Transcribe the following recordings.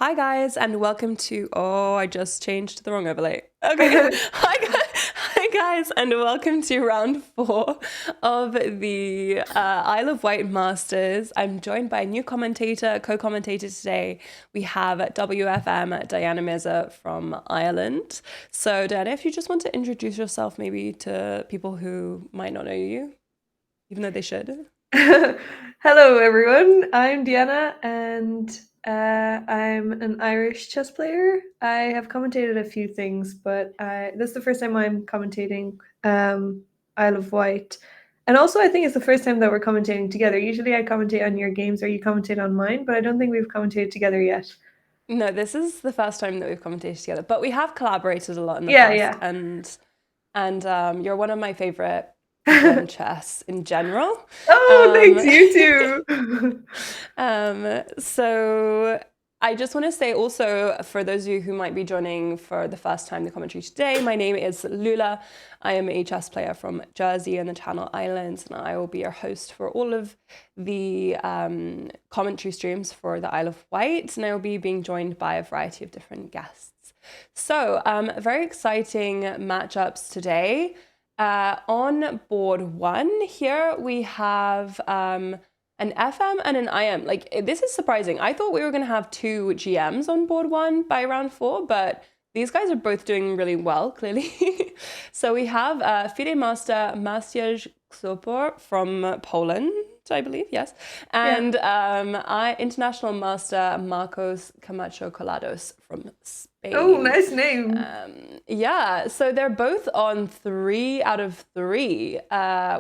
Hi guys, and welcome to. Oh, I just changed the wrong overlay. Okay. Hi guys, and welcome to round four of the Isle of Wight Masters. I'm joined by a new co-commentator today. We have WFM Diana Mirza from Ireland. So, Diana, if you just want to introduce yourself maybe to people who might not know you, even though they should. Hello, everyone. I'm Deanna, and I'm an Irish chess player. I have commentated a few things, but this is the first time I'm commentating Isle of Wight. And also, I think it's the first time that we're commentating together. Usually, I commentate on your games or you commentate on mine, but I don't think we've commentated together yet. No, this is the first time that we've commentated together, but we have collaborated a lot in the Yeah, past, yeah. and you're one of my favorite people in chess in general. Oh, Um, thanks, you too. so I just want to say also for those of you who might be joining for the first time the commentary today, my name is Lula. I am a chess player from Jersey and the Channel Islands, and I will be your host for all of the commentary streams for the Isle of Wight, and I will be being joined by a variety of different guests. So, very exciting matchups today. On board one, here we have an FM and an IM. Like, this is surprising. I thought we were going to have two GMs on board one by round four, but these guys are both doing really well, clearly. So we have FIDE Master Maciej Ksopor from Poland, I believe, yes. Yeah. And International Master Marcos Camacho Colados from Oh, Spain. nice name. Yeah, so they're both on 3 out of 3,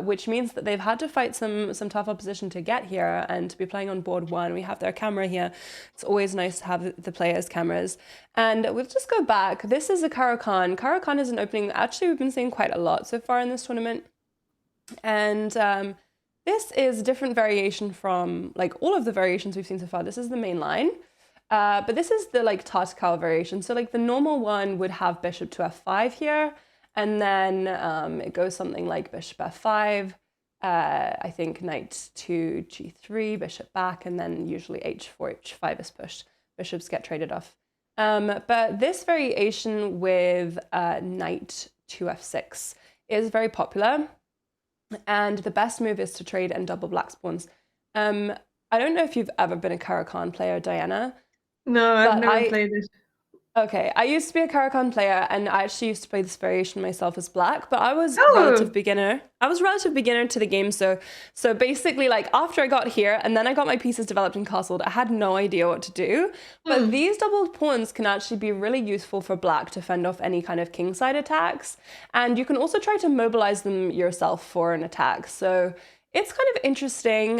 which means that they've had to fight some tough opposition to get here and to be playing on board one. We have their camera here. It's always nice to have the players' cameras. And we'll just go back. This is a Caro-Kann. Caro-Kann is an opening actually we've been seeing quite a lot so far in this tournament. And this is a different variation from like all of the variations we've seen so far. This is the main line. But this is the like tactical variation. So like the normal one would have bishop to f5 here, and then it goes something like bishop f5, I think knight to g3, bishop back, and then usually h4, h5 is pushed. Bishops get traded off. But this variation with knight to f6 is very popular, and the best move is to trade and double black pawns. I don't know if you've ever been a Caro-Kann player, Diana, No, I've but never played it. I used to be a Caro-Kann player, and I actually used to play this variation myself as black, but I was Oh, relative beginner. I was relative beginner to the game, so basically like after I got here and then I got my pieces developed and castled, I had no idea what to do. But hmm. these double pawns can actually be really useful for black to fend off any kind of kingside attacks, and you can also try to mobilize them yourself for an attack. So it's kind of interesting.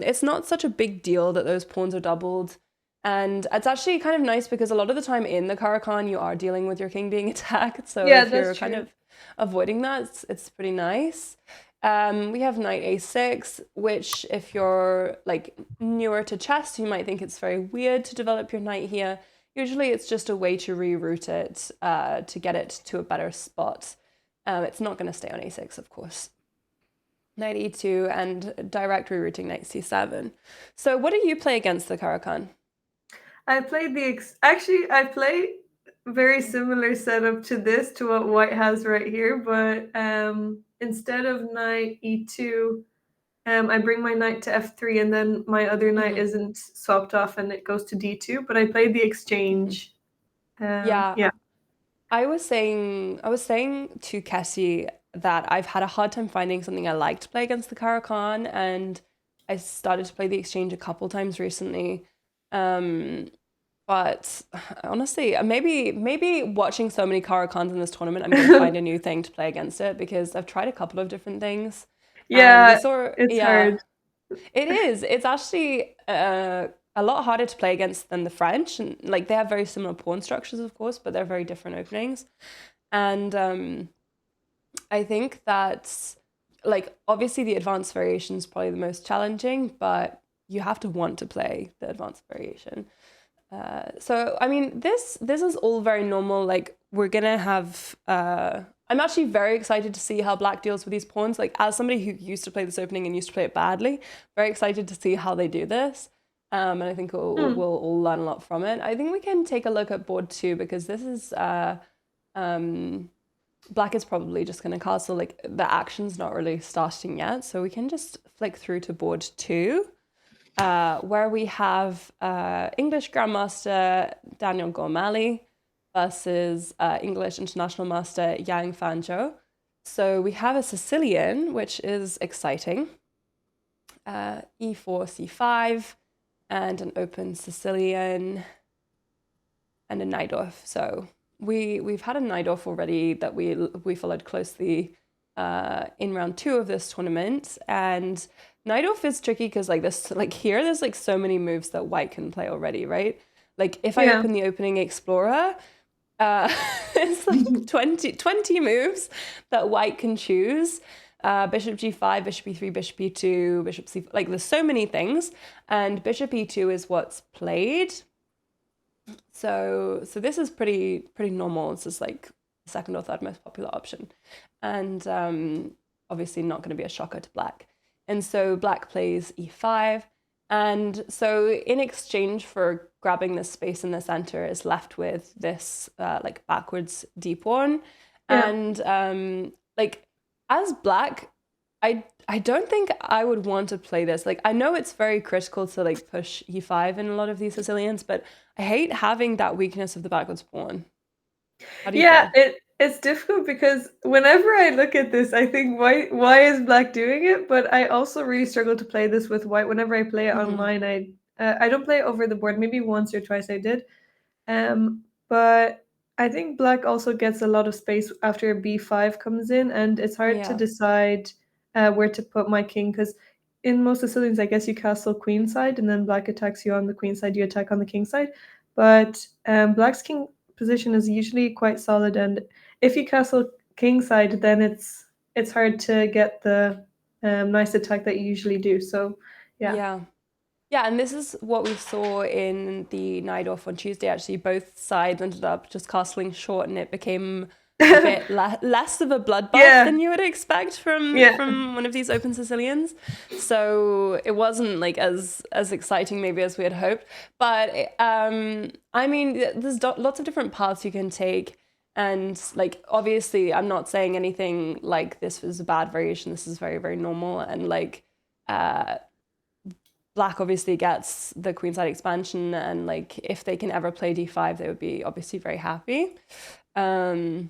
It's not such a big deal that those pawns are doubled. And it's actually kind of nice because a lot of the time in the Caro-Kann, you are dealing with your king being attacked. So Yeah, if that's you're kind true. of avoiding that, it's pretty nice. We have knight a6, which if you're like newer to chess, you might think it's very weird to develop your knight here. Usually it's just a way to reroute it to get it to a better spot. It's not going to stay on a6, of course. Knight e2 and direct rerouting knight c7. So what do you play against the Caro-Kann? I played actually I play very similar setup to this to what White has right here, but instead of knight e2, I bring my knight to f3 and then my other knight Mhm. isn't swapped off and it goes to d2, but I played the Mhm. exchange. Yeah, Yeah. I was saying to Cassie that I've had a hard time finding something I like to play against the Caro-Kann, and I started to play the Exchange a couple times recently. Um, but honestly, maybe watching so many Caro-Kanns in this tournament, I'm gonna find a new thing to play against it because I've tried a couple of different things, and we Yeah, saw, it's hard. yeah, it is. It's actually a lot harder to play against than the French, and like they have very similar pawn structures, of course, but they're very different openings. And I think that, like, obviously the advanced variation is probably the most challenging, but you have to want to play the advanced variation. So I mean, this is all very normal. Like we're gonna have. I'm actually very excited to see how Black deals with these pawns. Like as somebody who used to play this opening and used to play it badly, very excited to see how they do this. And I think Hmm. we'll all learn a lot from it. I think we can take a look at board two because this is um, black is probably just going to castle, like the action's not really starting yet, so we can just flick through to board two, where we have English Grandmaster Daniel Gormali versus English International Master Yang Fanzhou. So we have a Sicilian, which is exciting. E4, C5, and an open Sicilian and a Najdorf. So we've had a Najdorf already that we followed closely in round two of this tournament, and Najdorf is tricky because like this like here there's like so many moves that White can play already, right? Like if I Yeah. open the opening Explorer, it's like 20 moves that White can choose. Bishop g5, bishop e3, bishop e2, bishop c. Like there's so many things, and bishop e2 is what's played. So this is pretty normal. It's just like the second or third most popular option, and obviously not going to be a shocker to black. And so black plays e5, and so in exchange for grabbing this space in the center, is left with this like backwards d pawn, Yeah. and like as black, I don't think I would want to play this. Like I know it's very critical to like push e5 in a lot of these Sicilians, but I hate having that weakness of the backwards pawn. How do you Yeah, feel? it's difficult because whenever I look at this, I think why is black doing it? But I also really struggle to play this with white. Whenever I play it Mm-hmm. online, I don't play it over the board. Maybe once or twice I did. But I think black also gets a lot of space after b5 comes in, and it's hard to Yeah. decide where to put my king because in most Sicilians, I guess you castle queen side, and then black attacks you on the queen side, you attack on the king side. But black's king position is usually quite solid, and if you castle king side, then it's hard to get the nice attack that you usually do. So, yeah. Yeah. Yeah, and this is what we saw in the night off on Tuesday. Actually, both sides ended up just castling short, and it became a bit less of a bloodbath Yeah, than you would expect yeah. from one of these open Sicilians. So it wasn't like as exciting maybe as we had hoped. But I mean, there's lots of different paths you can take. And like obviously, I'm not saying anything like this was a bad variation. This is very, very normal, and like uh black obviously gets the queenside expansion, and like if they can ever play d5, they would be obviously very happy. um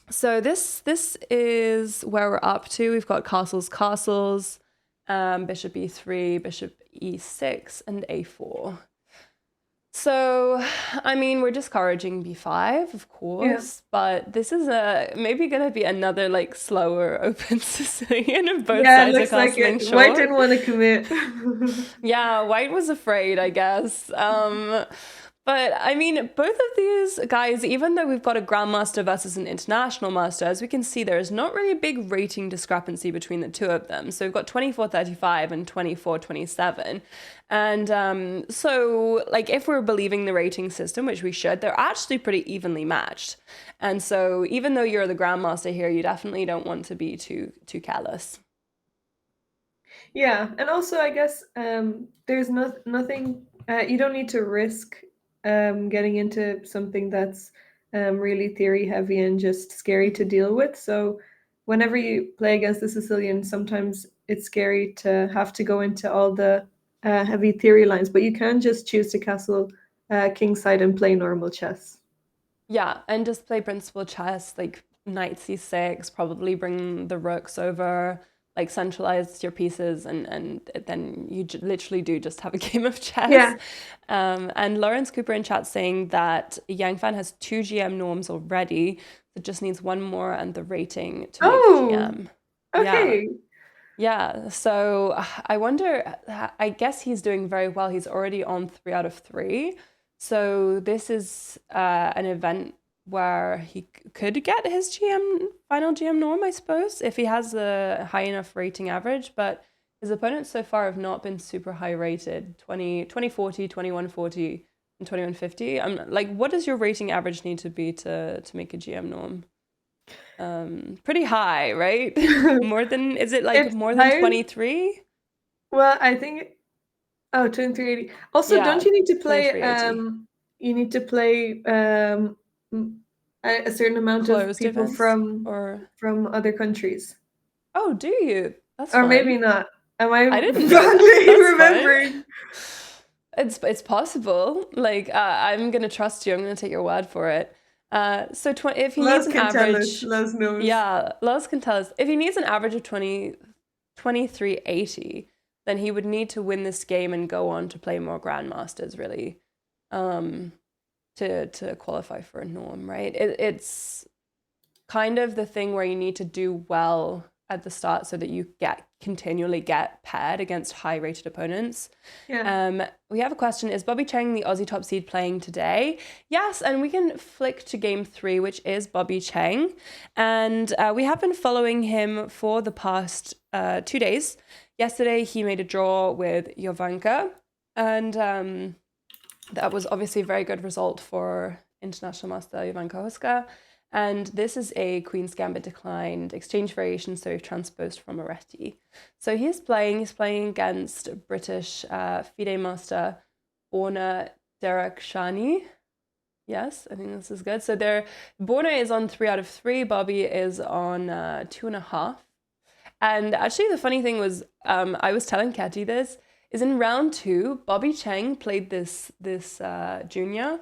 so this is where we're up to. We've got castles, bishop e3, bishop e6, and a4. So, I mean, we're discouraging b5, of Yeah. course, but this is maybe gonna be another like slower open Sicilian if both Yeah, it sides are looks like castling it. White short. didn't want to commit. Yeah, White was afraid, I guess. But I mean, both of these guys, even though we've got a Grandmaster versus an International Master, as we can see, there is not really a big rating discrepancy between the two of them. So we've got 24-35 and 24-27. And so, like, if we're believing the rating system, which we should, they're actually pretty evenly matched. And so, even though you're the Grandmaster here, you definitely don't want to be too careless. Yeah, and also I guess there's nothing you don't need to risk getting into something that's really theory heavy and just scary to deal with. So whenever you play against the Sicilian, sometimes it's scary to have to go into all the heavy theory lines, but you can just choose to castle kingside and play normal chess. Yeah, and just play principal chess, like knight c6, probably bring the rooks over, like centralize your pieces, and then you literally do just have a game of chess. Yeah. And Lawrence Cooper in chat saying that Yang Fan has two GM norms already, so just needs one more and the rating to make Oh, GM. Yeah. okay. Yeah, so I wonder, I guess he's doing very well. He's already on 3 out of 3. So this is an event where he could get his final GM norm, I suppose, if he has a high enough rating average. But his opponents so far have not been super high rated, 2040, 2140, and 2150. I'm like, what does your rating average need to be to make a GM norm? Pretty high, right? More than, is it like It's more than higher. 23? Well, I think. Oh, 2380. Also, don't Yeah, you need to play 2380. you need to play m- a certain amount of Closed people events or from other countries? oh, do you? That's Or fun. maybe not. Am I I didn't know that. wrongly That's fun. remembering? It's possible. Like I'm gonna trust you. I'm gonna take your word for it. So if he needs Luz an can tell us. average, Luz knows. yeah, Lars can tell us. If he needs an average of 2380, then he would need to win this game and go on to play more grandmasters, really, um, to qualify for a norm, right? It's kind of the thing where you need to do well at the start so that you continually get paired against high rated opponents. Yeah. We have a question. Is Bobby Cheng the Aussie top seed playing today? Yes, and we can flick to game 3, which is Bobby Cheng. And we have been following him for the past 2 days. Yesterday, he made a draw with Jovanka, and that was obviously a very good result for International Master Jovanka Huska. And this is a Queen's Gambit declined exchange variation, so we've transposed from Moretti. So he's playing against British FIDE Master Borna Derakshani. Yes, I think this is good. So Borna is on 3 out of 3, Bobby is on 2.5. And actually, the funny thing was, I was telling Katy this, is in round 2, Bobby Cheng played this junior,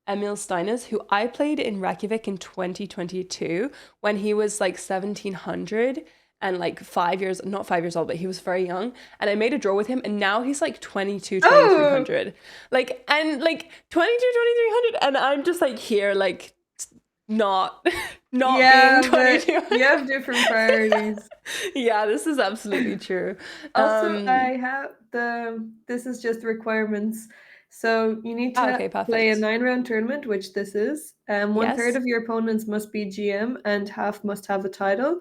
Emil Steiners, who I played in Reykjavik in 2022 when he was like 1700 and like 5 years, not 5 years old, but he was very young. And I made a draw with him, and now he's like 22, Oh, 2300. And like 22, 2300. And I'm just like here, like not not being yeah, but 2200. you have different priorities. Yeah, this is absolutely true. Also, I have this is just requirements. So you need to Okay, play a perfect. 9 round tournament, which this is. One third Yes. of your opponents must be GM and half must have a title.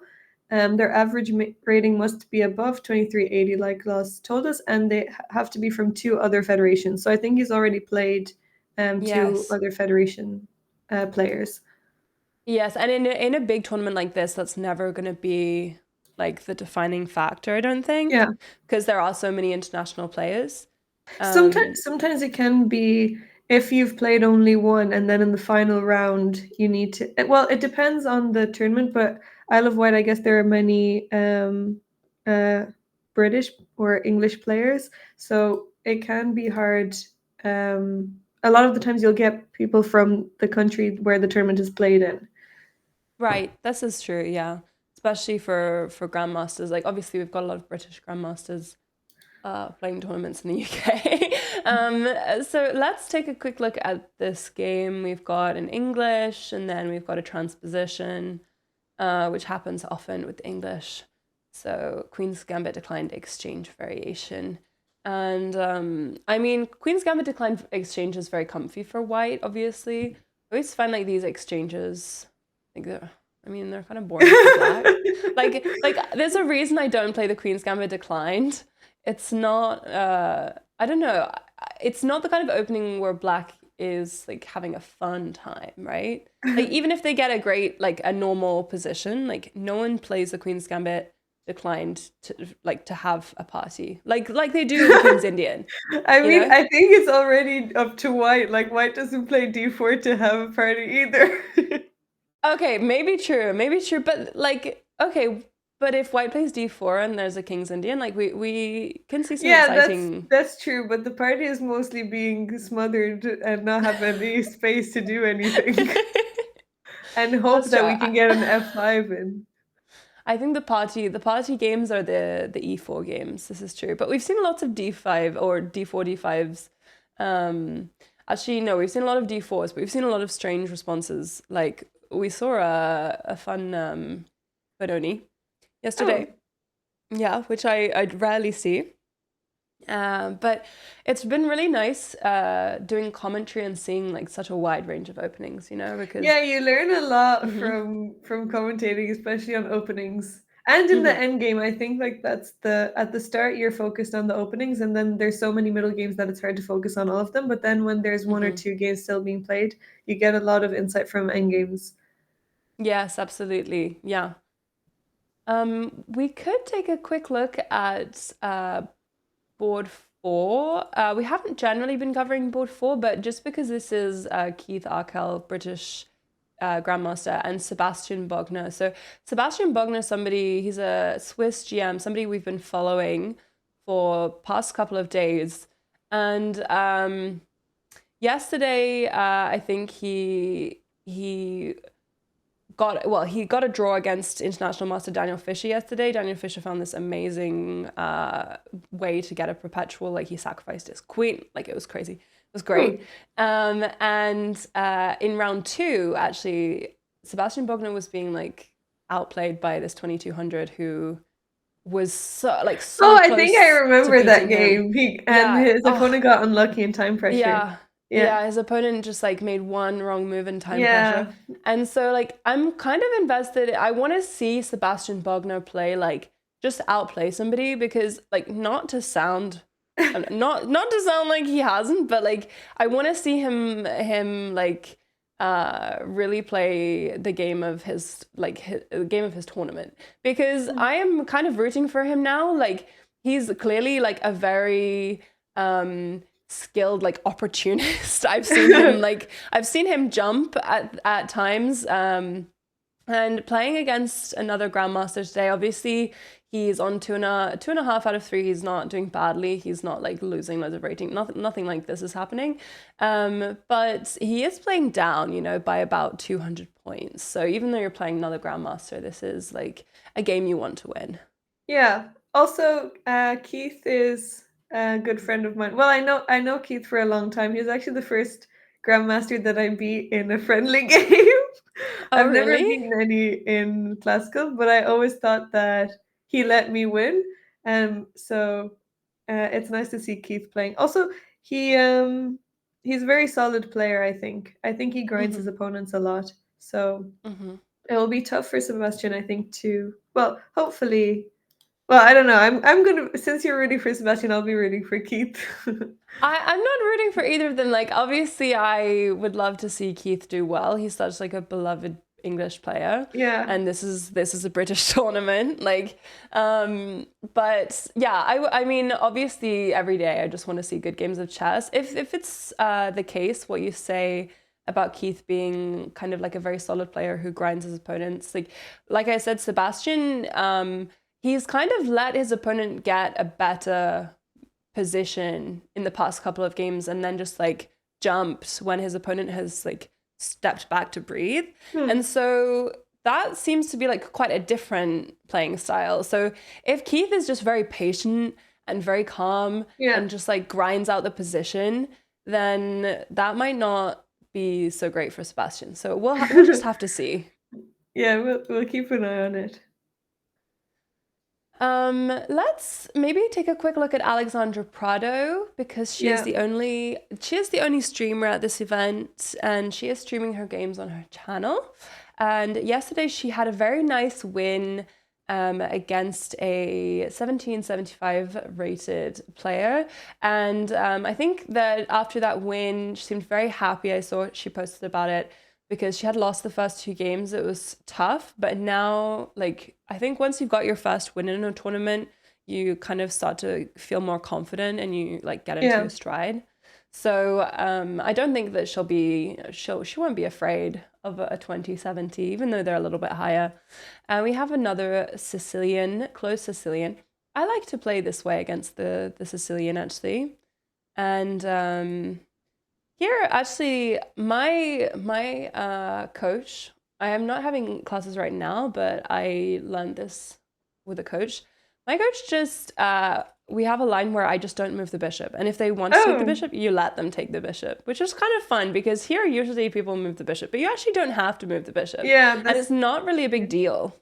Their average rating must be above 2380, like Loss told us, and they have to be from 2 other federations. So I think he's already played 2 Yes. other federation players. Yes, and in a big tournament like this, that's never going to be like the defining factor, I don't think, Yeah. because there are so many international players. Um, Sometimes it can be if you've played only one and then in the final round you need to well, it depends on the tournament, but Isle of Wight, I guess there are many uh British or English players, so it can be hard. A lot of the times you'll get people from the country where the tournament is played in. right, this is true, yeah. Especially for grandmasters. Like obviously we've got a lot of British grandmasters playing tournaments in the UK. So let's take a quick look at this game. We've got an English, and then we've got a transposition, which happens often with English. So Queen's Gambit declined exchange variation. And I mean, Queen's Gambit declined exchange is very comfy for White, obviously. I always find like these exchanges, they're kind of boring for Black. Like there's a reason I don't play the Queen's Gambit declined. It's not I don't know. It's not the kind of opening where Black is like having a fun time, right? Like even if they get a great like a normal position, like no one plays the Queen's Gambit declined to have a party. Like they do the King's Indian, I you mean, know? I think it's already up to White. Like White doesn't play D4 to have a party either. Okay, maybe true, but like okay, but if White plays D4 and there's a King's Indian, like we can see some Yeah, exciting. that's true, but the party is mostly being smothered and not have any space to do anything. And hope That's true. that we can get an F5 in. I think the party games are the E4 games. This is true, but we've seen lots of D5 or D4 D5s. Um, Actually, no, we've seen a lot of D4s, but we've seen a lot of strange responses. Like we saw a fun Benoni Oh, yesterday. Yeah, which I'd rarely see. But it's been really nice doing commentary and seeing like such a wide range of openings, because yeah, you learn a lot Mhm. from commentating, especially on openings. And in the Mhm. end game, I think like that's the at the start you're focused on the openings, and then there's so many middle games that it's hard to focus on all of them. But then when there's one or Mhm. two games still being played, you get a lot of insight from end games. Yes, absolutely. Yeah. We could take a quick look at board 4. We haven't generally been covering board 4, but just because this is Keith Arkell, British Grandmaster, and Sebastian Bogner. So Sebastian Bogner, he's a Swiss GM, somebody we've been following for past couple of days. And yesterday, I think he got a draw against international master Daniel Fisher yesterday. Daniel Fisher found this amazing way to get a perpetual. Like, he sacrificed his queen. Like, it was crazy. It was great. And in round 2, actually, Sebastian Bogner was being like outplayed by this 2200 who was so I think I remember that game. His opponent got unlucky in time pressure. Yeah, his opponent just like made one wrong move in time pressure. And so like I'm kind of invested. I want to see Sebastian Bogner play, like just outplay somebody, because like not to sound like he hasn't, but like I want to see him like really play the game of his tournament, because I am kind of rooting for him now. Like, he's clearly like a very skilled like opportunist. I've seen him jump at times, and playing against another grandmaster today. Obviously, he's on 2.5 out of 3. He's not doing badly. He's not like losing loads of rating. Nothing like this is happening. But he is playing down, by about 200 points. So even though you're playing another grandmaster, this is like a game you want to win. Yeah. Also, Keith is a good friend of mine. Well, I know Keith for a long time. He was actually the first grandmaster that I beat in a friendly game. I've never beaten any in classical, but I always thought that he let me win. So it's nice to see Keith playing. Also, he's a very solid player, I think. I think he grinds his opponents a lot. So it will be tough for Sebastian, I think, to, well, hopefully. Well, I don't know. I'm gonna, since you're rooting for Sebastian, I'll be rooting for Keith. I'm not rooting for either of them. Like, obviously, I would love to see Keith do well. He's such like a beloved English player. Yeah. And this is a British tournament. Like, but yeah, I mean, obviously, every day I just want to see good games of chess. If it's the case, what you say about Keith being kind of like a very solid player who grinds his opponents, like I said, Sebastian, he's kind of let his opponent get a better position in the past couple of games, and then just like jumped when his opponent has like stepped back to breathe. And so that seems to be like quite a different playing style. So if Keith is just very patient and very calm and just like grinds out the position, then that might not be so great for Sebastian. So we'll just have to see. Yeah, we'll keep an eye on it. Let's maybe take a quick look at Alexandra Prado, because she is the only streamer at this event, and she is streaming her games on her channel. And yesterday she had a very nice win against a 1775 rated player. And I think that after that win, she seemed very happy. I saw she posted about it, because she had lost the first 2 games. It was tough, but now, like, I think once you've got your first win in a tournament, you kind of start to feel more confident and you like get into a stride. So I don't think that she won't be afraid of a 2070, even though they're a little bit higher. We have another Sicilian, close Sicilian. I like to play this way against the Sicilian, actually. And here, actually, my coach, I am not having classes right now, but I learned this with a coach. My coach just, we have a line where I just don't move the bishop. And if they want to take the bishop, you let them take the bishop, which is kind of fun, because here usually people move the bishop, but you actually don't have to move the bishop. Yeah. And it's not really a big deal.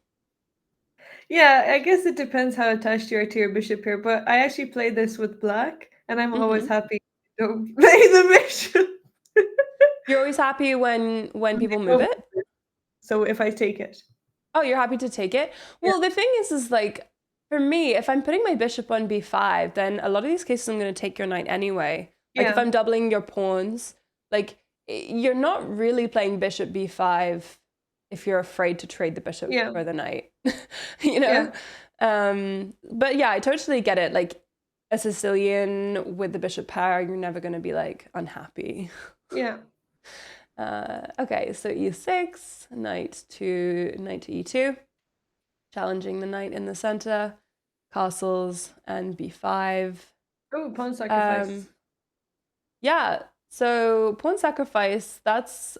Yeah, I guess it depends how attached you are to your bishop here, but I actually play this with black, and I'm always happy to play the bishop. You're always happy when people move it? So if I take it. Oh, you're happy to take it? Well, the thing is like, for me, if I'm putting my bishop on b5, then a lot of these cases I'm going to take your knight anyway. Like, if I'm doubling your pawns, like, you're not really playing bishop b5 if you're afraid to trade the bishop for the knight, you know? But yeah, I totally get it. Like, a Sicilian with the bishop pair, you're never going to be like unhappy. Yeah. Okay, so e6, knight to e2, challenging the knight in the center, castles, and b5. Oh, pawn sacrifice. Yeah, so pawn sacrifice, that's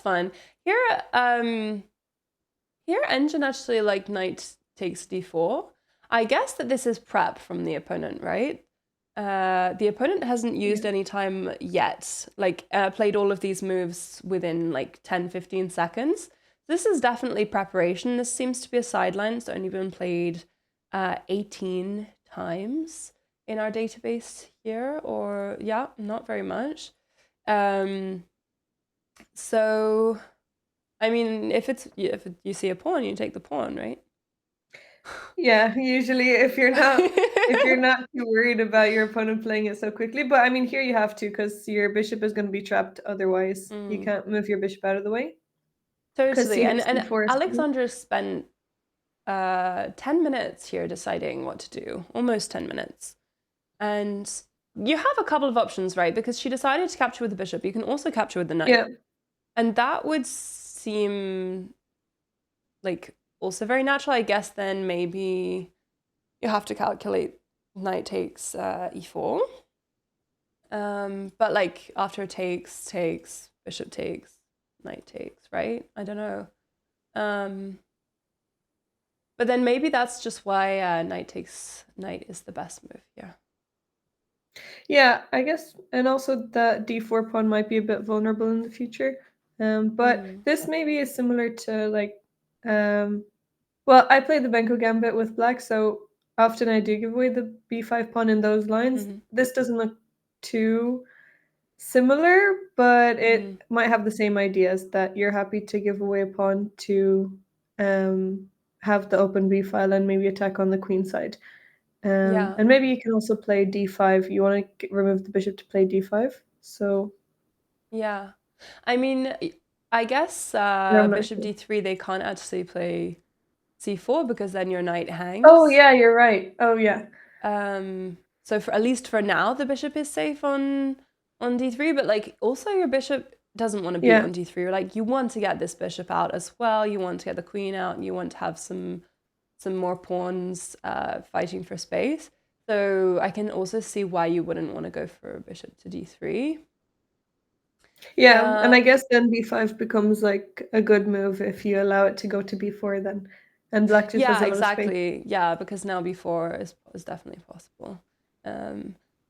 fun. Here, here engine actually like knight takes d4. I guess that this is prep from the opponent, right? The opponent hasn't used Yeah. any time yet, like played all of these moves within like 10, 15 seconds. This is definitely preparation. This seems to be a sideline. It's only been played 18 times in our database here, or yeah, not very much. So, I mean, if you see a pawn, you take the pawn, right? Yeah, usually if you're not too worried about your opponent playing it so quickly, but I mean here you have to because your bishop is going to be trapped otherwise. You Mm, can't move your bishop out of the way because totally. And c4 is Alexandra spent 10 minutes here deciding what to do, almost 10 minutes. And you have a couple of options, right? Because she decided to capture with the bishop. You can also capture with the knight. yeah. And that would seem like also very natural. I guess then maybe you have to calculate knight takes e4. But like after takes, bishop takes, knight takes, right? I don't know. But then maybe that's just why knight takes knight is the best move here. Yeah, I guess, and also that d4 pawn might be a bit vulnerable in the future. But this maybe is similar to like, well, I play the Benko Gambit with black, so often I do give away the b5 pawn in those lines. This doesn't look too similar, but it might have the same ideas that you're happy to give away a pawn to have the open b file and maybe attack on the queen side. Yeah. And maybe you can also play d5. You want to remove the bishop to play d5. So Yeah. I mean, I guess I'm not bishop sure. d3, they can't actually play c4 because then your knight Oh hangs. yeah, you're right. Oh yeah. So for at least for now, the bishop is safe on d3, but like also your bishop doesn't want to be Yeah. on d3. Like you want to get this bishop out as well. You want to get the queen out. You want to have some more pawns fighting for space. So I can also see why you wouldn't want to go for bishop to d3. Yeah, and I guess then b5 becomes like a good move if you allow it to go to b4 then. And black just has Yeah, a lot of space. exactly. Yeah, because now b4 is definitely possible.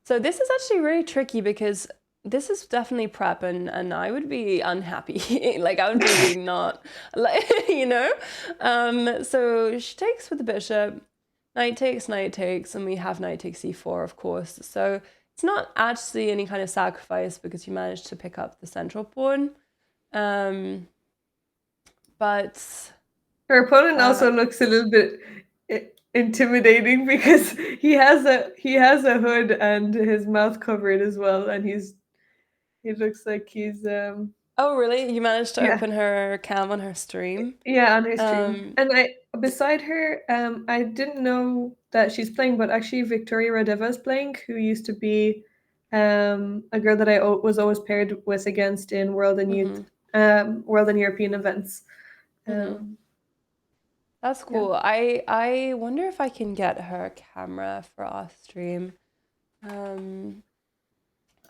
So this is actually really tricky because this is definitely prep and I would be unhappy. Like I would be really not like So she takes with the bishop, knight takes, and we have knight takes e4, of course. So it's not actually any kind of sacrifice because you managed to pick up the central pawn. But Her opponent also looks a little bit intimidating because he has a hood and his mouth covered as well, and he looks like he's oh, really? You managed to yeah. open her cam on her stream? Yeah, on her stream. Um, And I beside her, I didn't know that she's playing, but actually Victoria Radeva is playing, who used to be a girl that I was always paired with against in World and Youth, World and European events. Um, that's yeah. cool. I wonder if I can get her camera for our stream.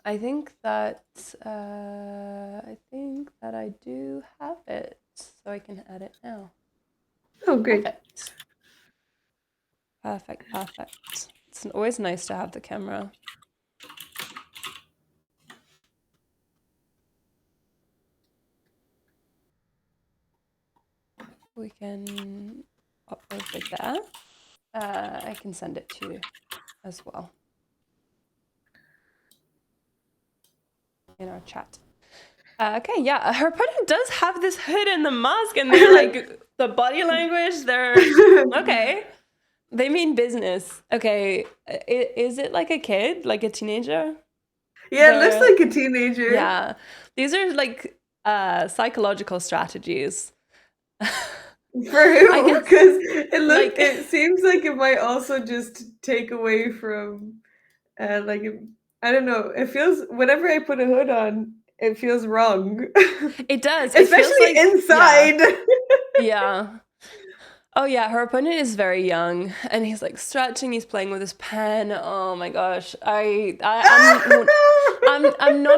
I think that I do have it, so I can add it now. Oh, great. Perfect. Perfect. Perfect. It's always nice to have the camera. We can upload it there. I can send it to you as well in our chat. Okay, yeah, her opponent does have this hood and the mask, and they're like the body language. They're okay. They mean business. Okay, is it like a kid, like a teenager? Yeah, it looks like a teenager. Yeah, these are like psychological strategies. For who? guess, Because like it seems like it might also just take away from like I don't know. It feels whenever I put a hood on, it feels wrong, It does. It feels especially like, yeah, inside. yeah. Oh yeah, her opponent is very young, and he's like stretching. He's playing with his pen. Oh my gosh, I'm not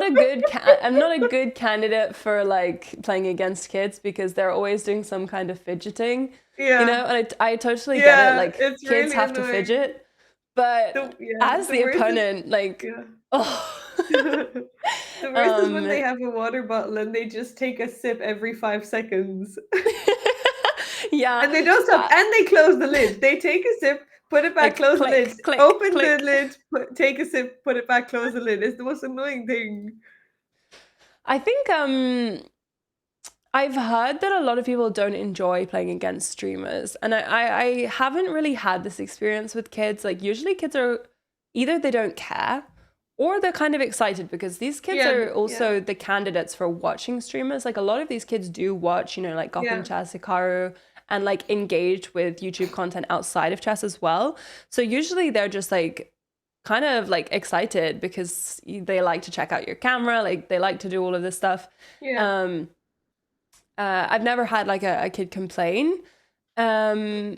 a I'm not a good candidate for like playing against kids because they're always doing some kind of fidgeting, you Yeah, know. And I totally get it. yeah, Like it's kids really have to annoying. fidget, but as The the worst is opponent, like, yeah. oh, The worst is when um, they have a water bottle and they just take a sip every 5 seconds. yeah, And they don't stop. And they close the lid. They take a sip, put it back, like close the lid, click, click, open the click. lid, take a sip, put it back, close the lid. It's the most annoying thing. I think I've heard that a lot of people don't enjoy playing against streamers, and I haven't really had this experience with kids. Like usually kids are either they don't care or they're kind of excited because these kids Yeah, are yeah, also the candidates for watching streamers. Like a lot of these kids do watch, you know, like Gawking yeah, Chess, Hikaru, and like engage with YouTube content outside of chess as well. So usually they're just like kind of like excited because they like to check out your camera, like they like to do all of this stuff. yeah. Um, I've never had like a kid complain. Um,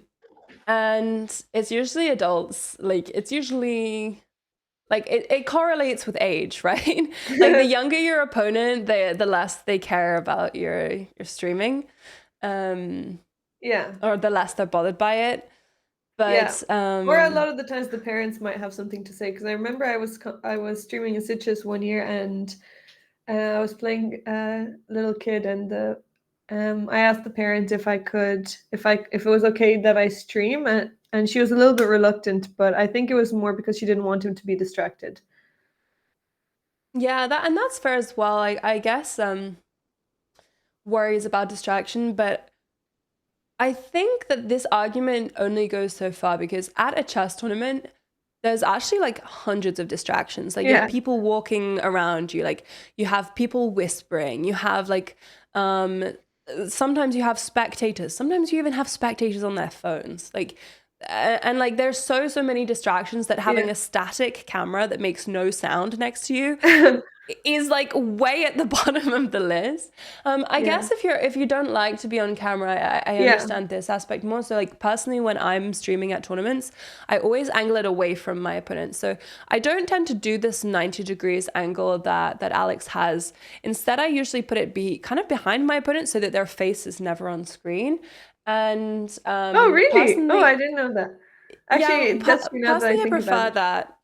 and it's usually adults. Like it's usually like it correlates with age, right? Like the younger your opponent, the less they care about your streaming. Um, Yeah, or the less they're bothered by it. yeah. But Or a lot of the times the parents might have something to say because I remember I was streaming in Citrus one year and I was playing a little kid and the I asked the parent if I could if it was okay that I stream and she was a little bit reluctant, but I think it was more because she didn't want him to be distracted. yeah, that's fair as well. I guess worries about distraction, but I think that this argument only goes so far because at a chess tournament, there's actually like hundreds of distractions. Like you have Yeah. people walking around you, like you have people whispering, you have like um sometimes you have spectators, sometimes you even have spectators on their phones. Like and like there's so many distractions that having Yeah. a static camera that makes no sound next to you is like way at the bottom of the list. I Yeah. guess if you don't like to be on camera, I Yeah. understand this aspect more. So like personally, when I'm streaming at tournaments, I always angle it away from my opponent. So I don't tend to do this 90 degrees angle that Alex has. Instead, I usually put it be kind of behind my opponent so that their face is never on screen. And Oh, really? Oh, I personally, didn't know that. yeah, Actually, that's true now that I personally, I think about prefer it. that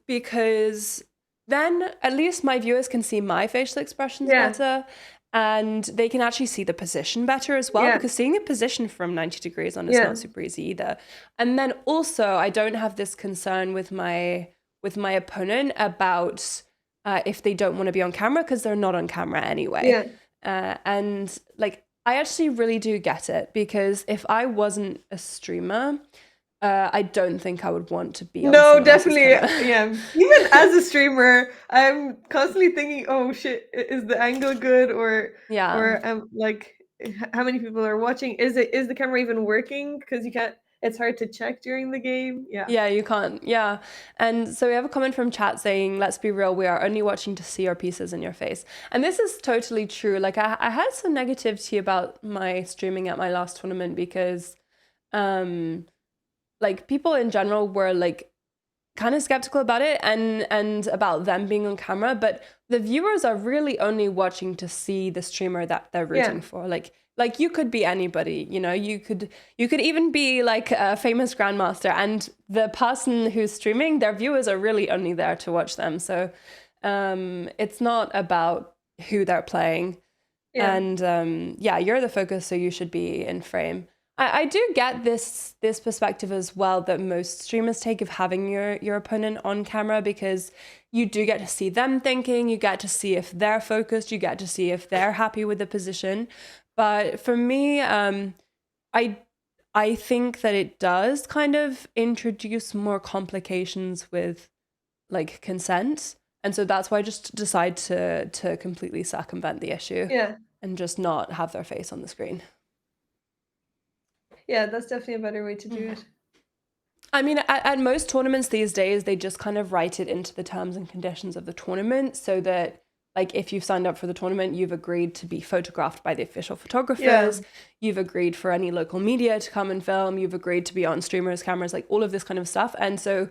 because then at least my viewers can see my facial expressions Yeah. better and they can actually see the position better as well Yeah. because seeing a position from 90 degrees on is Yeah. not super easy either. And then also I don't have this concern with my opponent about if they don't want to be on camera because they're not on camera anyway. Yeah. And like I actually really do get it because if I wasn't a streamer, I don't think I would want to be on No, someone else's definitely. camera. Yeah. Even as a streamer, I'm constantly thinking, "Oh shit, is the angle good?" Yeah. Or like, how many people are watching? Is the camera even working? Because you can't. It's hard to check during the game. Yeah. Yeah, you can't. Yeah. And so we have a comment from chat saying, let's be real, we are only watching to see our pieces in your face. And this is totally true. Like I had some negativity about my streaming at my last tournament because um like people in general were like kind of skeptical about it and about them being on camera, but the viewers are really only watching to see the streamer that they're Yeah. rooting for. Like you could be anybody, you know, you could even be like a famous grandmaster and the person who's streaming, their viewers are really only there to watch them. So it's not about who they're playing. Yeah. And yeah, you're the focus, so you should be in frame. I do get this perspective as well that most streamers take of having your opponent on camera because you do get to see them thinking, you get to see if they're focused, you get to see if they're happy with the position. But for me, I I think that it does kind of introduce more complications with like consent. And so that's why I just decide to completely circumvent the issue Yeah. and just not have their face on the screen. Yeah. That's definitely a better way to do it. I mean, at most tournaments these days, they just kind of write it into the terms and conditions of the tournament so that, like, if you've signed up for the tournament, you've agreed to be photographed by the official Yeah, photographers, you've agreed for any local media to come and film, you've agreed to be on streamers, cameras, like all of this kind of stuff. And so,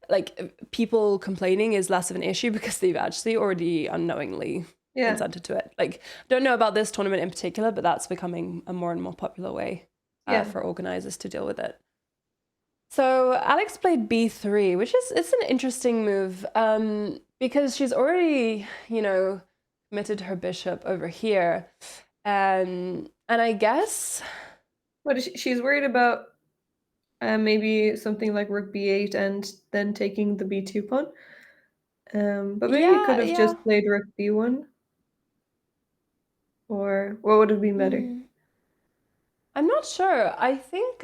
like, people complaining is less of an issue because they've actually already unknowingly yeah, consented to it. Like, I don't know about this tournament in particular, but that's becoming a more and more popular way yeah. for organizers to deal with it. So Alex played B3, which is it's an interesting move because she's already, committed her bishop over here. And I guess, What is she's worried about maybe something like rook b8 and then taking the b2 pawn. But maybe you could yeah, have yeah. just played rook b1, or what would have been better? I'm not sure. I think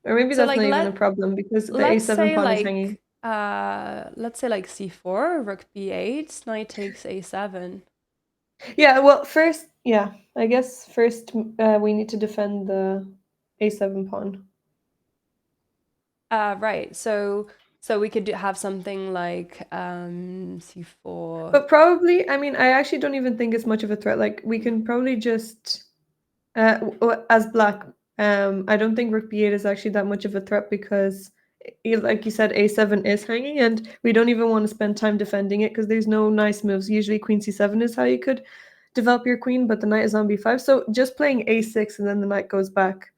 Or maybe so that's like not even a problem because the let's a7 say pawn is hanging. let's say like C4, rook B8, knight takes A7. Yeah, well, first, yeah, I guess first we need to defend the a7 pawn. Right. So we could have something like C4. But probably, I mean, I actually don't even think it's much of a threat. Like, we can probably just, as black, I don't think rook b8 is actually that much of a threat because, like you said, a7 is hanging, and we don't even want to spend time defending it because there's no nice moves. Usually, queen c7 is how you could develop your queen, but the knight is on b5. So just playing a6 and then the knight goes back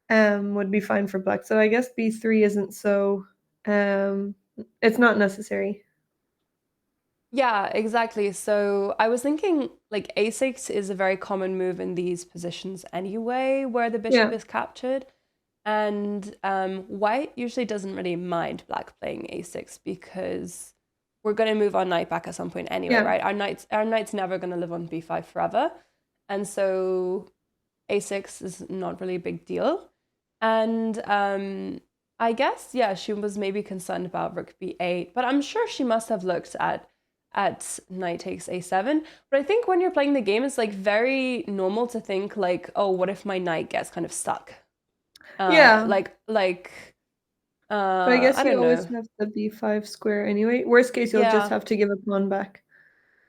would be fine for black. So I guess b3 isn't so, it's not necessary. Yeah, exactly. So I was thinking like A6 is a very common move in these positions anyway, where the bishop Yeah, is captured. And white usually doesn't really mind black playing A6 because we're going to move our knight back at some point anyway, yeah. right? Our knight's never going to live on B5 forever. And so A6 is not really a big deal. And I guess, yeah, she was maybe concerned about rook B8, but I'm sure she must have looked at knight takes A7. But I think when you're playing the game, it's like very normal to think like, oh, what if my knight gets kind of stuck? Yeah, but I guess I you don't always know. have the b5 square anyway. Worst case, you'll just Yeah. have to give a pawn back.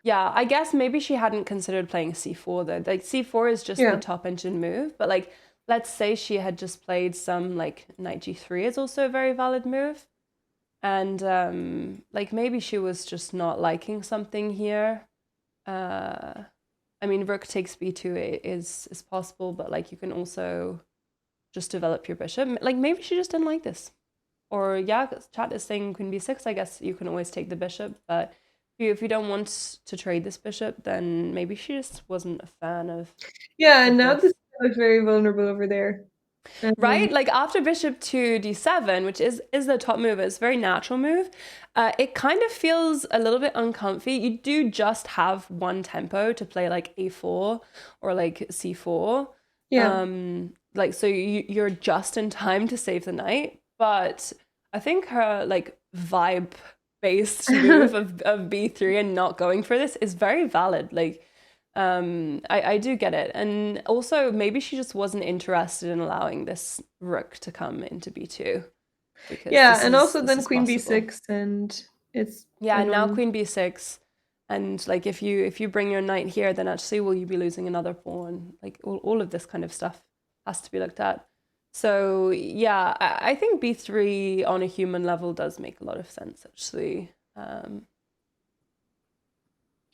Yeah, I guess maybe she hadn't considered playing C4 though. Like C4 is just the Yeah, top engine move, but like let's say she had just played some like knight G3 is also a very valid move. And like maybe she was just not liking something here. Uh I mean rook takes B2 is possible, but like you can also just develop your bishop. Like maybe she just didn't like this. Or yeah, chat is saying queen b6. I guess you can always take the bishop, but if you don't want to trade this bishop, then maybe she just wasn't a fan yeah, and of now this this. looks very vulnerable over there. Right? Like after bishop to d7, which is the top move, it's a very natural move. It kind of feels a little bit uncomfy. You do just have one tempo to play like a4 or like c4. Yeah, Like so you're just in time to save the knight. But I think her like vibe based move of b3 and not going for this is very valid. Like I do get it. And also maybe she just wasn't interested in allowing this rook to come into b2 because yeah, this and is also this then is queen possible. b6, and it's Yeah, and now annoying. queen b6, and like if you bring your knight here, then actually will you be losing another pawn? Like all of this kind of stuff has to be looked at. So yeah, I think b3 on a human level does make a lot of sense actually.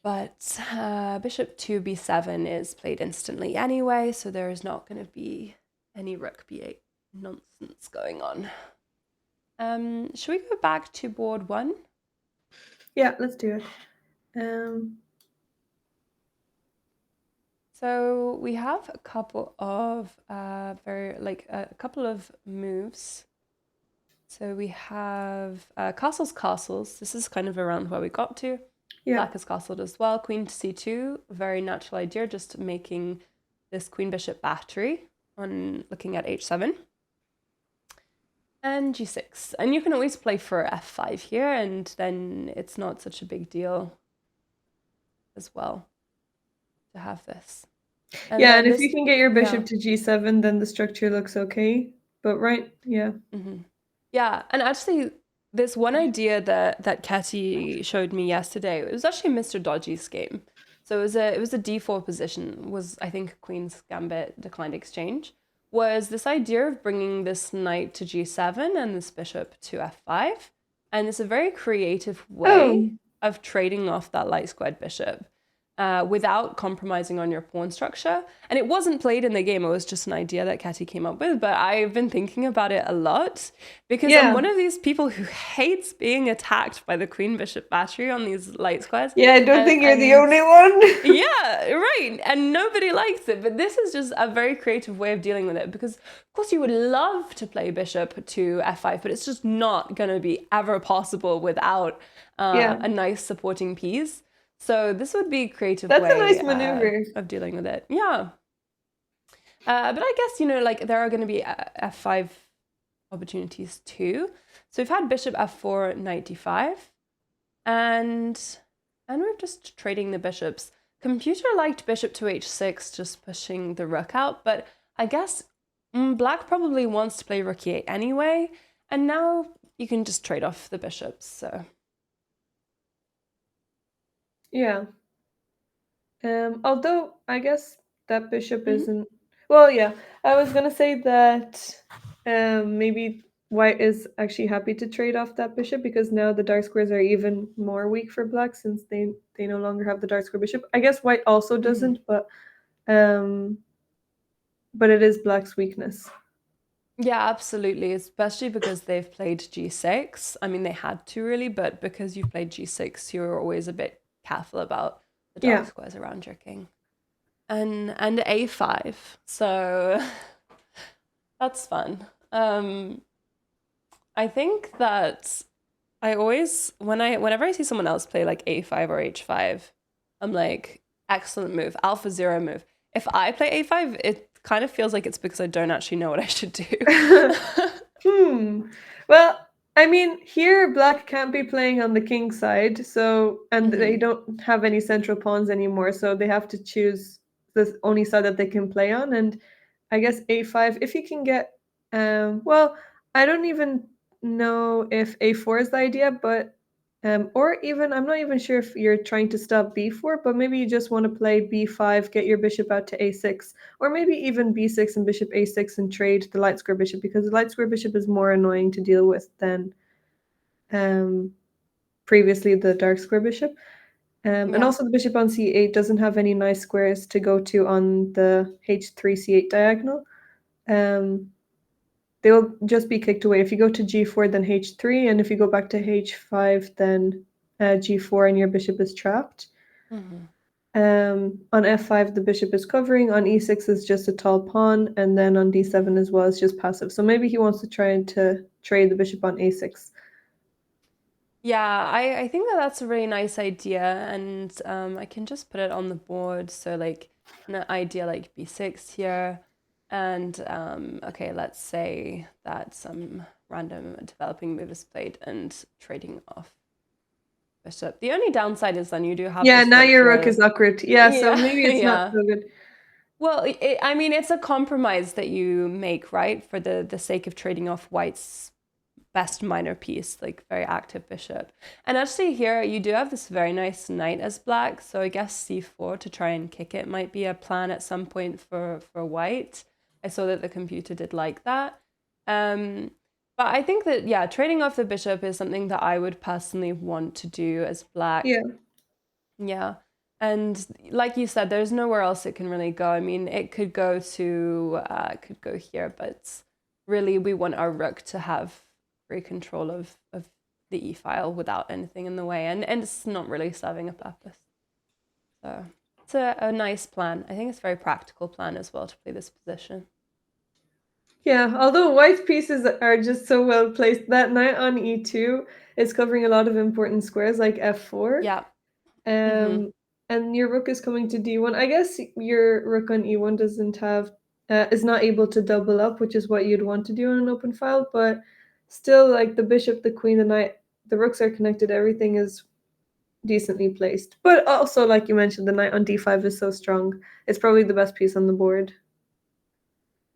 But bishop to b7 is played instantly anyway, so there is not going to be any rook b8 nonsense going on. Should we go back to board one? Yeah, let's do it. Um, So we have a couple of a couple of moves. So we have castles, castles. This is kind of around where we got to. yeah, Black is castled as well. Queen to c2, very natural idea, just making this queen bishop battery on looking at h7. And g6. And you can always play for f5 here, and then it's not such a big deal as well to have this. And yeah, and then if you this, can get your yeah. bishop to g7, then the structure looks okay. But right, yeah. Yeah, and actually, this one idea that Katy showed me yesterday, it was actually Mr. Dodgy's game. So it was a d4 position, was I think Queen's Gambit declined exchange. Was this idea of bringing this knight to g7 and this bishop to f5, and it's a very creative Oh, way of trading off that light squared bishop. Without compromising on your pawn structure. And it wasn't played in the game, it was just an idea that Katy came up with, but I've been thinking about it a lot because I'm yeah. one of these people who hates being attacked by the queen bishop battery on these light squares. Yeah, I don't And, think you're the and only one. yeah, right. And nobody likes it, but this is just a very creative way of dealing with it because, of course, you would love to play bishop to f5, but it's just not going to be ever possible without Yeah, a nice supporting piece. So this would be a creative that's a way nice maneuver. of dealing with it. Yeah. But I guess, like there are going to be f5 opportunities too. So we've had bishop f4, knight d5, and we're just trading the bishops. Computer liked bishop to h6, just pushing the rook out, but I guess black probably wants to play rook e8 anyway, and now you can just trade off the bishops, so... Yeah. Although I guess that bishop isn't. Well, yeah. I was gonna say that maybe White is actually happy to trade off that bishop because now the dark squares are even more weak for black since they no longer have the dark square bishop. I guess White also doesn't, um, but it is black's weakness. Yeah, absolutely. Especially because they've played G6. I mean, they had to really, but because you've played G6, you're always a bit careful about the dark Yeah. squares around your king. And A5. So that's fun. I think that I always whenever I see someone else play like A5 or H5, I'm like, excellent move, alpha zero move. If I play A5, it kind of feels like it's because I don't actually know what I should do. Well, I mean, here black can't be playing on the king side, so and they don't have any central pawns anymore, so they have to choose the only side that they can play on. And I guess a5, if you can get, well, I don't even know if a4 is the idea, but or even I'm not even sure if you're trying to stop b4, but maybe you just want to play b5, get your bishop out to a6, or maybe even b6 and bishop a6 and trade the light square bishop because the light square bishop is more annoying to deal with than previously the dark square bishop. And Yeah. also the bishop on c8 doesn't have any nice squares to go to on the h3 c8 diagonal. They will just be kicked away. If you go to g4, then h3, and if you go back to h5, then g4, and your bishop is trapped. On f5, the bishop is covering. On e6 is just a tall pawn, and then on d7 as well is just passive. So maybe he wants to try to trade the bishop on a6. Yeah, I think that that's a really nice idea, and I can just put it on the board. So like an idea like b6 here, and okay, let's say that some random developing move is played and trading off bishop. The only downside is then you do have Yeah, this now rook your rook here. is awkward. Yeah, so Yeah, maybe it's not yeah. so good. Well, I mean, it's a compromise that you make, right, for the sake of trading off White's best minor piece, like very active bishop. And actually here you do have this very nice knight as black, so I guess c4 to try and kick it might be a plan at some point for White. I saw that the computer did like that. But I think that, yeah, trading off the bishop is something that I would personally want to do as black. Yeah. Yeah. And like you said, there's nowhere else it can really go. I mean, it could go here, but really we want our rook to have free control of the e-file without anything in the way. And it's not really serving a purpose. So it's a nice plan. I think it's a very practical plan as well to play this position. Yeah, although White's pieces are just so well placed, that knight on e2 is covering a lot of important squares like f4. Yeah. And your rook is coming to d1. I guess your rook on e1 doesn't have is not able to double up, which is what you'd want to do on an open file, but still like the bishop, the queen, the knight, the rooks are connected, everything is decently placed. But also, like you mentioned, the knight on d5 is so strong. It's probably the best piece on the board.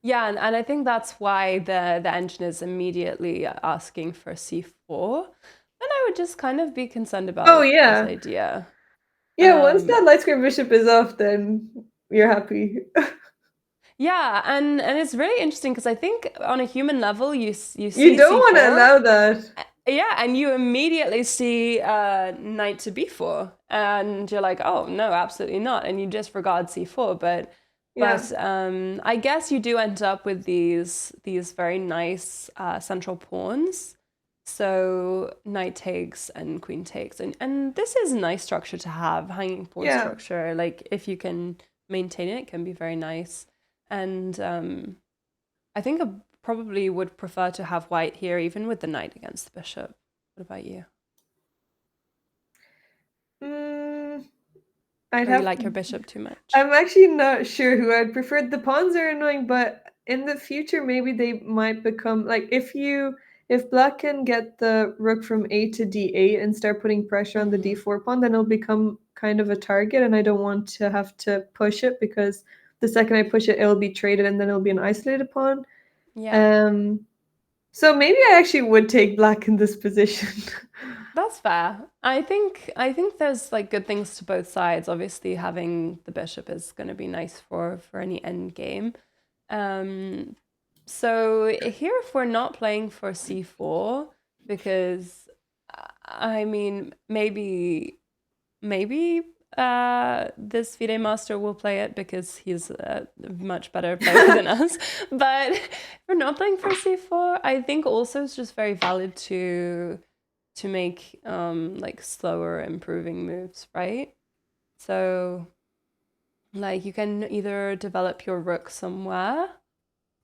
Yeah, and I think that's why the engine is immediately asking for c4. And I would just kind of be concerned Oh about this yeah. idea. Yeah, once Um, that light square bishop is off, then you're happy. yeah, and it's really interesting because I think on a human level, you You see don't want to c4, allow that. yeah, and you immediately see knight to b4, and you're like, oh no, absolutely not, and you disregard c4. Yeah. I guess you do end up with these very nice central pawns. So knight takes and queen takes, and this is a nice structure to have, hanging pawn Yeah. structure. Like if you can maintain it, it can be very nice. And I think I probably would prefer to have white here, even with the knight against the bishop. What about you? Mm, I'd Or you have. like your bishop too much? I'm actually not sure who I'd prefer. The pawns are annoying, but in the future, maybe they might become like if black can get the rook from a to d8 and start putting pressure on the Mm-hmm. d4 pawn, then it'll become kind of a target, and I don't want to have to push it because the second I push it, it'll be traded, and then it'll be an isolated pawn. Yeah, Um, so maybe I actually would take black in this position. that's fair. I think there's like good things to both sides. Obviously, having the bishop is going to be nice for any end game. Um, so here, if we're not playing for c4, because I mean, maybe this FIDE master will play it because he's a much better player than us. But if we're not playing for c4, I think also it's just very valid to make like slower improving moves, right? So like you can either develop your rook somewhere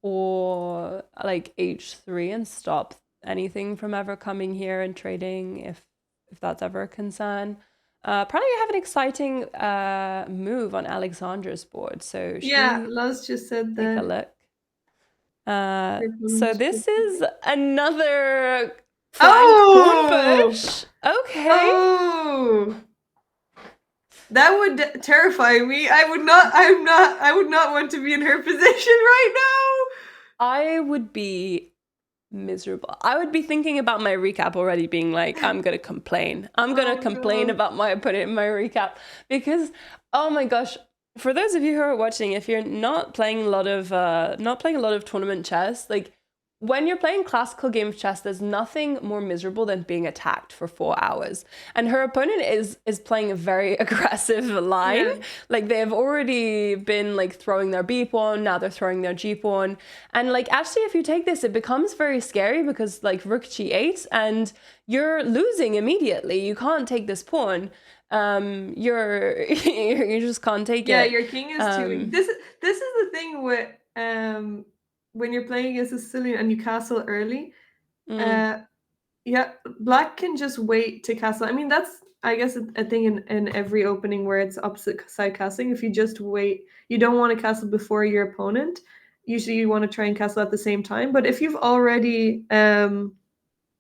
or like h3 and stop anything from ever coming here and trading if that's ever a concern. Probably have an exciting move on Alexandra's board. So should Yeah, we Laz just said take a that. look? Your So opponent's this is another flanked pawn Oh! push. Okay. Oh! That would terrify me. I would not want to be in her position right I would be miserable. I would be thinking about my recap already, being like, I'm gonna complain. I'm now. gonna Oh complain no. about my opponent in my recap because, oh my gosh, for those of you who are watching, if you're not playing a lot of tournament chess, like when you're playing classical game of chess, there's nothing more miserable than being attacked for 4 hours. And her opponent is playing a very aggressive line. Yeah. Like they have already been like throwing their B pawn, now they're throwing their G pawn. And like actually if you take this, it becomes very scary because like rook G8 and you're losing immediately. You can't take this pawn. You're you just can't take Yeah, it. your king is too weak. Um, This is the thing with when you're playing against a Sicilian and you castle early. mm, Uh Yeah, black can just wait to castle. I mean, that's I guess a thing in every opening where it's opposite side castling. If you just wait, you don't want to castle before your opponent. Usually, you want to try and castle at the same time. But if you've already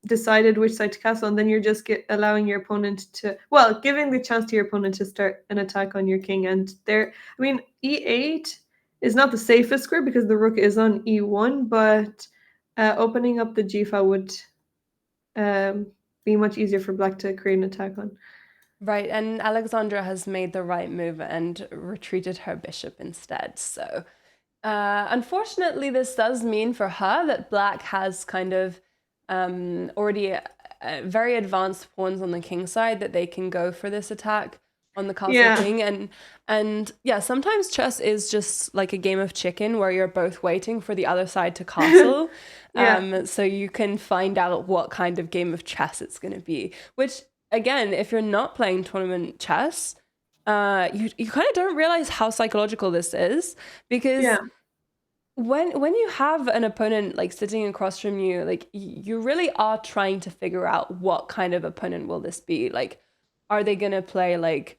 decided which side to castle, and then you're just allowing your opponent to, well, giving the chance to your opponent to start an attack on your king. And there, I mean, e8 is not the safest square because the rook is on e1, but opening up the g file would um, be much easier for black to create an attack on. right, and Alexandra has made the right move and retreated her bishop instead. So unfortunately, this does mean for her that black has kind of already very advanced pawns on the king side that they can go for this attack on the castle Yeah, king. And yeah, sometimes chess is just like a game of chicken where you're both waiting for the other side to castle. yeah, So you can find out what kind of game of chess it's going to be. Which again, if you're not playing tournament chess, you kind of don't realize how psychological this is because yeah, when you have an opponent like sitting across from you, like you really are trying to figure out what kind of opponent will this be. Like, are they gonna play like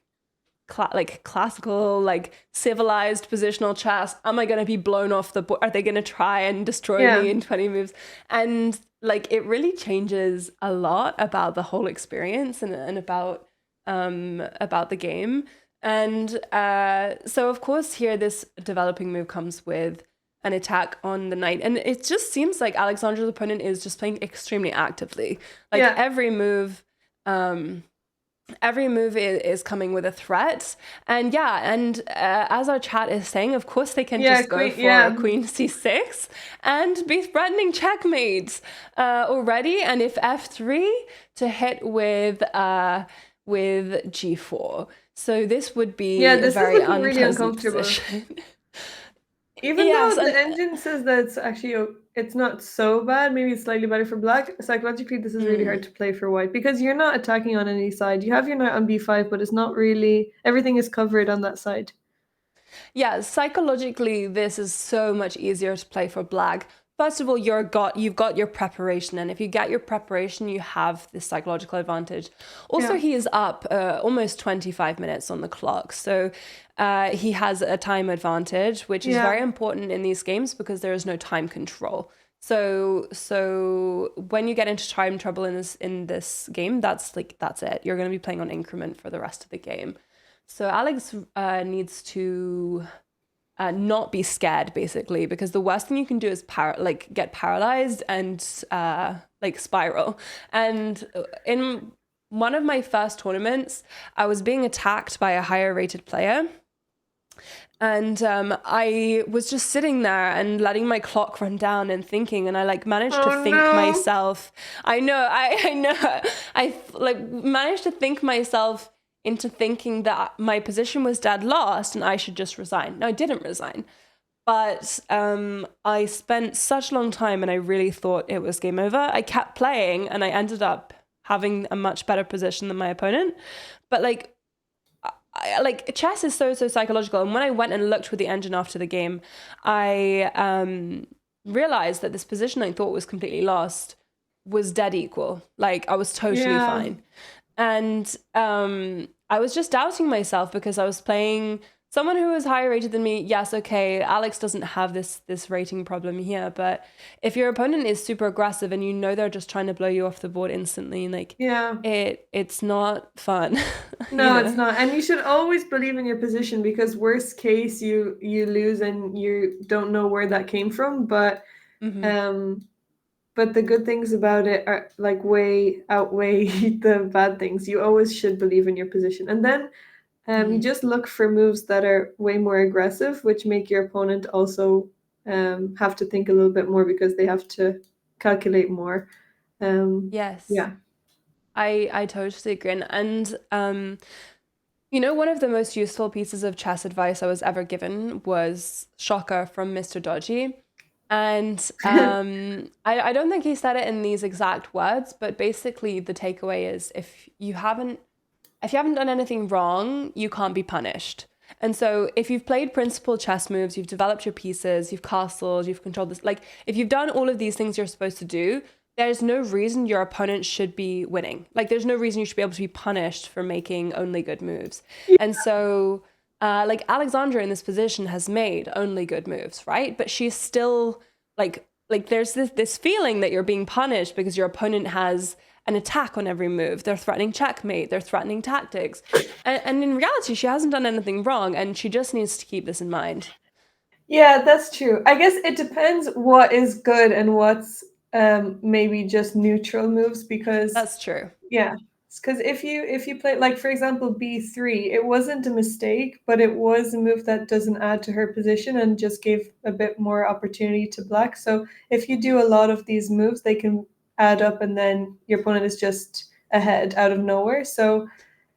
like classical, like civilized positional chess? Am I gonna be blown off the board? Are they gonna try and destroy yeah, me in 20 moves? And like it really changes a lot about the whole experience and about the game. And so of course here this developing move comes with an attack on the knight. And it just seems like Alexandra's opponent is just playing extremely actively. Like Yeah. every move is coming with a threat. And as our chat is saying, of course they can just go for queen c6 and be threatening checkmate already. And if f3 to hit with g4. So this would be a very unpleasant position. Even though the engine says that it's actually it's not so bad, maybe it's slightly better for black, psychologically this is really hard to play for white because you're not attacking on any side. You have your knight on b5, but it's not really, everything is covered on that side. Yeah, psychologically this is so much easier to play for black. First of all, you've got your preparation, and if you get your preparation, you have this psychological advantage. Also, he is up almost 25 minutes on the clock, so he has a time advantage, which is very important in these games because there is no time control. So when you get into time trouble in this game, that's it. You're going to be playing on increment for the rest of the game. So Alex needs to not be scared, basically, because the worst thing you can do is get paralyzed and spiral. And in one of my first tournaments, I was being attacked by a higher rated player. And I was just sitting there and letting my clock run down and thinking, and I managed to think myself. I managed to think myself into thinking that my position was dead lost and I should just resign. No, I didn't resign. But I spent such a long time and I really thought it was game over. I kept playing and I ended up having a much better position than my opponent. But chess is so psychological. And when I went and looked with the engine after the game, I realized that this position I thought was completely lost was dead equal. I was totally fine. And I was just doubting myself because I was playing someone who was higher rated than me. Yes, okay, Alex doesn't have this rating problem here, but if your opponent is super aggressive and you know they're just trying to blow you off the board instantly, it's not fun. No, it's not. And you should always believe in your position because worst case you lose and you don't know where that came from, but but the good things about it are way outweigh the bad things. You always should believe in your position. And then you just look for moves that are way more aggressive, which make your opponent also have to think a little bit more because they have to calculate more. Yes. Yeah. I totally agree. And one of the most useful pieces of chess advice I was ever given was shocker from Mr. Dodgy. And I don't think he said it in these exact words, but basically the takeaway is if you haven't done anything wrong, you can't be punished. And so if you've played principal chess moves, you've developed your pieces, you've castled, you've controlled this, if you've done all of these things you're supposed to do, there's no reason your opponent should be winning. There's no reason you should be able to be punished for making only good moves. Yeah. And so Alexandra in this position has made only good moves, right? But she's still there's this feeling that you're being punished because your opponent has an attack on every move. They're threatening checkmate. They're threatening tactics. And in reality, she hasn't done anything wrong, and she just needs to keep this in mind. Yeah, that's true. I guess it depends what is good and what's maybe just neutral moves because... That's true. Yeah. Because if you play, for example, b3, it wasn't a mistake, but it was a move that doesn't add to her position and just gave a bit more opportunity to black. So if you do a lot of these moves, they can add up and then your opponent is just ahead out of nowhere. So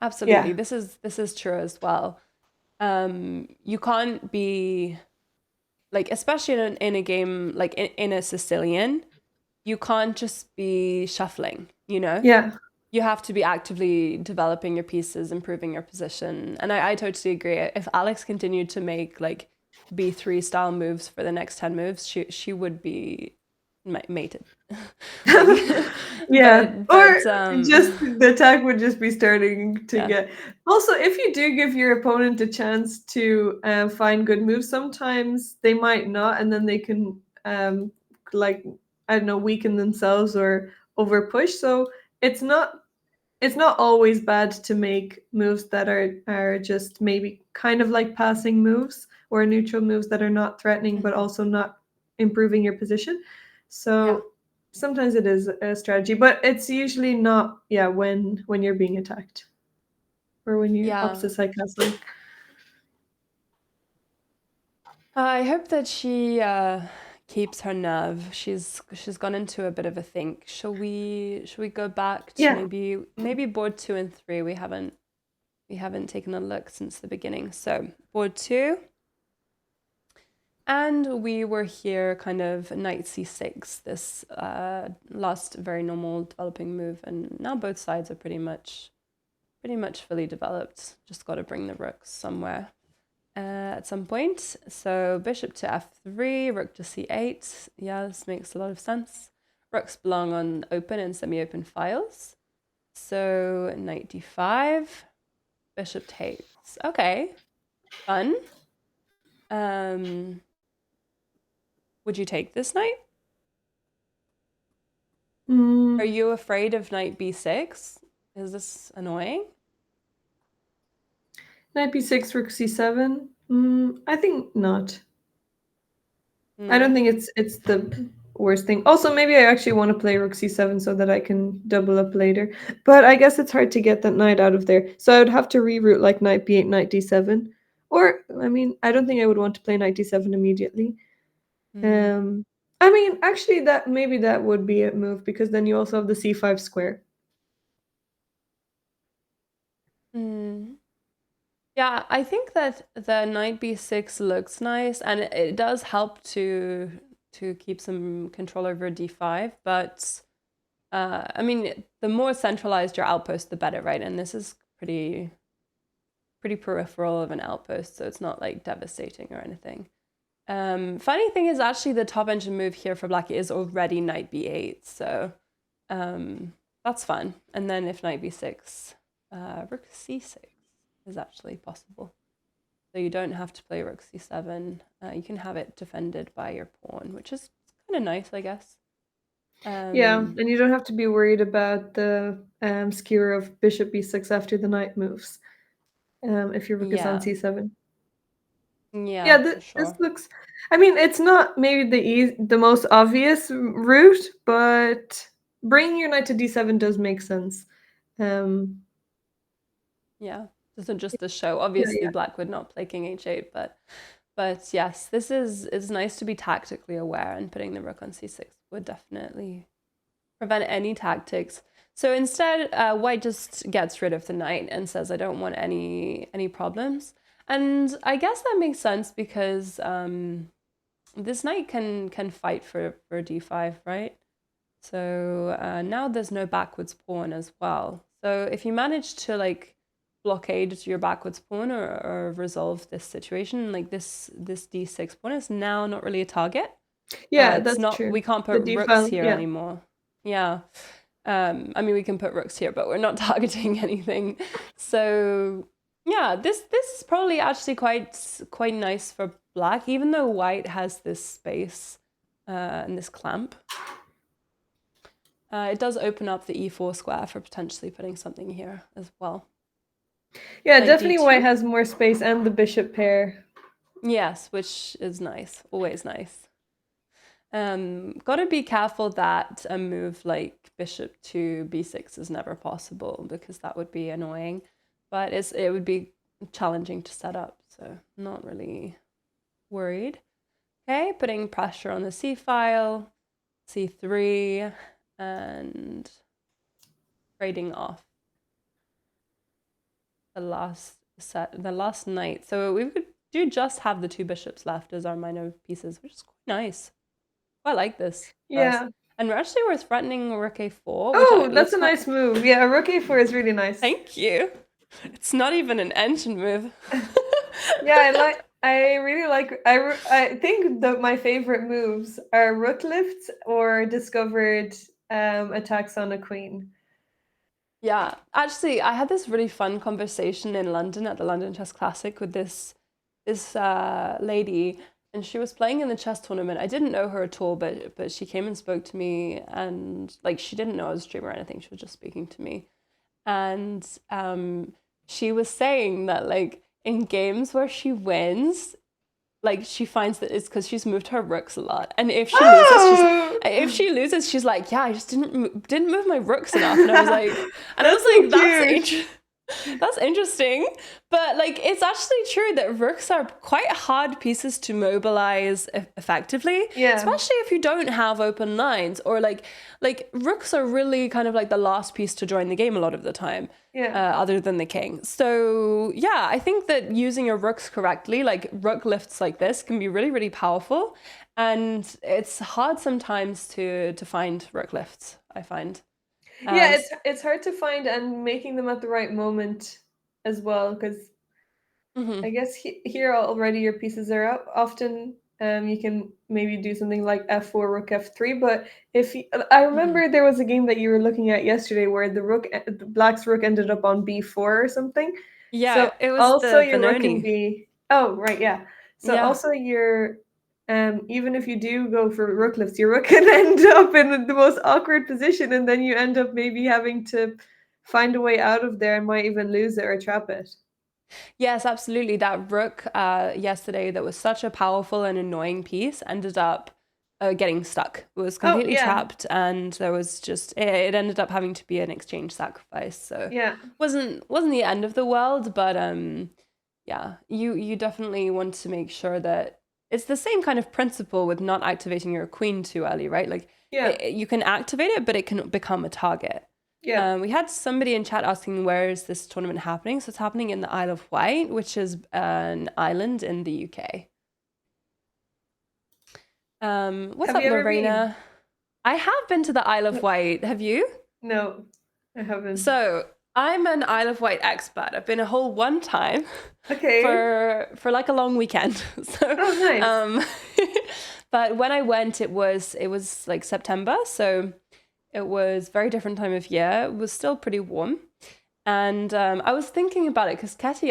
absolutely, this is true as well. You can't be especially in a game in a Sicilian, you can't just be shuffling, Yeah. You have to be actively developing your pieces, improving your position. And I totally agree. If Alex continued to make B3 style moves for the next 10 moves, she would be mated. Yeah. But just the attack would just be starting to get... Also, if you do give your opponent a chance to find good moves, sometimes they might not, and then they can weaken themselves or over push. So it's not always bad to make moves that are just maybe kind of like passing moves or neutral moves that are not threatening but also not improving your position. Yeah. So sometimes it is a strategy, but it's usually not, yeah, when you're being attacked or when you're Yeah. opposite side castling. I hope that she keeps her nerve. She's gone into a bit of a think. Shall we go back to Yeah. maybe board 2 and 3? We haven't taken a look since the beginning. So board 2, and we were here kind of knight c6, this last very normal developing move, and now both sides are pretty much fully developed. Just got to bring the rooks somewhere at some point. So bishop to f3, rook to c8. Yeah, this makes a lot of sense. Rooks belong on open and semi-open files. So knight d5, bishop takes. Okay, fun. Would you take this knight? Are Mm, you afraid of knight b6? Is this annoying? knight b6, rook c7. I think not. I don't No. think it's the worst thing. Also, maybe I actually want to play rook c7 so that I can double up later. But I guess it's hard to get that knight out of there. So I would have to reroute like knight b8, knight d7. Or, I mean, I don't think I would want to play knight d7 immediately. Mm. Um, I mean, actually, that maybe that would be a move because then you also have the c5 square. Mm. Yeah, I think that the knight b6 looks nice, and it does help to keep some control over d5. But I mean, the more centralized your outpost, the better, right? And this is pretty peripheral of an outpost, so it's not like devastating or anything. Funny thing is, actually, the top engine move here for black is already knight b8, so that's fun. And then if knight b6, rook c6 is actually possible. So you don't have to play rook c7. You can have it defended by your pawn, which is kind of nice, I guess. Yeah, Um, and you don't have to be worried about the skewer of bishop b6 after the knight moves if your rook is on yeah, c7. yeah, Yeah, for this sure. looks. I mean, it's not maybe the most obvious route, but bringing your knight to d7 does make sense. Um, Yeah, doesn't just the show. yeah, Obviously, yeah, black would not play king h8, but yes, this is it's nice to be tactically aware, and putting the rook on c6 would definitely prevent any tactics. So instead, White just gets rid of the knight and says, "I don't want any problems." And I guess that makes sense because this knight can fight for d5, right? So now there's no backwards pawn as well. So if you manage to like blockade your backwards pawn or resolve this situation, like this d6 pawn is now not really a target. yeah. It's That's not, true. we can't The put d rooks file, here yeah, anymore. Yeah. I mean, we can put rooks here, but we're not targeting anything. So yeah, this is probably actually quite nice for black, even though white has this space and this clamp. It does open up the e4 square for potentially putting something here as well. yeah. Knight Definitely, white d2. has more space and the bishop pair. Yes, which is nice, always nice. Gotta be careful that a move like bishop to b6 is never possible because that would be annoying, but it would be challenging to set up, so not really worried. Okay, putting pressure on the c file, c3, and trading off the last knight. So we do just have the two bishops left as our minor pieces, which is quite nice. I like this for us. Yeah. And we're threatening rook a4, which Oh, that's looks a quite. nice move. Yeah, rook a4 is really nice. Thank you. It's not even an engine move. Yeah, I really like. I think that my favorite moves are rook lifts or discovered attacks on a queen. Yeah, actually, I had this really fun conversation in London at the London Chess Classic with this lady, and she was playing in the chess tournament. I didn't know her at all, but she came and spoke to me, and like she didn't know I was a streamer or anything. She was just speaking to me, and she was saying that like in games where she wins, like she finds that it's because she's moved her rooks a lot, and Oh, if she loses, she's like, yeah, I just didn't move my rooks enough, and I was like, that's so that's cute. that's interesting. But like, it's actually true that rooks are quite hard pieces to mobilize effectively, Yeah, especially if you don't have open lines, or like rooks are really kind of like the last piece to join the game a lot of the time, yeah, other than the king. So yeah, I think that using your rooks correctly, like rook lifts like this, can be really, really powerful. And it's hard sometimes to find rook lifts, I find. yeah. Um, It's hard to find and making them at the right moment as well, because I mhm. guess here already your pieces are up. Often, you can maybe do something like f4, rook f3. But if you, I Mhm. remember there was a game that you were looking at yesterday where the black's rook ended up on b4 or something. So Yeah, it was also the your rook can Benoni. be. Oh, right, yeah. So Yeah. also your even if you do go for rook lifts, your rook can end up in the most awkward position, and then you end up maybe having to find a way out of there and might even lose it or trap it. Yes, absolutely. That rook yesterday that was such a powerful and annoying piece ended up getting stuck. It was Oh, completely yeah, trapped, and there was just it ended up having to be an exchange sacrifice. So yeah. wasn't the end of the world, but yeah, you definitely want to make sure that it's the same kind of principle with not activating your queen too early, right? Like Yeah, you can activate it, but it can become a target. yeah. We had somebody in chat asking where is this tournament happening. So it's happening in the Isle of Wight, which is an island in the UK. What's Have up, you ever been? Lorena? I have been to the Isle of No, Wight. Have you? no, I haven't. So I'm an Isle of Wight expert. I've been a whole one time Okay. for like a long weekend. So, Oh, nice. um, but when I went, it was like September, so it was very different time of year. It was still pretty warm. And I was thinking about it because Katie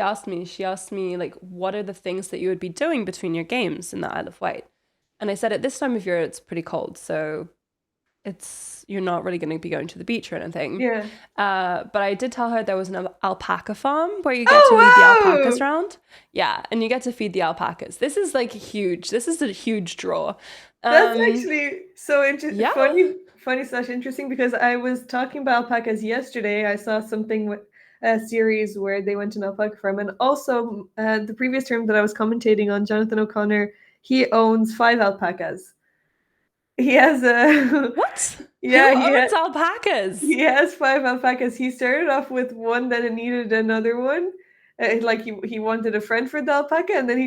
she asked me, like, what are the things that you would be doing between your games in the Isle of Wight? And I said, at this time of year, it's pretty cold. So you're not really going to be going to the beach or anything. Yeah. But I did tell her there was an alpaca farm where you get to lead the Oh, alpacas wow! around. Yeah. And you get to feed the alpacas. This is like huge. This is a huge draw. That's Um, actually so yeah. funny slash interesting because I was talking about alpacas yesterday. I saw something with a series where they went to an alpaca farm, and also the previous term that I was commentating on, Jonathan O'Connor, he owns 5 alpacas. He has a What? Who yeah, owns alpacas? he has 5 alpacas. He started off with one, then it needed another one. Like he wanted a friend for the alpaca, and then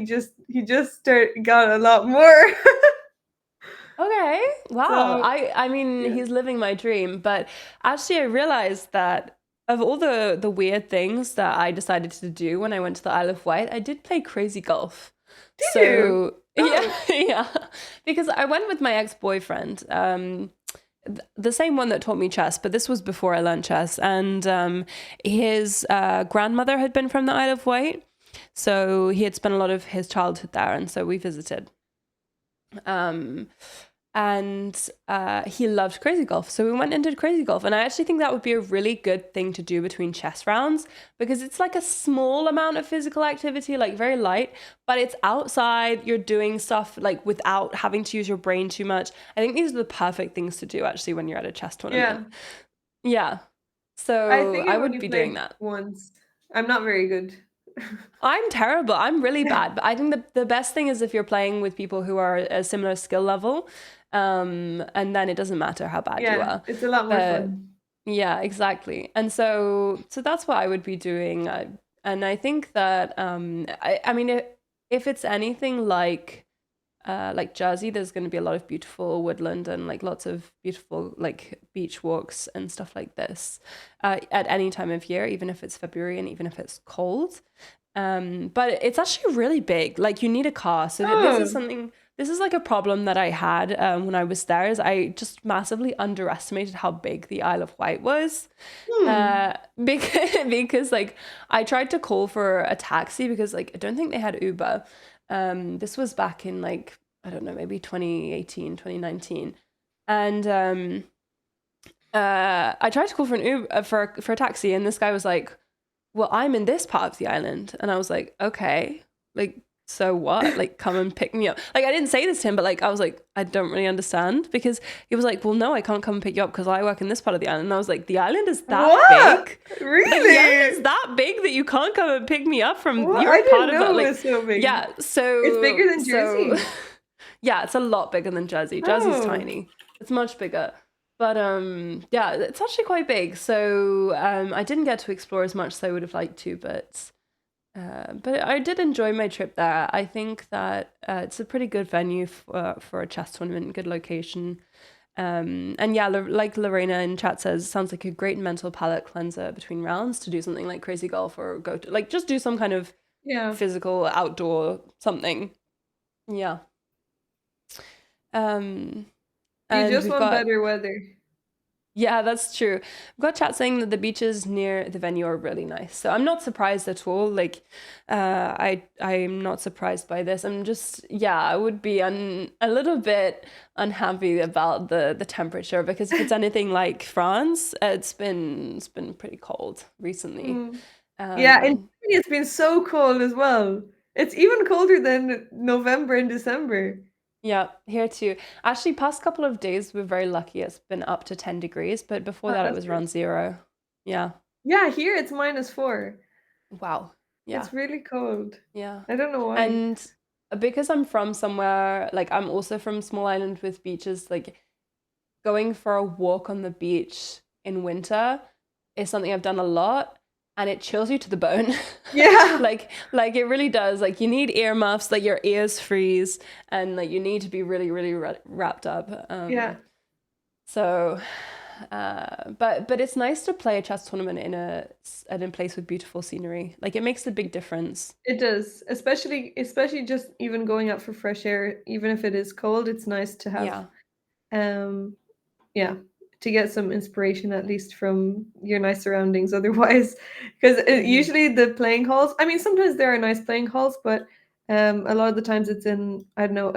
got a lot more. Okay. Wow. So I mean, yeah. he's living my dream, but actually I realized that of all the weird things that I decided to do when I went to the Isle of Wight, I did play crazy golf. Did you? So, yeah, Oh, yeah. Because I went with my ex-boyfriend, the same one that taught me chess, but this was before I learned chess, and his grandmother had been from the Isle of Wight, so he had spent a lot of his childhood there, and so we visited. Um, and he loved crazy golf. So we went and did crazy golf. And I actually think that would be a really good thing to do between chess rounds because it's like a small amount of physical activity, like very light, but it's outside. You're doing stuff like without having to use your brain too much. I think these are the perfect things to do actually when you're at a chess yeah. tournament. Yeah. I So think I I've would only be doing played that. once. I'm not very good. I'm terrible. I'm really Yeah. bad. But I think the best thing is if you're playing with people who are a similar skill level, and then it doesn't matter how bad you Yeah, are. it's a lot more But fun. yeah, exactly. And so that's what I would be doing. And I think that I mean if it's anything like Jersey, there's going to be a lot of beautiful woodland and like lots of beautiful like beach walks and stuff like this at any time of year, even if it's February and even if it's cold. But it's actually really big. Like you need a car. So this is Oh, something. This is like a problem that I had when I was there. Is I just massively underestimated how big the Isle of Wight was. hmm. Because like I tried to call for a taxi because like I don't think they had Uber. This was back in like I don't know, maybe 2018, 2019. And I tried to call for an Uber for a taxi, and this guy was like, "Well, I'm in this part of the island," and I was like, "Okay, like." so what? Like, come and pick me up. Like, I didn't say this to him, but like, I was like, I don't really understand, because he was like, well, no, I can't come and pick you up because I work in this part of the island. And I was like, the island is that What? big? Like, the island is Really? that big that you can't come and pick me up from What? your I part didn't of the, know it like, was so big. yeah. It's bigger than So, Jersey. yeah, it's a lot bigger than Jersey. Jersey's Oh, tiny. It's much bigger. But yeah, it's actually quite big. So I didn't get to explore as much as I would have liked to, but I did enjoy my trip there. I think that it's a pretty good venue for a chess tournament, good location. And yeah, like Lorena in chat says, sounds like a great mental palate cleanser between rounds to do something like crazy golf or go to like just do some kind of yeah. physical outdoor something. Yeah. Um, You and just we've want got better weather. Yeah, that's true. We've got chat saying that the beaches near the venue are really nice. So I'm not surprised at all. Like, I'm not surprised by this. I'm just, yeah, I would be a little bit unhappy about the temperature, because if it's anything like France, it's been pretty cold recently. Mm. Yeah, and Um, Germany it's been so cold as well. It's even colder than November and December. yeah, here too. Actually, past couple of days we're very lucky. It's been up to 10 degrees, but before Oh, that it that's was good. around 0. Yeah. Yeah, here it's -4. Wow. Yeah. It's really cold. Yeah. I don't know why. And because I'm from somewhere, like I'm also from a small island with beaches, like going for a walk on the beach in winter is something I've done a lot, and it chills you to the bone. Yeah. Like it really does. Like you need earmuffs, like your ears freeze, and like you need to be really, really wrapped up. Yeah. So but it's nice to play a chess tournament in a place with beautiful scenery. Like it makes a big difference. It does. Especially just even going out for fresh air, even if it is cold, it's nice to have Yeah. um yeah, to get some inspiration at least from your nice surroundings otherwise, because Hmm. usually the playing halls, I mean sometimes there are nice playing halls, but a lot of the times it's in, I don't know,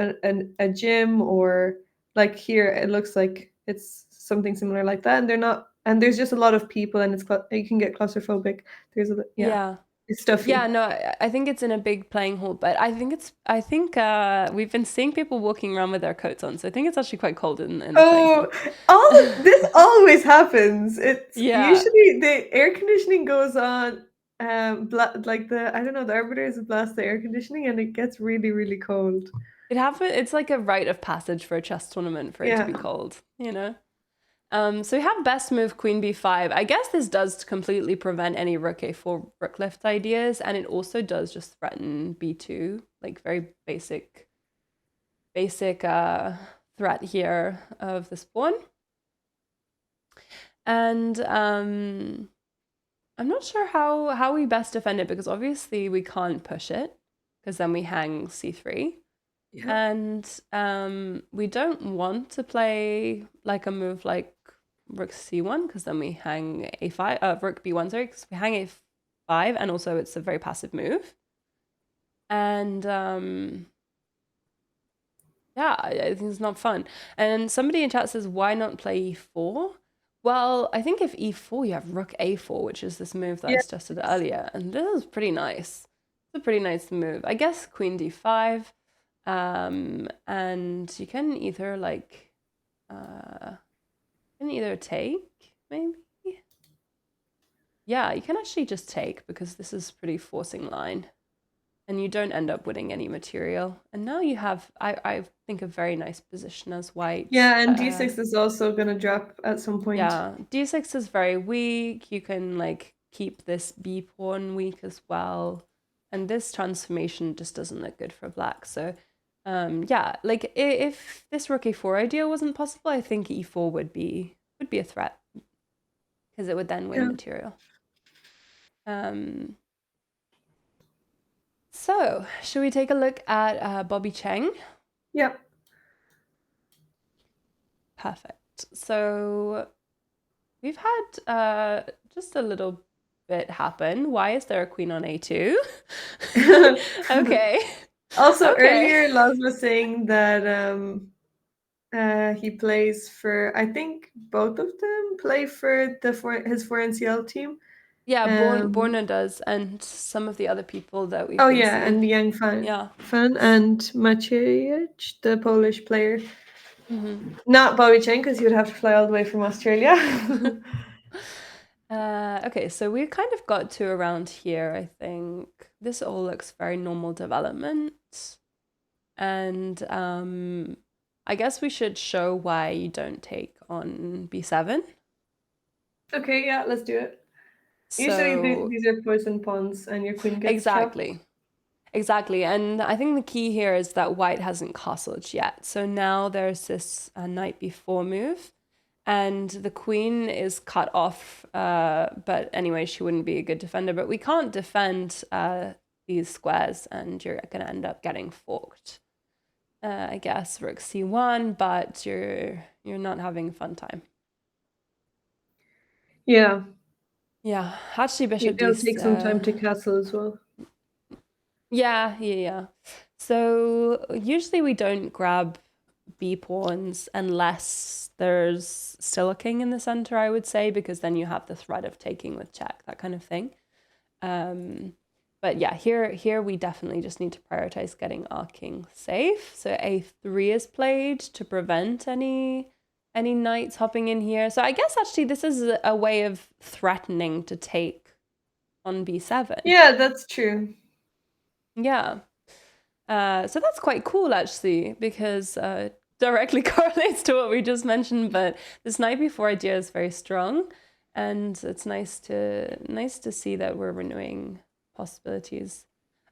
a gym, or like here it looks like it's something similar like that, and they're not, and there's just a lot of people, and you can get claustrophobic. There's a, yeah, Yeah. it's Yeah, stuffy. no, I think it's in a big playing hall, but I think we've been seeing people walking around with their coats on, so I think it's actually quite cold in the playing Oh, hall. this always happens. It's Yeah. usually the air conditioning goes on, like the, I don't know, the arbiters blast the air conditioning, and it gets really, really cold. It's like a rite of passage for a chess tournament for it to Yeah. be cold, you know? So we have best move Queen B5. I guess this does completely prevent any Rook A4 Rook lift ideas, and it also does just threaten B2, like very basic threat here of this pawn. And I'm not sure how we best defend it, because obviously we can't push it because then we hang C3. Yeah. And we don't want to play like a move like Rook C1, because then we hang A5, Rook B1, sorry, because we hang A5, and also it's a very passive move. And yeah, I think it's not fun. And somebody in chat says, why not play E4? Well, I think if E4, you have Rook A4, which is this move that I Yeah. suggested earlier, and this is pretty nice. It's a pretty nice move. I guess Queen D5, and you can either like, take, maybe. Yeah, you can actually just take, because this is pretty forcing line, and you don't end up winning any material. And now you have, I think, a very nice position as white. Yeah, and D6 is also gonna drop at some point. Yeah, d6 is very weak. You can like keep this b pawn weak as well, and this transformation just doesn't look good for black. So yeah, like if this rook a4 idea wasn't possible, I think e4 would be a threat, because it would then win Yeah. material. So should we take a look at Bobby Cheng? Yep. Perfect. So we've had just a little bit happen. Why is there a queen on a2? Okay. Also, Okay. earlier Laz was saying that he plays for, I think both of them play for his 4NCL team. Yeah, Um, Borna does, and some of the other people that we've oh been yeah, seeing. and Yang Yeah. Fan and Maciej, the Polish player. Hmm. Not Bobby Chen, because he would have to fly all the way from Australia. Okay, so we kind of got to around here, I think. This all looks very normal development. And I guess we should show why you don't take on b7. Okay, yeah, let's do it. Usually So these are poison pawns and your queen gets chopped. exactly. Exactly. And I think the key here is that White hasn't castled yet. So now there's this knight b4 move, and the queen is cut off. But anyway, she wouldn't be a good defender. But we can't defend these squares, and you're going to end up getting forked. I guess rook c1, but you're not having a fun time. Yeah, Yeah, actually, bishop d. it'll take some time to castle as well. Yeah. So usually we don't grab b pawns unless there's still a king in the center, I would say, because then you have the threat of taking with check, that kind of thing. But yeah, here we definitely just need to prioritize getting our king safe. So a3 is played to prevent any knights hopping in here. So I guess actually this is a way of threatening to take on b7. Yeah, that's true. Yeah. So that's quite cool actually, because directly correlates to what we just mentioned. But this knight b4 idea is very strong, and it's nice to see that we're renewing possibilities.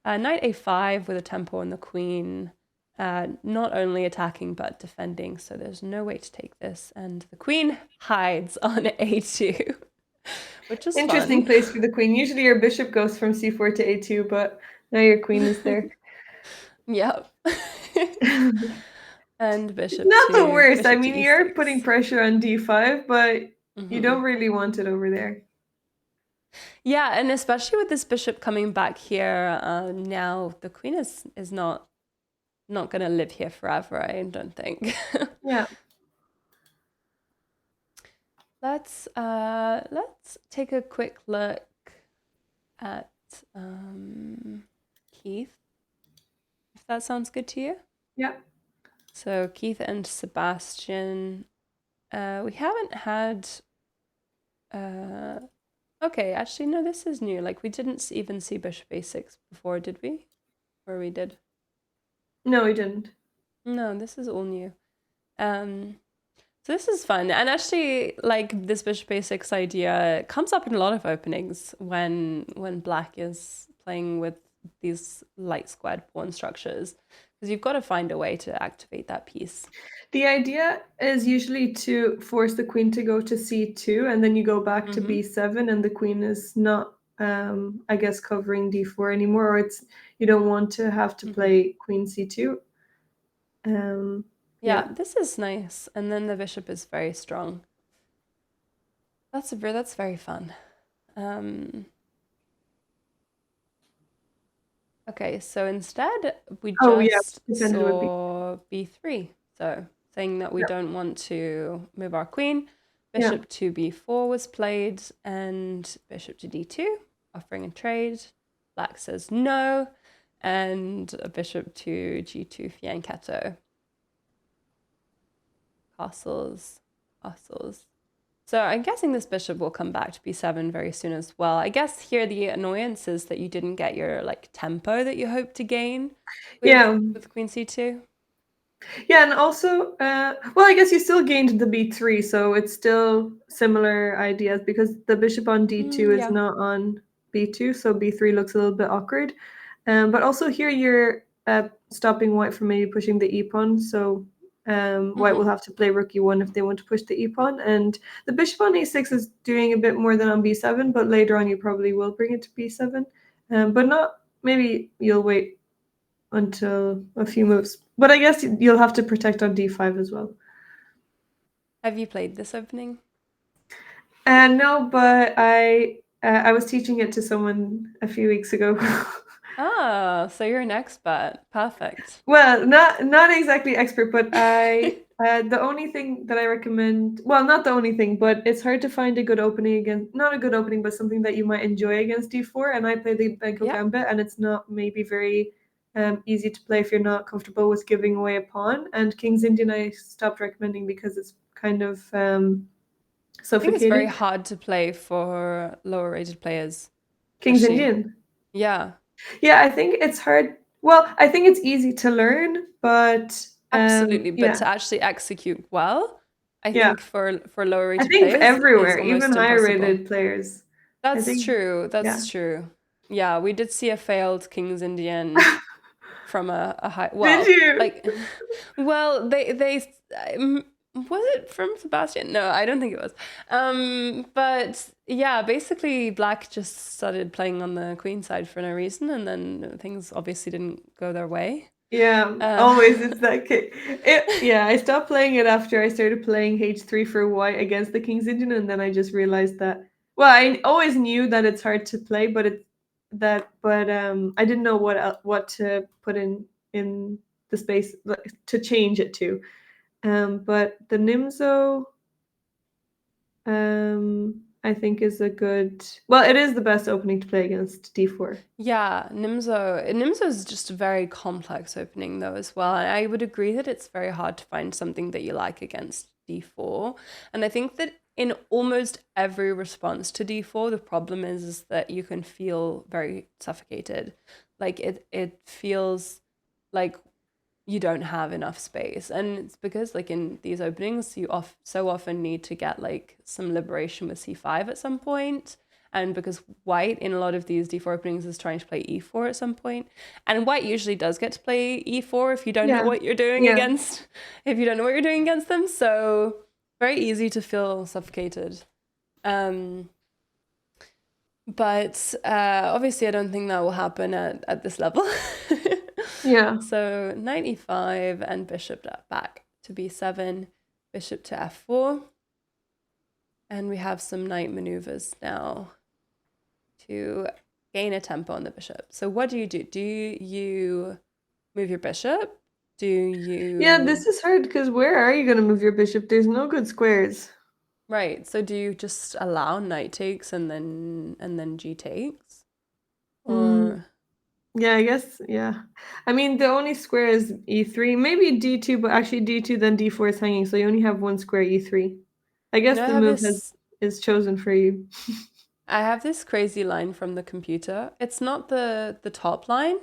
Knight a5 with a tempo on the queen, not only attacking but defending. So there's no way to take this, and the queen hides on a2, which is Interesting fun. place for the queen. Usually your bishop goes from c4 to a2, but now your queen is there. Yep. And bishop Not the to worst. I bishop to mean, you're putting e6. pressure on d5, but you Mm-hmm. don't really want it over there. Yeah, and especially with this bishop coming back here, now the queen is not gonna live here forever, I don't think. Yeah. Let's take a quick look at Keith, if that sounds good to you. Yeah. So Keith and Sebastian, we haven't had. Okay, actually no, this is new. Like we didn't even see bishop a6 before, did we? Or we did? No, we didn't. No, this is all new. So this is fun, and actually, like this bishop a6 idea comes up in a lot of openings when black is playing with these light squared pawn structures, because you've got to find a way to activate that piece. The idea is usually to force the queen to go to c2, and then you go back to b7, and the queen is not, I guess, covering d4 anymore, or you don't want to have to play queen c2. Yeah, this is nice, and then the bishop is very strong. That's very fun. Okay, so instead we just saw b3. So saying that we don't want to move our queen. Bishop to b4 was played, and bishop to d2, offering a trade. Black says no, and a bishop to g2 fianchetto. Castles. So I'm guessing this bishop will come back to b7 very soon as well. I guess here the annoyance is that you didn't get your like tempo that you hoped to gain with queen c2. Yeah, and also, well, I guess you still gained the b3, so it's still similar ideas because the bishop on d2 is not on b2, so b3 looks a little bit awkward. But also here you're stopping white from maybe pushing the e-pawn, so white will have to play rook e1 if they want to push the e-pawn, and the bishop on a6 is doing a bit more than on b7, but later on you probably will bring it to b7, but not, maybe you'll wait until a few moves. But I guess you'll have to protect on d5 as well. Have you played this opening? No, but I was teaching it to someone a few weeks ago. Oh, so you're an expert. Perfect. Well, not exactly expert, but I The only thing that I recommend, well, not the only thing, but it's hard to find a good opening against, not a good opening, but something that you might enjoy against d4. And I play the Benko Yeah, Gambit, and it's not maybe very easy to play if you're not comfortable with giving away a pawn. And King's Indian I stopped recommending because it's kind of I think it's very suffocating. hard to play for lower rated players, King's especially. Indian. Yeah, Yeah, I think it's hard. Well, I think it's easy to learn, but absolutely. But yeah, to actually execute well, I yeah. think for lower I rated think players is everywhere, even almost higher impossible. rated players. I That's think, true. yeah. That's true. Yeah, we did see a failed King's Indian from a high. Did Well, you? like, well, was it from Sebastian? No, I don't think it was. But yeah, basically, Black just started playing on the queen side for no reason, and then things obviously didn't go their way. Yeah, Uh, always it's that case. Yeah, I stopped playing it after I started playing H3 for White against the King's Indian, and then I just realized that. Well, I always knew that it's hard to play, but I didn't know what to put in the space to change it to. But the Nimzo, I think is a good. Well, it is the best opening to play against D4. Yeah, Nimzo is just a very complex opening though as well. And I would agree that it's very hard to find something that you like against d4. And I think that in almost every response to d4, the problem is that you can feel very suffocated. Like it feels like you don't have enough space. And it's because like in these openings, so often need to get like some liberation with c5 at some point. And because White in a lot of these d4 openings is trying to play e4 at some point. And White usually does get to play e4 if you don't know Yeah, what you're doing yeah. against if you don't know what you're doing against them. So very easy to feel suffocated. Um, but obviously, I don't think that will happen at this level. Yeah. So knight e5 and bishop back to b7, bishop to f4. And we have some knight maneuvers now to gain a tempo on the bishop. So what do? Do you move your bishop? Do Yeah, you... this is hard because where are you going to move your bishop? There's no good squares. Right, so do you just allow knight takes and then g takes? Mm, Or yeah, I guess, yeah. I mean, the only square is e3, maybe d2, but actually d2 then d4 is hanging, so you only have one square e3. I you guess know, the move is chosen for you. I have this crazy line from the computer. It's not the top line,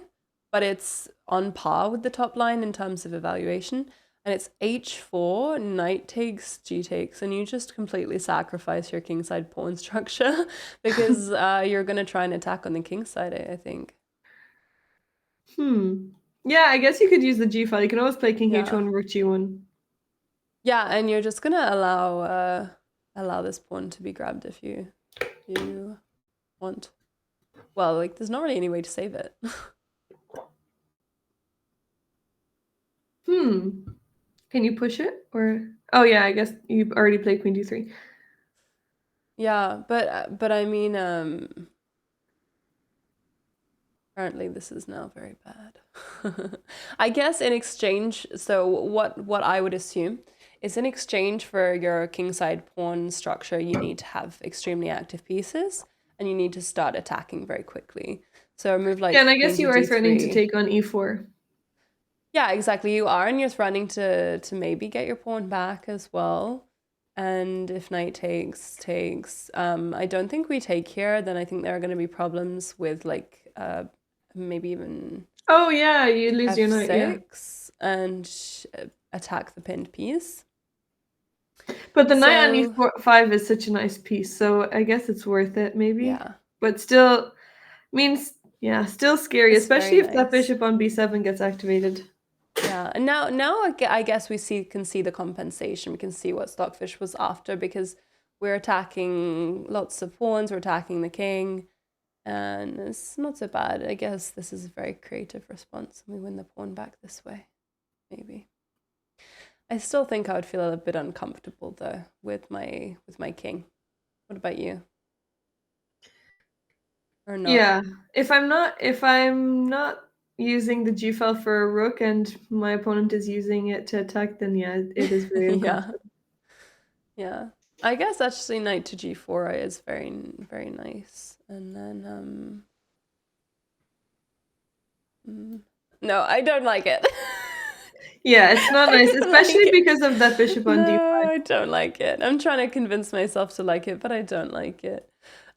but it's on par with the top line in terms of evaluation. And it's h4, knight takes, g takes, and you just completely sacrifice your kingside pawn structure because you're going to try and attack on the king side, I think. Hmm. Yeah, I guess you could use the g file. You can always play king Yeah. h1, rook g1. Yeah, and you're just going to allow this pawn to be grabbed if you want. Well, like there's not really any way to save it. Hmm. Can you push it? Or oh yeah, I guess you've already played queen d3. Yeah, but I mean apparently this is now very bad. I guess in exchange, so what I would assume is in exchange for your kingside pawn structure, you need to have extremely active pieces and you need to start attacking very quickly. So a move Yeah, and like I queen guess to you are threatening to d3. take on e4. Yeah, exactly. You are, and you're threatening to maybe get your pawn back as well. And if knight takes, I don't think we take here. Then I think there are going to be problems with like maybe even Oh yeah, you lose your knight, yeah. f6 and attack the pinned piece. But the knight on So e5 is such a nice piece, so I guess it's worth it, maybe. yeah, But still, means yeah, still scary, it's very especially if that nice. bishop on b7 gets activated. Yeah, and now I guess we can see the compensation. We can see what Stockfish was after because we're attacking lots of pawns. We're attacking the king, and it's not so bad. I guess this is a very creative response. We win the pawn back this way, maybe. I still think I would feel a bit uncomfortable though with my king. What about you? Or not? Yeah, if I'm not using the G file for a rook and my opponent is using it to attack, then yeah, it is very Yeah, uncomfortable. yeah. I guess actually knight to g4 is very, very nice. And then, no, I don't like it. Yeah, it's not I nice, don't like especially it. because of that bishop on No, d5. I don't like it. I'm trying to convince myself to like it, but I don't like it.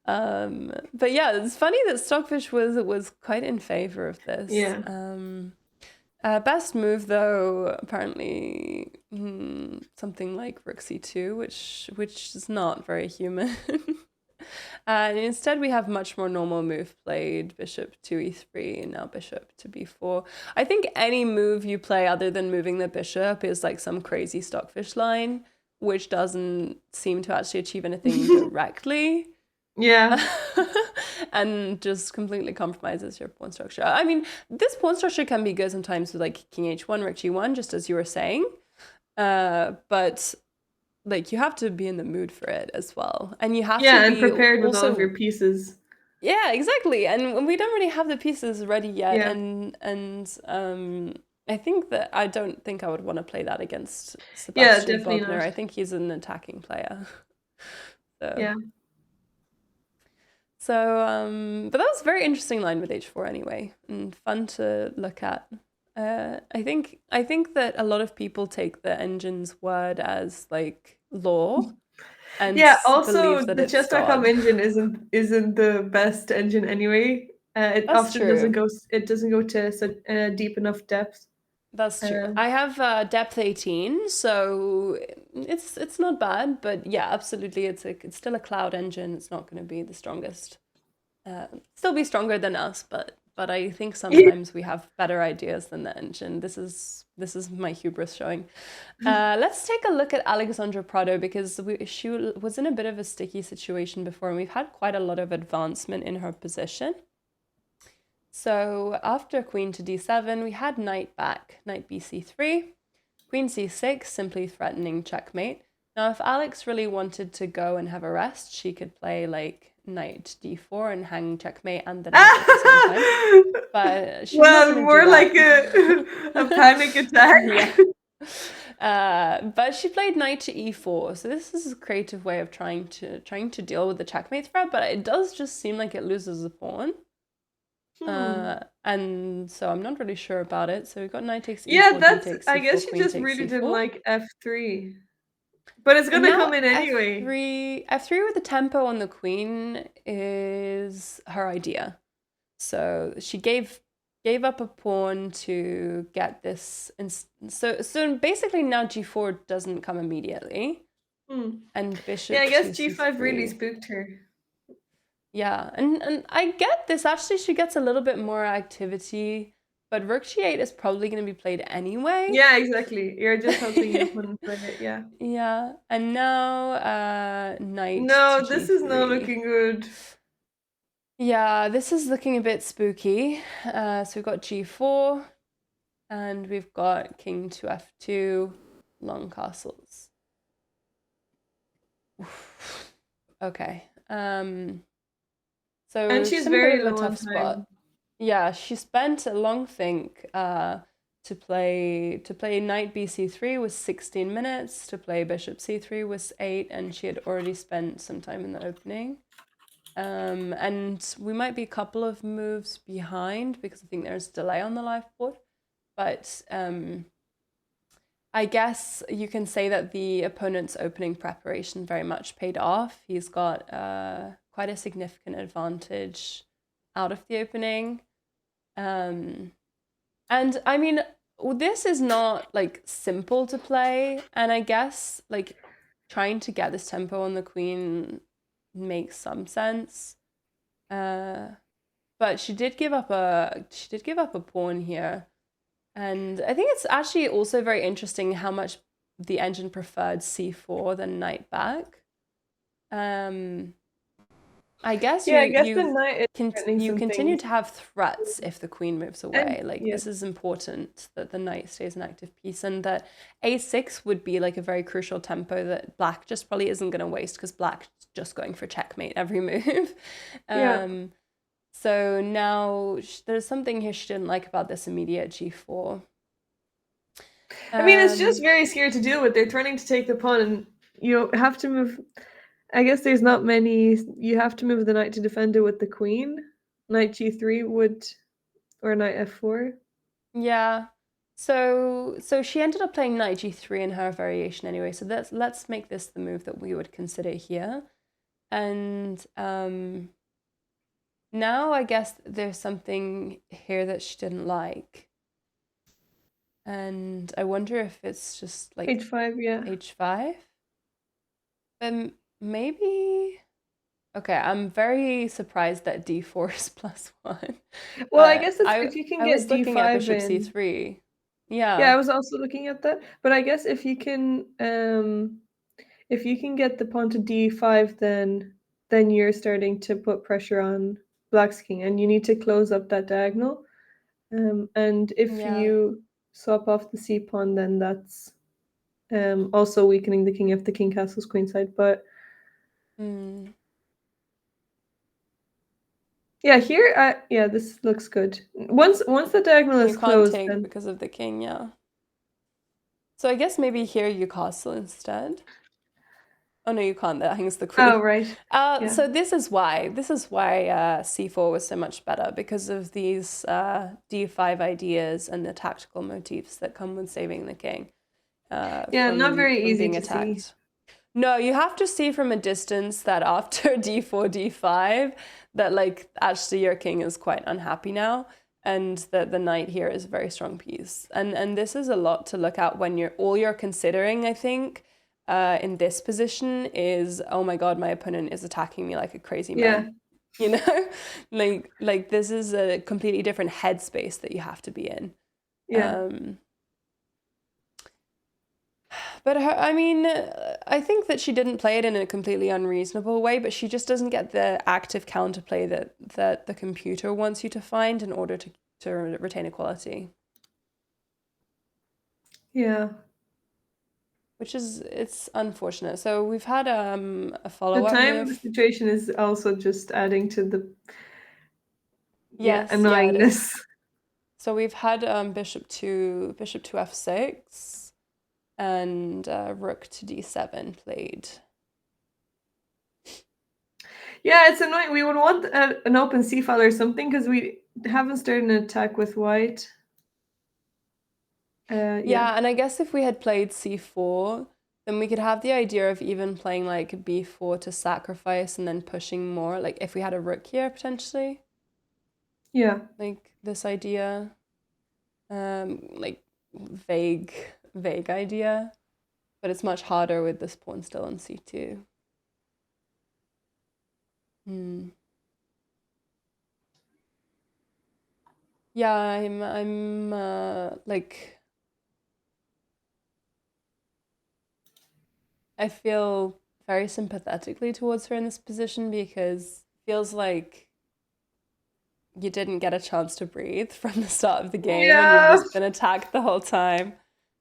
But yeah, it's funny that Stockfish was quite in favor of this. Yeah. Best move though, apparently something like Rook C2, which is not very human. And instead we have much more normal move played, Bishop to E3, and now Bishop to B4. I think any move you play other than moving the bishop is like some crazy Stockfish line, which doesn't seem to actually achieve anything directly. Yeah. And just completely compromises your pawn structure. I mean, this pawn structure can be good sometimes with like King H1, Rook G1, just as you were saying. But like you have to be in the mood for it as well. And you have to Yeah, and be prepared with all of also, your pieces. yeah, exactly. And we don't really have the pieces ready yet. Yeah. And I think that I don't think I would want to play that against Yeah, Sebastian definitely Bogner. not. I think he's an attacking player. So Yeah. but that was a very interesting line with H4 anyway, and fun to look at. I think that a lot of people take the engine's word as like law and Yeah, also believe that the it's chess.com God. engine isn't the best engine anyway. It That's often doesn't true. go it doesn't go to such deep enough depth. That's true. Um, I have depth 18, so it's not bad, but yeah, absolutely, it's still a cloud engine. It's not going to be the strongest. Still be stronger than us, but I think sometimes we have better ideas than the engine. This is my hubris showing. Let's take a look at Alexandra Prado because she was in a bit of a sticky situation before, and we've had quite a lot of advancement in her position. So after queen to d7, we had knight back, knight bc3, queen c6, simply threatening checkmate. Now, if Alex really wanted to go and have a rest, she could play like knight d4 and hang checkmate and the knight at the same time. But she's not well, going to do more like that. a panic Yeah. attack. But she played knight to e4, so this is a creative way of trying to deal with the checkmate threat. But it does just seem like it loses a pawn. And so I'm not really sure about it. So we've got knight takes Yeah, e4, d that's. takes I c4, guess she queen just takes really didn't c4. like f3, but it's And gonna now come in anyway. f3 with the tempo on the queen is her idea. So she gave up a pawn to get this. So basically now g4 doesn't come immediately, and bishop Yeah, I guess to g5 really c3. spooked her. Yeah, and I get this. Actually, she gets a little bit more activity, but rook g8 is probably going to be played anyway. Yeah, exactly. You're just helping your opponent play it. Yeah. Yeah, and now knight to No, this is not g3. looking good. Yeah, this is looking a bit spooky. So we've got g4, and we've got king to f2, long castles. Oof. Okay. So And she's she's in a bit very of a low on tough time. spot. Yeah, she spent a long think to play knight bc3 was 16 minutes, to play bishop c3 was 8, and she had already spent some time in the opening. And we might be a couple of moves behind because I think there's delay on the live board. But I guess you can say that the opponent's opening preparation very much paid off. He's got quite a significant advantage out of the opening. And I mean, this is not like simple to play. And I guess like trying to get this tempo on the queen makes some sense. But she did give up a pawn here. And I think it's actually also very interesting how much the engine preferred c4 than knight back. I guess Yeah, I guess the knight is threatening you some continue things. to have threats if the queen moves And away. Like yeah. this is important that the knight stays an active piece, and that a6 would be like a very crucial tempo that black just probably isn't going to waste because black's just going for checkmate every move. Yeah. So now there's something here she didn't like about this immediate g4. I mean, it's just Um, very scary to deal with. They're threatening to take the pawn, and you have to move. I guess there's not many. You have to move the knight to defend it with the queen. Knight g3 would, or knight f4. yeah. So she ended up playing knight g3 in her variation anyway. So let's make this the move that we would consider here. And now I guess there's something here that she didn't like. And I wonder if it's just like H5, yeah. h5. But maybe. Okay, I'm very surprised that d4 is +1. Well, I But guess if you can I get was looking at d5 bishop in. c3. Yeah, I Yeah, was also looking at that. But I guess if you can get the pawn to d5, then you're starting to put pressure on Black's king, and you need to close up that diagonal. And if yeah. you swap off the c pawn, then that's also weakening the king if the king castles queenside. But Hmm. yeah, here, yeah, this looks good. Once the diagonal And is you can't closed, take then because of the king, yeah. So I guess maybe here you castle instead. Oh no, you can't. That hangs the oh queen. right, yeah, So this is why c4 was so much better because of these d5 ideas and the tactical motifs that come with saving the king yeah, not very from easy being to see. attacked. No, you have to see from a distance that after d4, d5, that like actually your king is quite unhappy now, and that the knight here is a very strong piece. And this is a lot to look at when you're considering, I think, in this position is, oh my God, my opponent is attacking me like a crazy Yeah, man. You know, like this is a completely different headspace that you have to be in. yeah, Um, But I mean, I think that she didn't play it in a completely unreasonable way, but she just doesn't get the active counterplay that the computer wants you to find in order to retain equality, yeah. which is it's unfortunate. So we've had a The follow-up time move. situation is also just adding to the Yes, yeah, it is. annoyingness. So we've had bishop to f6 and rook to d7 played. Yeah, it's annoying. We would want an open c file or something because we haven't started an attack with white. Yeah, Yeah, and I guess if we had played c4, then we could have the idea of even playing like b4 to sacrifice and then pushing more. Like if we had a rook here potentially, yeah, like this idea, like vague idea, but it's much harder with this pawn still on c2. Hmm. Yeah, I'm like I feel very sympathetically towards her in this position because it feels like you didn't get a chance to breathe from the start of the game and you've yeah. just been attacked the whole time.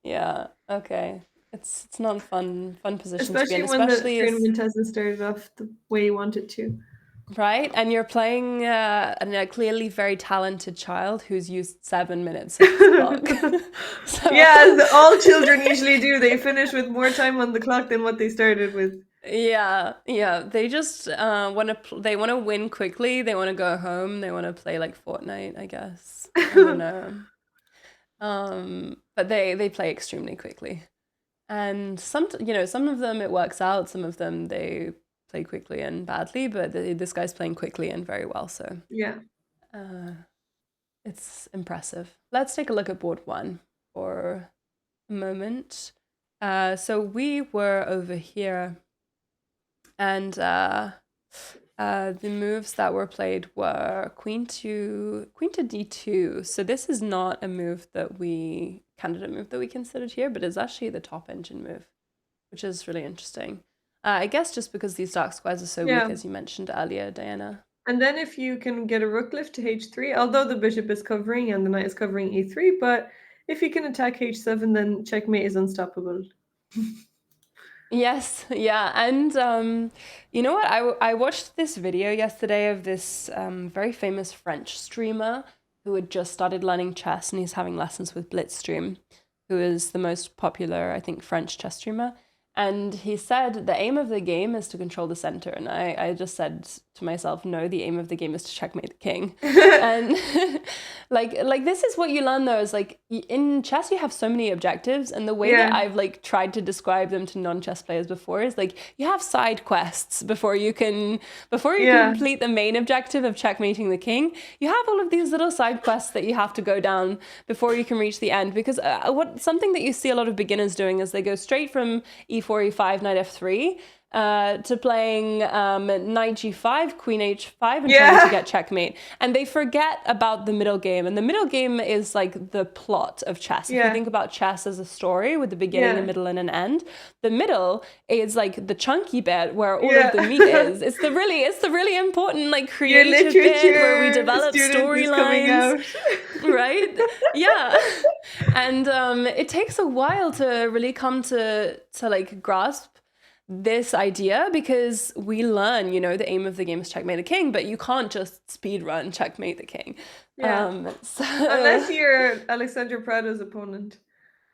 Yeah, okay. It's not a fun position to be in, Especially when the especially as tournament hasn't started off the way you want it to. right, and you're playing a clearly very talented child who's used 7 minutes of his clock. So Yeah, as all children usually do. They finish with more time on the clock than what they started with. yeah, they just they want to win quickly. They want to go home. They want to play like Fortnite, I guess. I don't know. But they play extremely quickly. And some of them it works out, some of them they play quickly and badly, but this guy's playing quickly and very well, so Yeah. uh, it's impressive. Let's take a look at board one for a moment. So we were over here, and the moves that were played were queen to d2. So this is not a candidate move that we considered here, but it's actually the top engine move, which is really interesting. I guess just because these dark squares are so weak, Yeah. as you mentioned earlier, Diana. And then if you can get a rook lift to h3, although the bishop is covering and the knight is covering e3, but if you can attack h7, then checkmate is unstoppable. Yes, yeah. And you know what? I watched this video yesterday of this very famous French streamer who had just started learning chess and he's having lessons with Blitzstream, who is the most popular, I think, French chess streamer. And he said the aim of the game is to control the center. And I just said to myself, no, the aim of the game is to checkmate the king. And like this is what you learn though, is like in chess you have so many objectives, and the way that Yeah, I've like tried to describe them to non-chess players before is like you have side quests before you can yeah, complete the main objective of checkmating the king. You have all of these little side quests that you have to go down before you can reach the end, because what something that you see a lot of beginners doing is they go straight from e4 e5 knight f3 to playing knight g5, queen h5, and trying to yeah, get checkmate. And they forget about the middle game. And the middle game is like the plot of chess. If we yeah, think about chess as a story with a beginning, a yeah, middle, and an end, the middle is like the chunky bit where all of the meat yeah. is. It's the really important like Your creative bit where we literature develop student is coming storylines, out. right? Yeah. And it takes a while to really come to like grasp this idea, because we learn, the aim of the game is checkmate the king, but you can't just speed run checkmate the king. Yeah, So unless you're Alexandra Prado's opponent.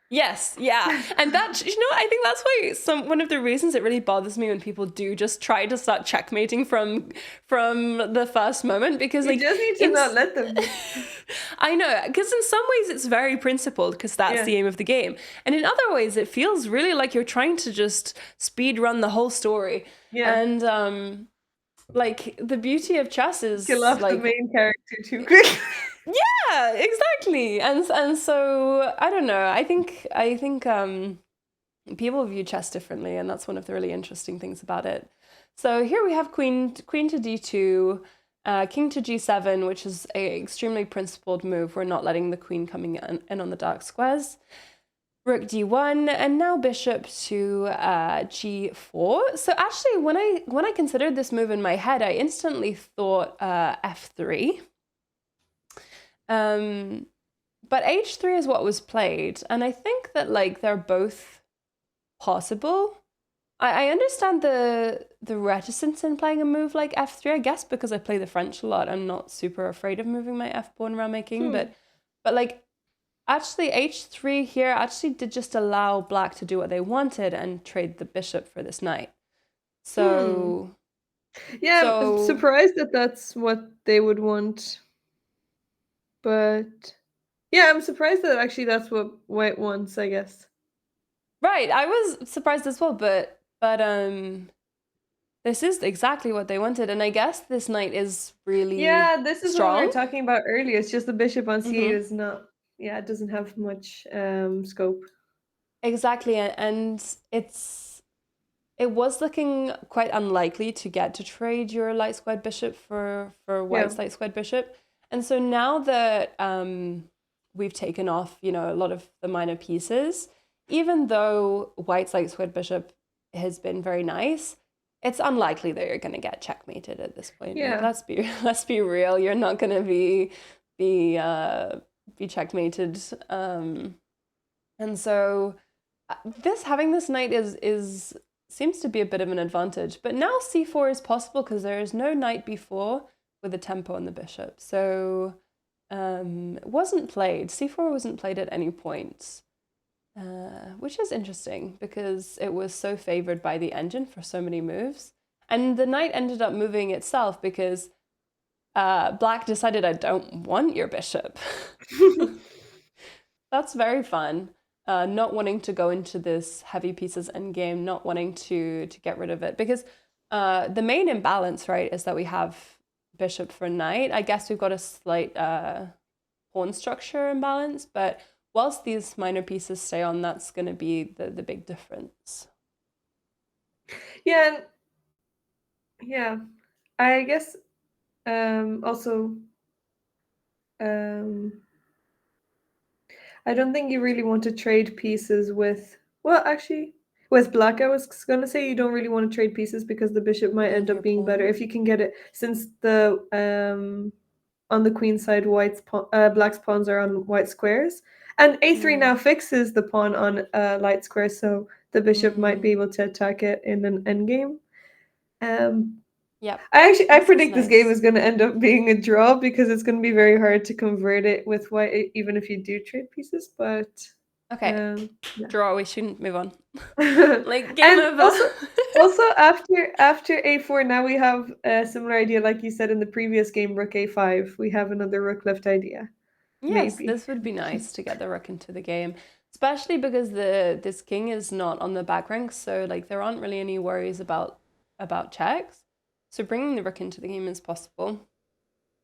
yes, yeah. And that, I think that's why one of the reasons it really bothers me when people do just try to start checkmating from the first moment, because You like just need to in not let them. I know, because in some ways it's very principled because that's Yeah, the aim of the game. And in other ways it feels really like you're trying to just speed run the whole story. yeah. And like the beauty of chess Kill is off the like main character too quick. yeah, exactly. And so I don't know. I think people view chess differently, and that's one of the really interesting things about it. So here we have queen to d2, king to g7, which is a extremely principled move. We're not letting the queen coming in on the dark squares. Rook d1, and now bishop to g4. So actually, when I considered this move in my head, I instantly thought f3. But h3 is what was played, and I think that like they're both possible. I understand the reticence in playing a move like f3. I guess because I play the French a lot, I'm not super afraid of moving my f pawn around my king. Hmm. But like actually h3 here actually did just allow black to do what they wanted and trade the bishop for this knight. Hmm. So Yeah, I'm so surprised that that's what they would want. But yeah, I'm surprised that actually that's what White wants, I guess. right, I was surprised as well, but this is exactly what they wanted, and I guess this knight is really Yeah, this is what we were strong. talking about earlier. It's just the bishop on c8 Hmm. is not, yeah, it doesn't have much scope. Exactly, and it was looking quite unlikely to get to trade your light squared bishop for Yeah. White's light squared bishop, and so now that we've taken off, a lot of the minor pieces, even though White's light squared bishop has been very nice, it's unlikely that you're going to get checkmated at this point. Like Yeah. let's be real, you're not going to be be checkmated, and so this having this knight is seems to be a bit of an advantage. But now c4 is possible because there is no knight b4 with a tempo on the bishop. So it wasn't played. c4 wasn't played at any point, which is interesting because it was so favored by the engine for so many moves. And the knight ended up moving itself because black decided, I don't want your bishop. That's very fun. Not wanting to go into this heavy pieces endgame, not wanting to get rid of it, because the main imbalance, right, is that we have bishop for knight. I guess we've got a slight pawn structure imbalance, but whilst these minor pieces stay on, that's going to be the big difference. Yeah, and yeah. I guess also um I don't think you really want to trade pieces with, well, actually, with black, I was gonna say you don't really want to trade pieces because the bishop might With end your up being better pawn. if you can get it, since the on the queen side, black's pawns are on white squares, and a3 Mm. now fixes the pawn on light square, so the bishop might be able to attack it in an endgame. Yep. I This is predict this game nice. is going to end up being a draw because it's going to be very hard to convert it with white, even if you do trade pieces. But Okay. yeah. Draw. We shouldn't move on. Like game And over. also after a4, now we have a similar idea, like you said in the previous game, rook a5. We have another rook left idea, Yes, maybe. this would be nice to get the rook into the game, especially because this king is not on the back rank, so like there aren't really any worries about checks. So bringing the rook into the game is possible.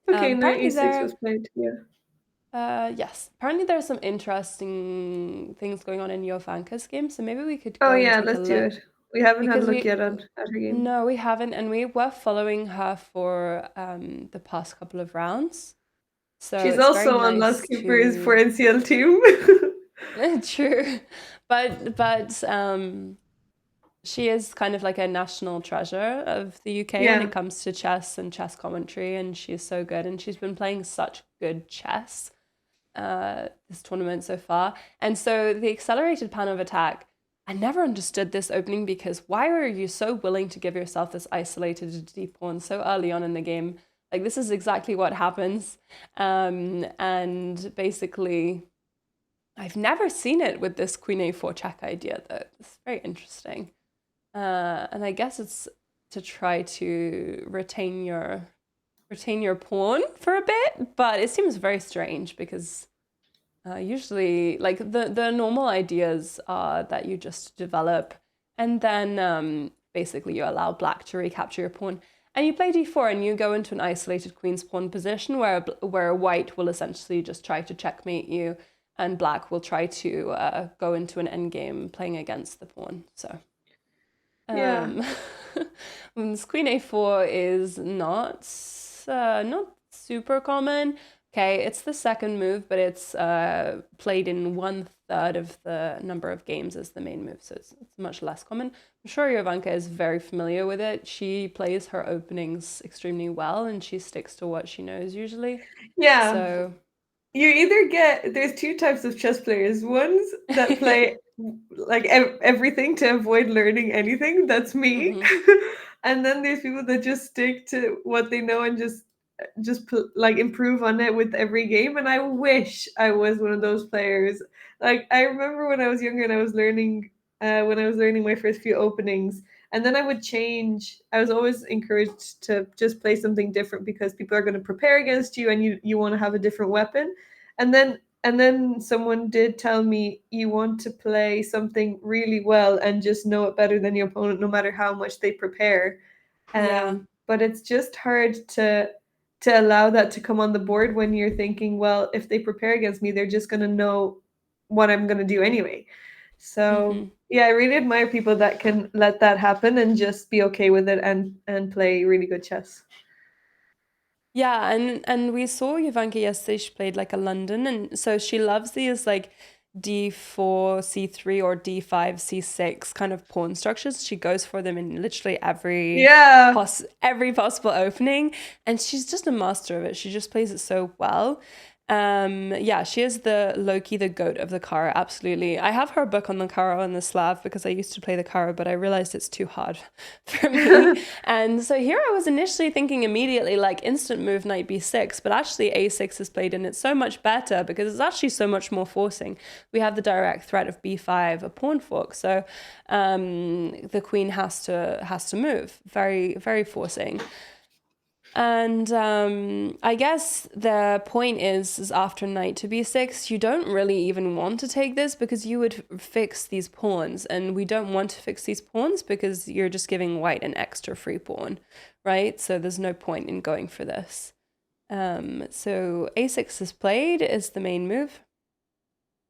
Okay, knight Apparently e6 there, was played. Yeah. yes, apparently there's some interesting things going on in Jovanka's game, so maybe we could Oh go and yeah, take a let's do look it. We haven't had a because look yet at her game. no, we haven't, and we were following her for the past couple of rounds. So She's it's very also on nice Last Keepers for to NCL team. true, but she is kind of like a national treasure of the UK when Yeah. it comes to chess and chess commentary, and she's so good, and she's been playing such good chess this tournament so far. And so the accelerated pan of attack, I never understood this opening because why are you so willing to give yourself this isolated d pawn so early on in the game? Like this is exactly what happens, and basically. I've never seen it with this queen a4 check idea though. It's very interesting. And I guess it's to try to retain your pawn for a bit, but it seems very strange because usually like the normal ideas are that you just develop and then basically you allow black to recapture your pawn. And you play d4 and you go into an isolated queen's pawn position where white will essentially just try to checkmate you and black will try to go into an endgame playing against the pawn. So Yeah. queen a4 is not super common. Okay, it's the second move, but it's played in 1/3 of the number of games as the main move, so it's much less common. I'm sure Jovanka is very familiar with it. She plays her openings extremely well, and she sticks to what she knows usually. Yeah. So You either get, there's two types of chess players. Ones that play like everything to avoid learning anything. That's me. mhm. And then there's people that just stick to what they know and like improve on it with every game. And I wish I was one of those players. Like I remember when I was younger and I was learning when I was learning my first few openings, and then I would change. I was always encouraged to just play something different because people are going to prepare against you and you want to have a different weapon. And then someone did tell me you want to play something really well and just know it better than your opponent no matter how much they prepare. Yeah. But it's just hard to allow that to come on the board when you're thinking, well, if they prepare against me, they're just going to know what I'm going to do anyway. So Mhm. yeah, I really admire people that can let that happen and just be okay with it and play really good chess. Yeah, and we saw Jovanka yesterday. She played like a London, and so she loves these like d4 c3 or d5 c6 kind of pawn structures. She goes for them in literally Yeah. every possible opening, and she's just a master of it. She just plays it so well. Yeah, she is the Loki, the goat of the Kara, absolutely. I have her book on the Kara and the Slav because I used to play the Kara, but I realized it's too hard for me. And so here I was initially thinking immediately like instant move knight b6, but actually a6 is played and it's so much better because it's actually so much more forcing. We have the direct threat of b5, a pawn fork, so the queen has to move, very very forcing. And I guess the point is after knight to b6, you don't really even want to take this because you would fix these pawns, and we don't want to fix these pawns because you're just giving white an extra free pawn, right? So there's no point in going for this. So a6 is played is the main move.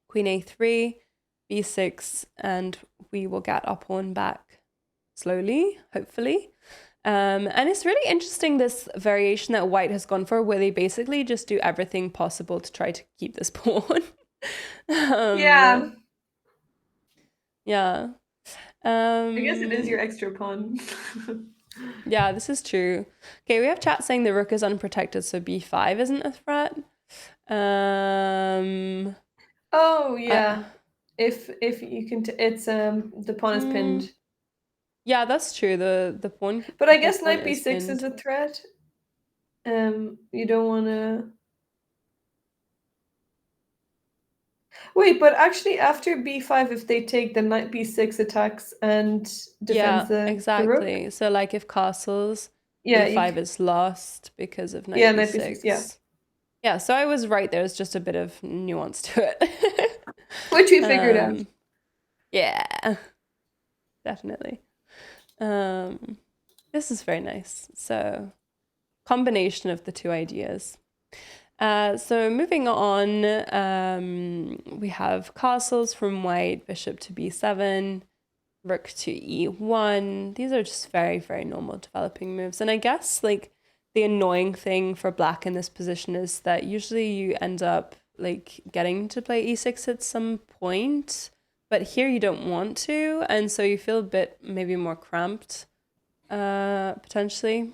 Queen a3, b6, and we will get our pawn back slowly, hopefully. And it's really interesting, this variation that white has gone for, where they basically just do everything possible to try to keep this pawn. Yeah. Yeah. I guess it is your extra pawn. Yeah, this is true. Okay, we have chat saying the rook is unprotected, so b5 isn't a threat. Oh yeah. If you can, it's the pawn is Mm, pinned. yeah, that's true. But I The guess pawn knight is b6 is pinned. a threat. You don't want to. Wait, but actually, after b5, if they take, then knight b6 attacks and defends Yeah, the rook. exactly. So like if castles, Yeah, b5 is lost because of knight yeah, knight b6. Yeah, b6. Yeah, so I was right. There's just a bit of nuance to it. which we figured out. Yeah, definitely. Um, this is very nice. So combination of the two ideas. So moving on, we have castles from white, bishop to b7, rook to e1. These are just very, very normal developing moves. And I guess like the annoying thing for black in this position is that usually you end up like getting to play e6 at some point, but here you don't want to, and so you feel a bit maybe more cramped, potentially.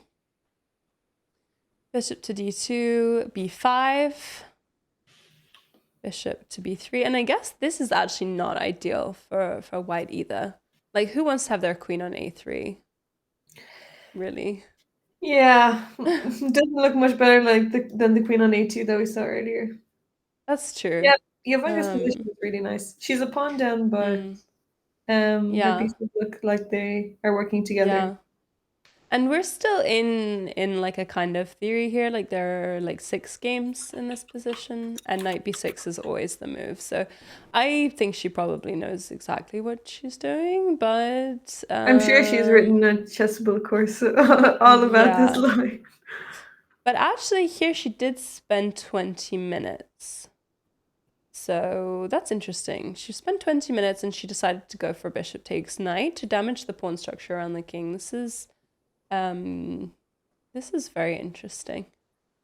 Bishop to d2, b5, bishop to b3. And I guess this is actually not ideal for white either. Like, who wants to have their queen on a3? Really? Yeah, doesn't look much better than the queen on a2 that we saw earlier. That's true. Yeah, Jovanka's position Um, is really nice. She's a pawn down, but mm, her yeah, pieces look like they are working together. yeah. And we're still in like a kind of theory here. Like there are like 6 games in this position, and knight b6 is always the move. So I think she probably knows exactly what she's doing, but I'm sure she's written a chessable course all about this yeah. line. But actually here she did spend 20 minutes. So that's interesting. She spent 20 minutes and she decided to go for bishop takes knight to damage the pawn structure around the king. This is very interesting.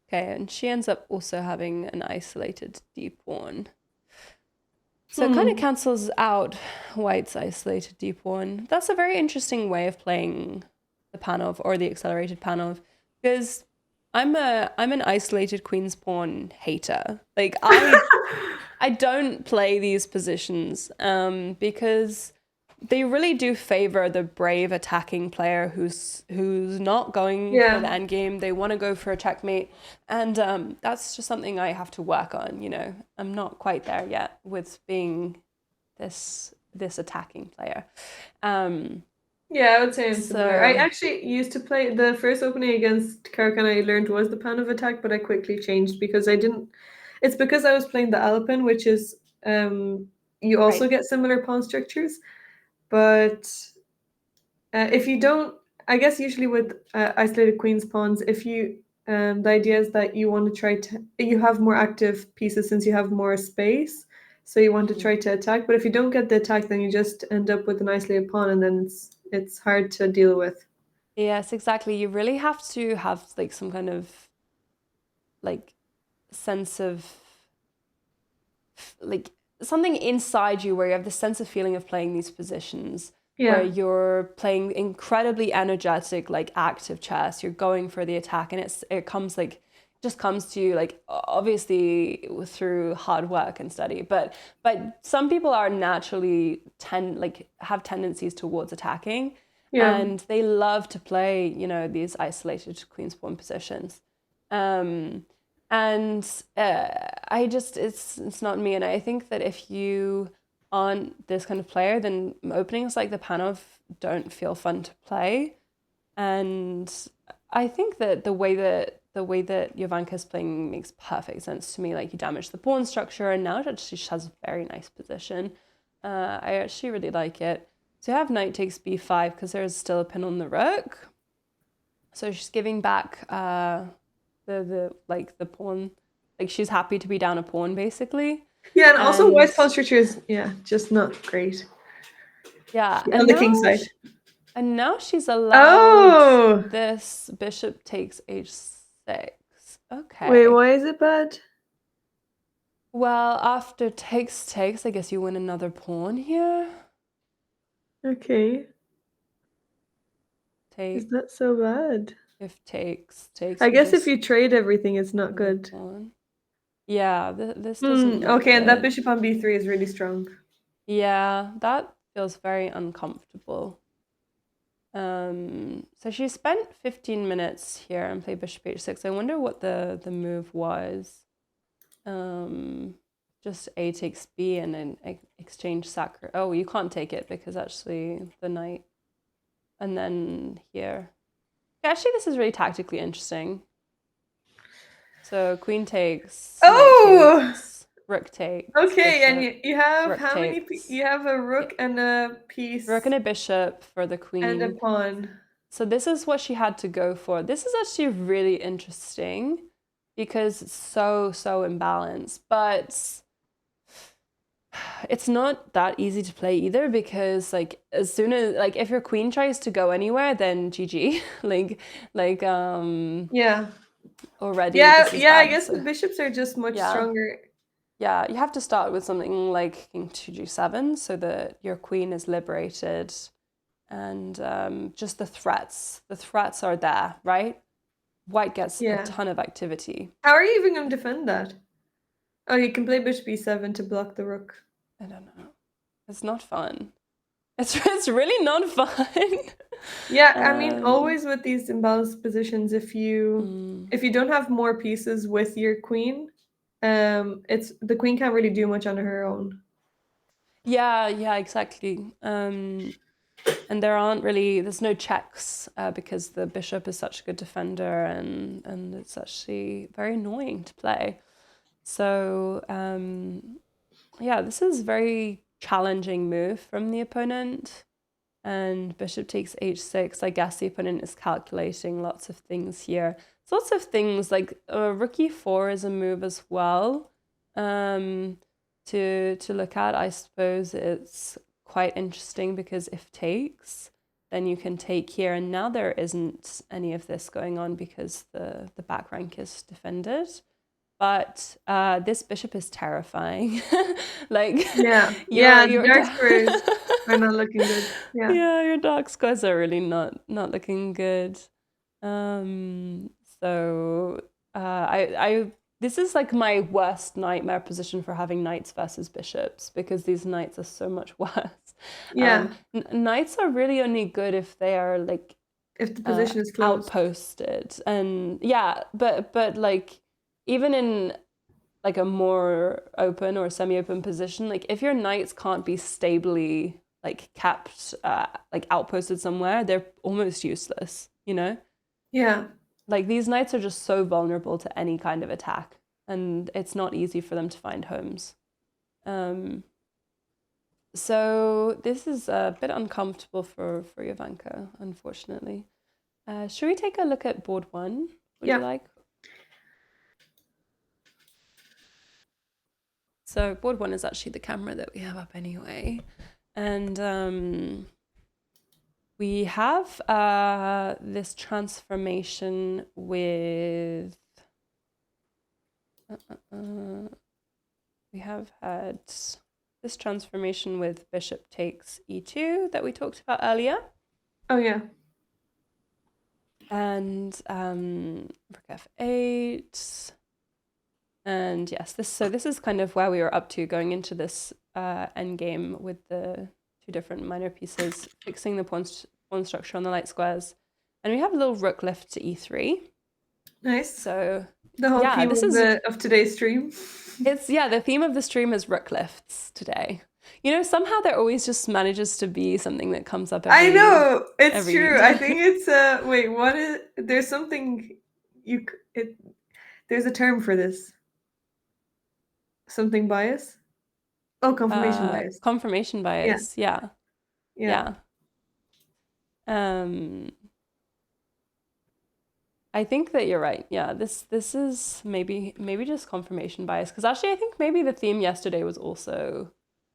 Okay, and she ends up also having an isolated d pawn. So it kind of Hmm. cancels out white's isolated d pawn. That's a very interesting way of playing the Panov or the accelerated Panov, because I'm an isolated queen's pawn hater. Like I don't play these positions because they really do favor the brave attacking player who's not going for the Yeah. end game. They want to go for a checkmate, and that's just something I have to work on. You know, I'm not quite there yet with being this attacking player. Um, Yeah, I would say I'm similar. I so actually used to play the first opening against Karakan I learned was the pan of attack, but I quickly changed because I didn't. It's because I was playing the Alpin, which is you also right. get similar pawn structures, but if you don't, I guess usually with isolated queen's pawns, if you the idea is that you want to try to you have more active pieces since you have more space, so you want to Mm. try to attack. But if you don't get the attack, then you just end up with an isolated pawn, and then it's hard to deal with. Yes, exactly. You really have to have like some kind of like sense of like something inside you where you have the sense of feeling of playing these positions where Yeah, you're playing incredibly energetic like active chess, you're going for the attack, and it comes like just comes to you like obviously through hard work and study, but some people are naturally have tendencies towards attacking, yeah, and they love to play these isolated queen's pawn positions. um and I just it's not me, and I think that if you aren't this kind of player, then openings like the Panov don't feel fun to play. And I think that the way that Jovanka's playing makes perfect sense to me. Like, you damage the pawn structure, and now she has a very nice position. I actually really like it. So you have knight takes b5 because there's still a pin on the rook. So she's giving back the pawn. Like, she's happy to be down a pawn basically. yeah. And also, And white pawn structure is just not great yeah, on the king side. now she's allowed Oh, this bishop takes h6. wait, Okay. why is it bad? Well, after takes, I guess you win another pawn here. Okay, is Take that so bad? if takes, I you guess if just you trade everything, it's not win a good. pawn. Yeah, this doesn't look Okay, and that good. bishop on b3 is really strong. Yeah, that feels very uncomfortable. So she spent 15 minutes here and played bishop h6. I wonder what the move was. Um, just a takes b and then exchange sacre. Oh, you can't take it because actually the knight. And then here. Actually, this is really tactically interesting. So queen takes, knight Oh, takes, rook takes, okay. And bishop, you have rook how many? takes. You have a Yeah, rook and a rook piece and a bishop for the and a queen. pawn. So this is what she had to go for. This is actually really interesting because it's so imbalanced, but it's not that easy to play either because like as soon as like if your queen tries to go anywhere, then GG. Yeah. Already Yeah, this is yeah, I bad. guess the So bishops are just much yeah. stronger. Yeah, you have to start with something like king 2g7 so that your queen is liberated and just the threats are there, right? White gets a Yeah. ton of activity. How are you even going to defend that? Oh, you can play bishop e7 to block the rook. I don't know. It's not fun. It's really not fun. Yeah, I mean, um, always with these imbalanced positions, mm, if you don't have more pieces with your queen, it's the queen can't really do much on her own. yeah, exactly. And there's no checks because the bishop is such a good defender and it's actually very annoying to play. So yeah, this is a very challenging move from the opponent. And bishop takes h6. I guess the opponent is calculating lots of things here. It's lots of things like rook e4 is a move as well to look at. I suppose it's quite interesting because if takes, then you can take here. And now there isn't any of this going on because the back rank is defended. But this bishop is terrifying. Like Yeah, your yeah, the your dark squares are not looking good. Yeah. yeah, your dark squares are really not looking good. Um, so I this is like my worst nightmare position for having knights versus bishops because these knights are so much worse. Yeah, Knights are really only good if they are like if the position is closed. outposted and yeah, but like even in like a more open or semi-open position, like if your knights can't be stably like kept like outposted somewhere, they're almost useless, you know? Yeah. Like these knights are just so vulnerable to any kind of attack and it's not easy for them to find homes. Um, so this is a bit uncomfortable for Jovanka, unfortunately. Should we take a look at board one? Would you Yeah. like? So board one is actually the camera that we have up anyway. And we have this transformation with. We have had this transformation with bishop takes e2 that we talked about earlier. Oh yeah. And rook f8. And yes, this is kind of where we were up to going into this endgame with the two different minor pieces, fixing the pawn structure on the light squares. And we have a little rook lift to e3. Nice. So The whole yeah, theme this of is the today's stream. the theme of the stream is rook lifts today. You know, somehow there always just manages to be something that comes up I every know, it's every true. I think time. it's wait, what is there's something it there's a term for this. Something bias? Oh, confirmation bias. Confirmation Yeah. bias. Yeah. Yeah. Yeah. Um I think that you're right. Yeah, this is maybe just confirmation bias because actually I think maybe the theme yesterday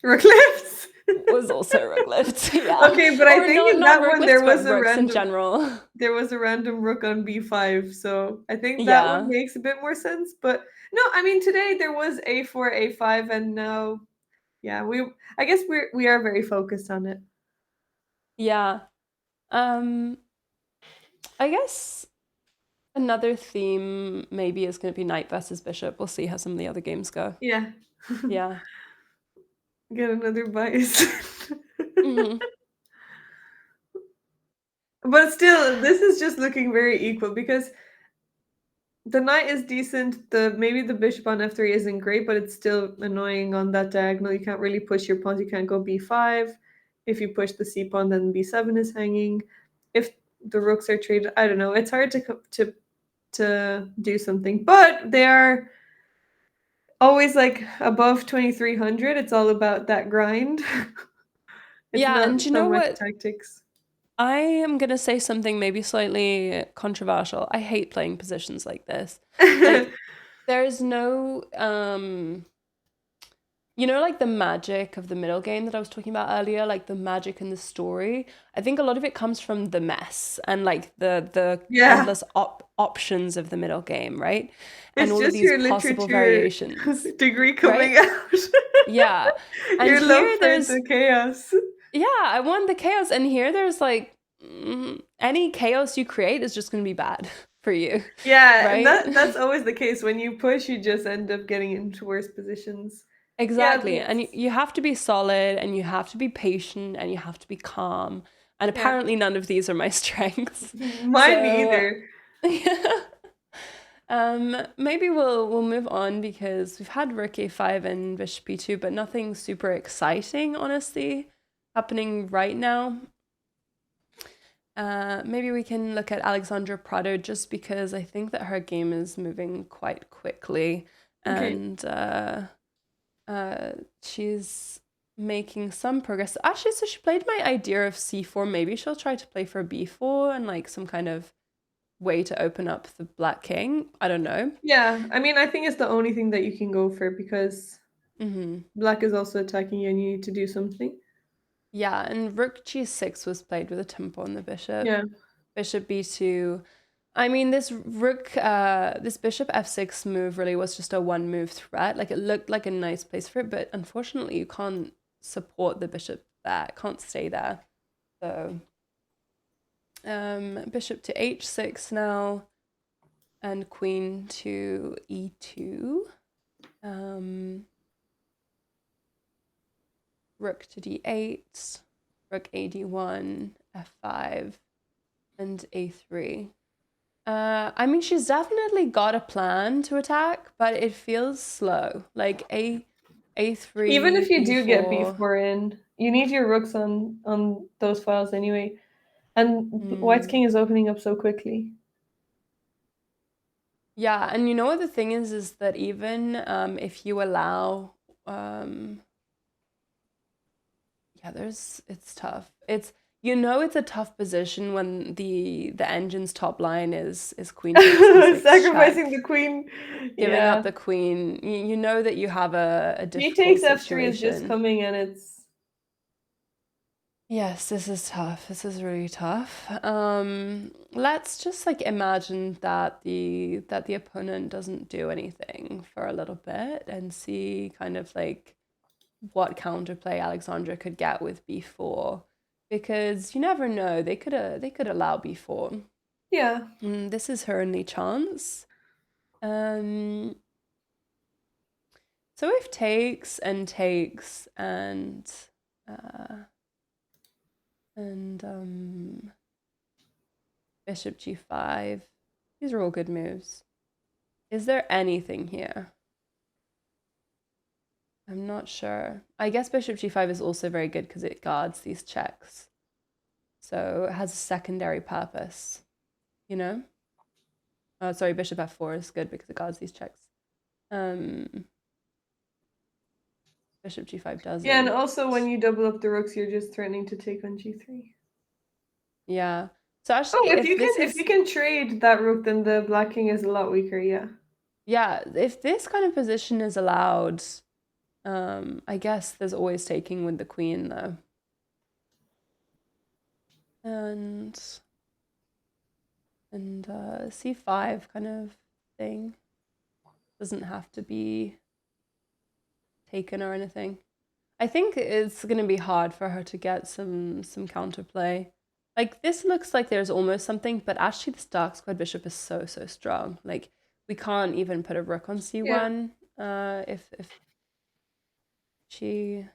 Rook lifts. was also rook lifts. Yeah, Okay, but I or think in not that rook one lifts but rooks in general. there was a random rook on b5, so I think that one Yeah, makes a bit more sense. But no, I mean today there was a4, a5, and now yeah, I guess we are very focused on it. yeah. Um, I guess another theme maybe is going to be knight versus bishop. We'll see how some of the other games go. Yeah. Yeah. get another bison. Hmm. But still, this is just looking very equal because the knight is decent. The maybe the bishop on f3 isn't great, but it's still annoying on that diagonal. You can't really push your pawns. You can't go b5. If you push the c pawn, then b7 is hanging. If the rooks are traded, I don't know. It's hard to do something, but they are always like above 2300. It's all about that grind. It's Yeah, not and you so know much what? tactics. I am gonna say something maybe slightly controversial. I hate playing positions like this. Like, there's no you know, like the magic of the middle game that I was talking about earlier, like the magic in the story. I think a lot of it comes from the mess and like the Yeah, endless options of the middle game, right? And it's all of just these your possible literature variations, degree coming right? out. Yeah. And Your love here for there's, the chaos. yeah, I want the chaos. And here there's like any chaos you create is just going to be bad for you, Yeah, right? that's always the case. When you push, you just end up getting into worse positions. Yeah, Exactly. And that's you have to be solid and you have to be patient and you have to be calm. And yeah. apparently none of these are my strengths. Mine So either. yeah. Maybe we'll move on because we've had Rook A5 and Bishop E2, but nothing super exciting, honestly, happening right now. Maybe we can look at Alexandra Prado just because I think that her game is moving quite quickly Okay. and uh, she's making some progress. Actually, so she played my idea of c4. Maybe she'll try to play for b4 and like some kind of way to open up the black king. I don't know. Yeah, I mean, I think it's the only thing that you can go for because Hmm. black is also attacking you and you need to do something. Yeah, and rook g6 was played with a tempo on the bishop. Yeah. Bishop b2. I mean, this bishop f6 move really was just a one move threat. Like it looked like a nice place for it, but unfortunately you can't support the bishop there. It can't stay there. So bishop to h6 now, and queen to e2. Um, rook to d8, rook a d1, f5, and a3. I mean, she's definitely got a plan to attack, but it feels slow. Like Even a3, if you do get b4. b4 in, you need your rooks on those files anyway. And White's Mm. king is opening up so quickly. Yeah, and you know what the thing is that even if you allow um, yeah, it's tough. It's a tough position when the engine's top line is queen takes e6 Sacrificing check, the queen. giving Yeah. up the queen. You know that you have a G difficult takes f3 is just situation. coming and it's Yes, this is tough. This is really tough. Let's just like imagine that the opponent doesn't do anything for a little bit and see kind of like what counterplay Alexandra could get with b4, because you never know, they could allow b4. yeah. This is her only chance. Um, so if takes and takes uh, and bishop g5, these are all good moves. Is there anything here? I'm not sure. I guess bishop g5 is also very good because it guards these checks. So it has a secondary purpose, you know? Oh, sorry, bishop f4 is good because it guards these checks. Um, bishop g5 Yeah, and doesn't. also when you double up the rooks, you're just threatening to take on g3. Yeah. So Oh, actually, if this if you is, can trade that rook, then the black king is a lot weaker, yeah. yeah, if this kind of position is allowed, I guess there's always taking with the queen though. And c5 kind of thing doesn't have to be taken or anything. I think it's going to be hard for her to get some counterplay. Like this looks like there's almost something, but actually this dark squared bishop is so strong. Like we can't even put a rook on Yeah. c1 if she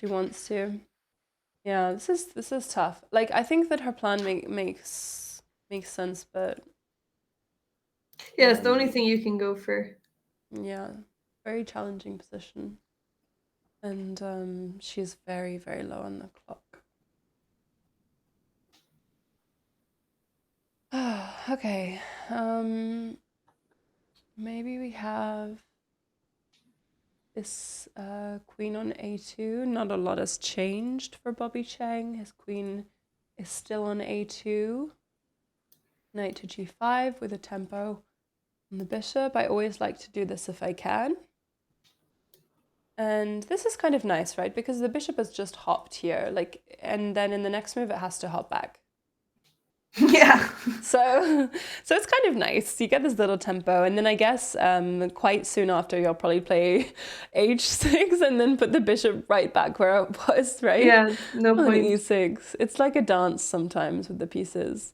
She wants to. Yeah, this is tough. Like I think that her plan makes sense, but Yeah, it's the only thing you can go for. yeah, very challenging position. And she's very, very low on the clock. Okay. Maybe we have this queen on a2. Not a lot has changed for Bobby Chang. His queen is still on a2. Knight to g5 with a tempo on the bishop. I always like to do this if I can. And this is kind of nice, right? Because the bishop has just hopped here, like, and then in the next move it has to hop back. Yeah. So it's kind of nice. You get this little tempo, and then I guess quite soon after you'll probably play h6 and then put the bishop right back where it was, right? Yeah, no On point. e6. It's like a dance sometimes with the pieces.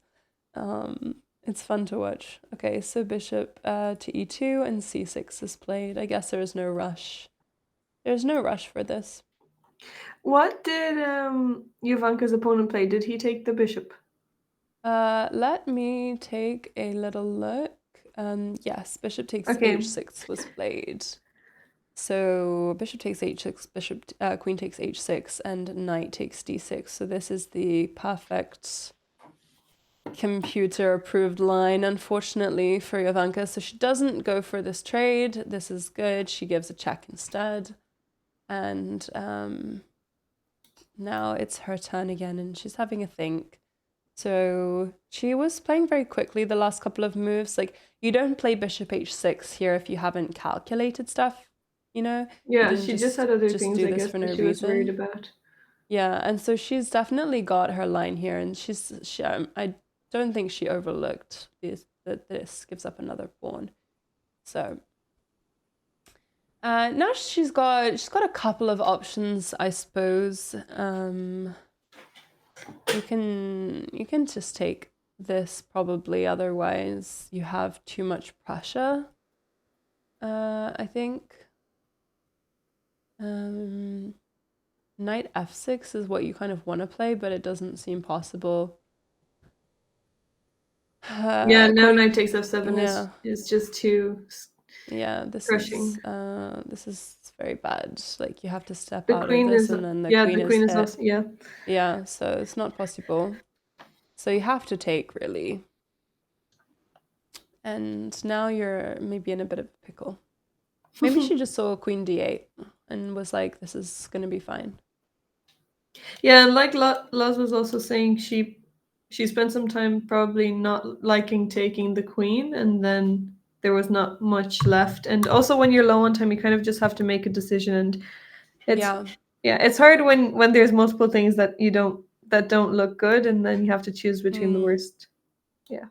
It's fun to watch. Okay, so bishop to e2 and c6 is played. I guess there is no rush. There's no rush for this. What did Jovanka's opponent play? Did he take the bishop? Let me take a little look. Yes, bishop takes Okay. h6 was played. So bishop takes h6, queen takes h6, and knight takes d6. So this is the perfect computer-approved line, unfortunately, for Jovanka. So she doesn't go for this trade. This is good. She gives a check instead. And now it's her turn again, and she's having a think. So she was playing very quickly the last couple of moves. Like, you don't play bishop h6 here if you haven't calculated stuff, you know? You Yeah, didn't she just had other things, do I this guess, for no that she was worried reason. about. Yeah, and so she's definitely got her line here, and I don't think she overlooked that this gives up another pawn. So now she's got a couple of options, I suppose. You can just take this probably, otherwise you have too much pressure. I think knight f6 is what you kind of want to play, but it doesn't seem possible. Yeah, now knight takes f7 yeah. is just too Yeah, this crushing. is very bad. Like, you have to step The out of queen this, is, and then the yeah, queen the is queen is hit. also, yeah. Yeah, so it's not possible. So you have to take, really. And now you're maybe in a bit of a pickle. Maybe she just saw queen d8 and was like, this is going to be fine. Yeah, and like Laz was also saying, she spent some time probably not liking taking the queen, and then there was not much left. And also, when you're low on time, you kind of just have to make a decision, and it's Yeah. yeah, it's hard when there's multiple things that don't look good, and then you have to choose between the worst. Yeah.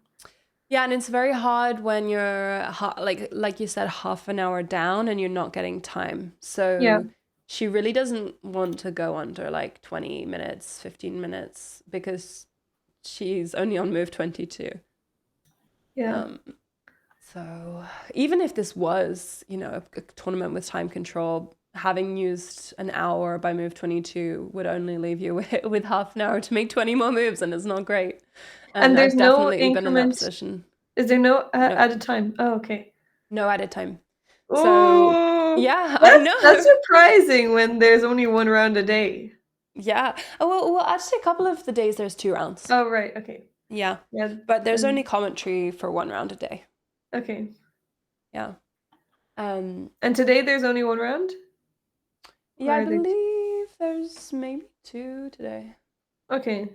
Yeah, and it's very hard when you're like you said, half an hour down and you're not getting time. Yeah. So she really doesn't want to go under like 20 minutes, 15 minutes, because she's only on move 22. Yeah. So even if this was, a tournament with time control, having used an hour by move 22 would only leave you with half an hour to make 20 more moves, and it's not great. And And there's I've no definitely been in that increment. position. Is there no No, added time? Oh, okay. no added time. So Oh, yeah, I that's know. surprising when there's only one round a day. Yeah. Oh, well, actually, a couple of the days there's 2 rounds. Oh, right. Okay. Yeah. Yeah. But there's only commentary for 1 round a day. Okay. Yeah. And today there's only one round? Yeah, Or I are there believe there's maybe 2 today. Okay.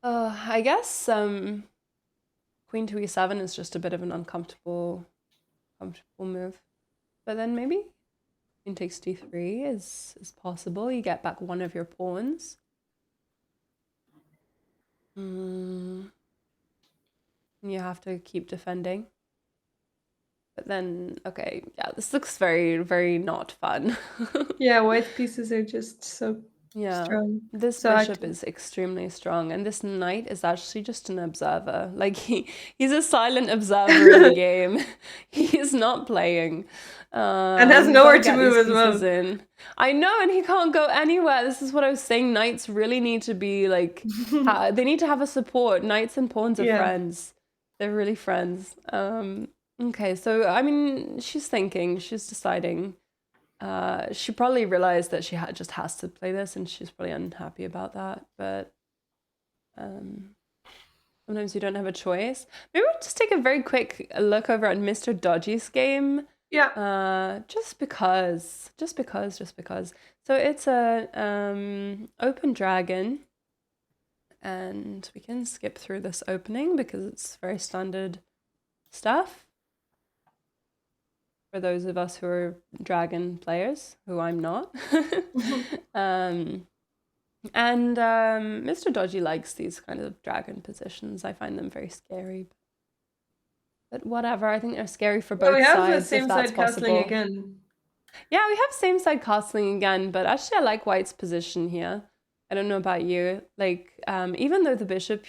I guess queen to e7 is just a bit of an uncomfortable move. But then maybe queen takes d3 is possible. You get back one of your pawns. You have to keep defending. But then, okay, yeah, this looks very, very not fun. Yeah, white pieces are just so Yeah, strong. this So bishop active. is extremely strong, and this knight is actually just an observer. Like he's a silent observer in the game. He is not playing. And has He's got to nowhere to get these move as pieces well. in. I know, and he can't go anywhere. This is what I was saying. Knights really need to be like, they need to have a support. Knights and pawns are Yeah. friends. They're really friends. Okay, so I mean, she's thinking, she's deciding. She probably realized that she just has to play this, and she's probably unhappy about that. But um, sometimes you don't have a choice. Maybe we'll just take a very quick look over at Mr. Dodgy's game. Yeah. Just because, just because, just because. So it's a open dragon, and we can skip through this opening because it's very standard stuff. For those of us who are dragon players, who I'm not. Mr. Dodgy likes these kind of dragon positions. I find them very scary. But whatever, I think they're scary for Yeah, we both have the sides if same that's side castling possible. again. Yeah, we have same side castling again, but actually I like White's position here. I don't know about you. Like, even though the bishop,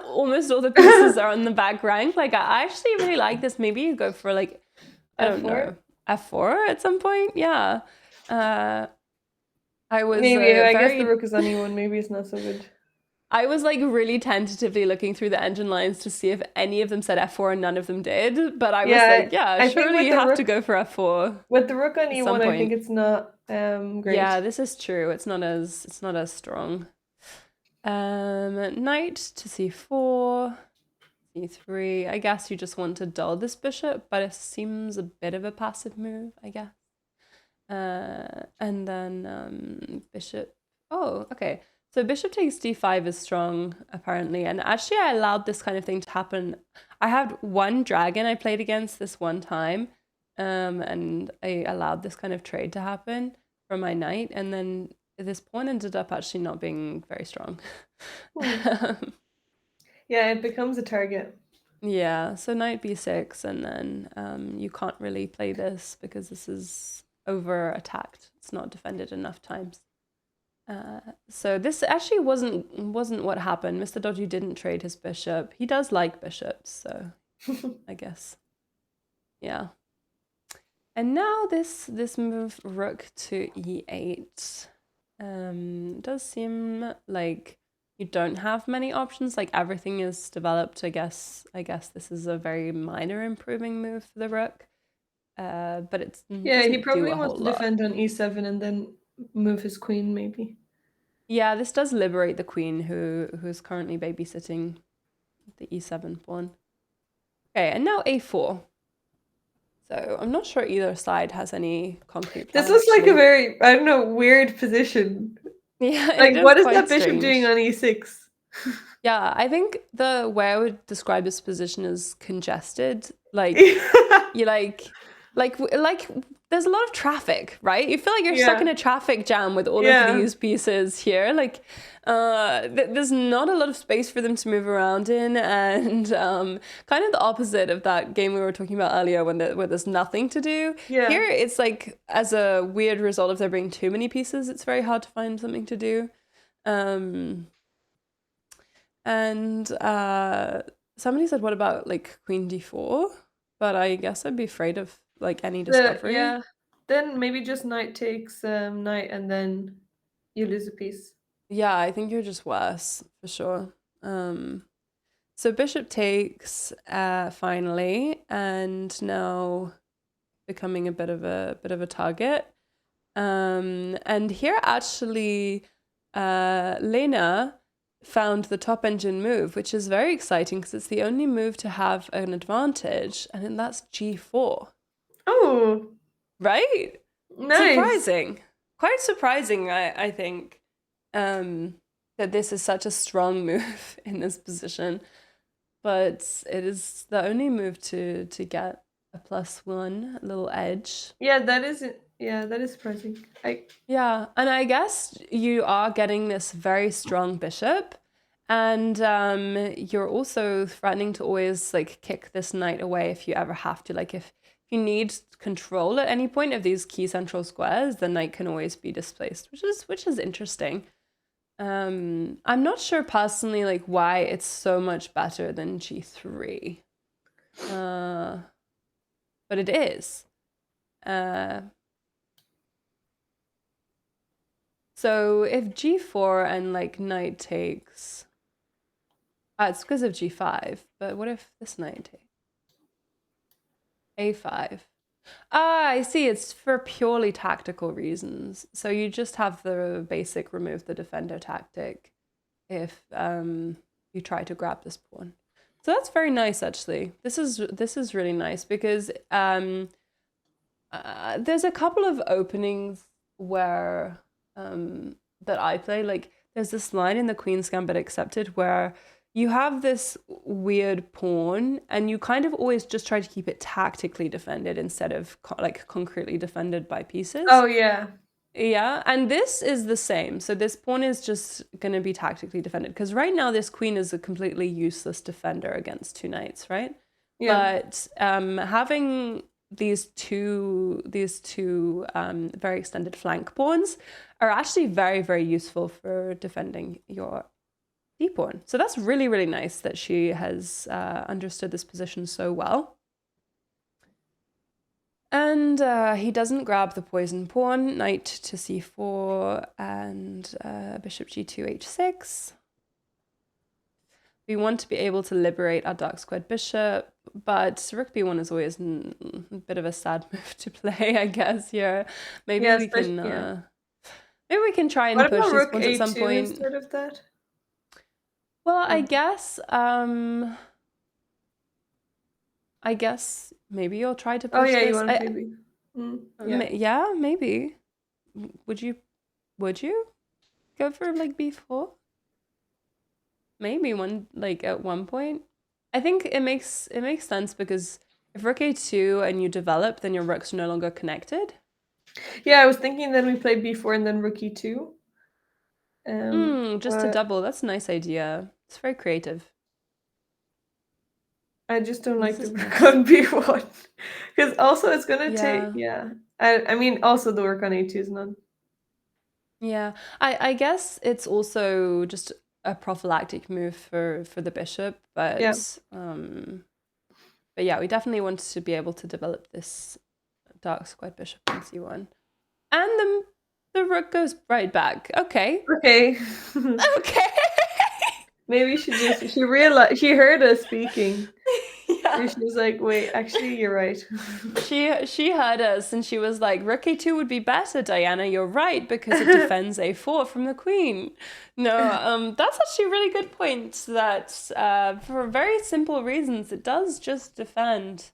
almost all the pieces are on the back rank, like I actually really like this. Maybe you go for like, I don't F4. know, F4 at some point. Yeah. I was Maybe. I guess the very rook is on e1. Maybe it's not so good. I was like really tentatively looking through the engine lines to see if any of them said F4 and none of them did. But I was Yeah, like, yeah, I think surely with you the have to rook go for F4 with the rook on at some e1, I think point. it's not Yeah, great. this is true. It's not as strong. Knight to c4, c3. I guess you just want to dull this bishop, but it seems a bit of a passive move, I guess. And then bishop. Oh, okay. So bishop takes d5 is strong, apparently. And actually, I allowed this kind of thing to happen. I had one dragon I played against this one time, and I allowed this kind of trade to happen for my knight. And then this pawn ended up actually not being very strong. Yeah, it becomes a target. Yeah, so knight b6, and then you can't really play this because this is over attacked. It's not defended enough times. So this actually wasn't what happened. Mr. Dodgy didn't trade his bishop. He does like bishops, so I guess. Yeah. And now this move rook to e8 does seem like you don't have many options. Like everything is developed. I guess this is a very minor improving move for the rook. But it Yeah, he doesn't do probably a wants whole to lot. defend on e7 and then move his queen, maybe. Yeah, this does liberate the queen who's currently babysitting the e7 pawn. Okay, and now a4. So I'm not sure either side has any concrete plan, This was like a actually. very, I don't know, weird position. Yeah, Like, it is what is quite that bishop doing strange. on e6? Yeah, I think the way I would describe this position is congested. Like you like there's a lot of traffic, right? You feel like you're stuck Yeah, in a traffic jam with all of yeah, these pieces here. Like there's not a lot of space for them to move around in, and kind of the opposite of that game we were talking about earlier where there's nothing to do. yeah. Here it's like, as a weird result of there being too many pieces, it's very hard to find something to do. And somebody said, what about like queen d4? But I guess I'd be afraid of like any discovery. Yeah. Then maybe just knight takes knight and then you lose a piece. Yeah, I think you're just worse for sure. So bishop takes finally, and now becoming a bit of a target. And here actually, Lena found the top engine move, which is very exciting because it's the only move to have an advantage, and then that's g4. Oh, Right? nice. Surprising. Quite surprising, I think, that this is such a strong move in this position. But it is the only move to get a +1, a little edge. Yeah, that is it. Yeah, that is surprising. Yeah, and I guess you are getting this very strong bishop, and you're also threatening to always like kick this knight away if you ever have to. Like if if you need control at any point of these key central squares, the knight can always be displaced, which is interesting. I'm not sure personally like why it's so much better than g3. But it is. So if g4 and like knight takes, it's because of g5, but what if this knight takes? a5. Ah, I see. It's for purely tactical reasons. So you just have the basic remove the defender tactic if you try to grab this pawn. So that's very nice, actually. This is really nice because there's a couple of openings where that I play. Like there's this line in the Queen's Gambit Accepted where you have this weird pawn and you kind of always just try to keep it tactically defended instead of like concretely defended by pieces. Oh, yeah. Yeah, and this is the same. So this pawn is just going to be tactically defended because right now this queen is a completely useless defender against two knights, right? Yeah. But having these two very extended flank pawns are actually very, very useful for defending your d pawn. So that's really, really nice that she has understood this position so well. And he doesn't grab the poison pawn, knight to c4 and bishop g2, h6. We want to be able to liberate our dark squared bishop, but rook b1 is always a bit of a sad move to play, I guess, here. Maybe Yeah, we can yeah. maybe we can try and What push about these rook pawns at some a2 point. instead of that? Well, I guess maybe you'll try to push Oh, yeah, this. you want to maybe. Yeah. Yeah, maybe. Would you go for like b4? Maybe at one point. I think it makes sense because if rook a2 and you develop, then your rooks are no longer connected. Yeah, I was thinking then we play b4 and then rook e2. Just to double. That's a nice idea. It's very creative. I just don't like the rook on b1 because also it's gonna take. Yeah. I mean also the work on a2 is none. Yeah, I guess it's also just a prophylactic move for the bishop, but Yeah. but yeah, we definitely want to be able to develop this dark squared bishop on c1, and the rook goes right back. Okay. Okay. Okay. Maybe she realized she heard us speaking. Yeah. She was like, "Wait, actually, you're right." She heard us and she was like, rook a2 would be better, Diana. You're right because it defends a4 from the queen. No, that's actually a really good point. That for very simple reasons, it does just defend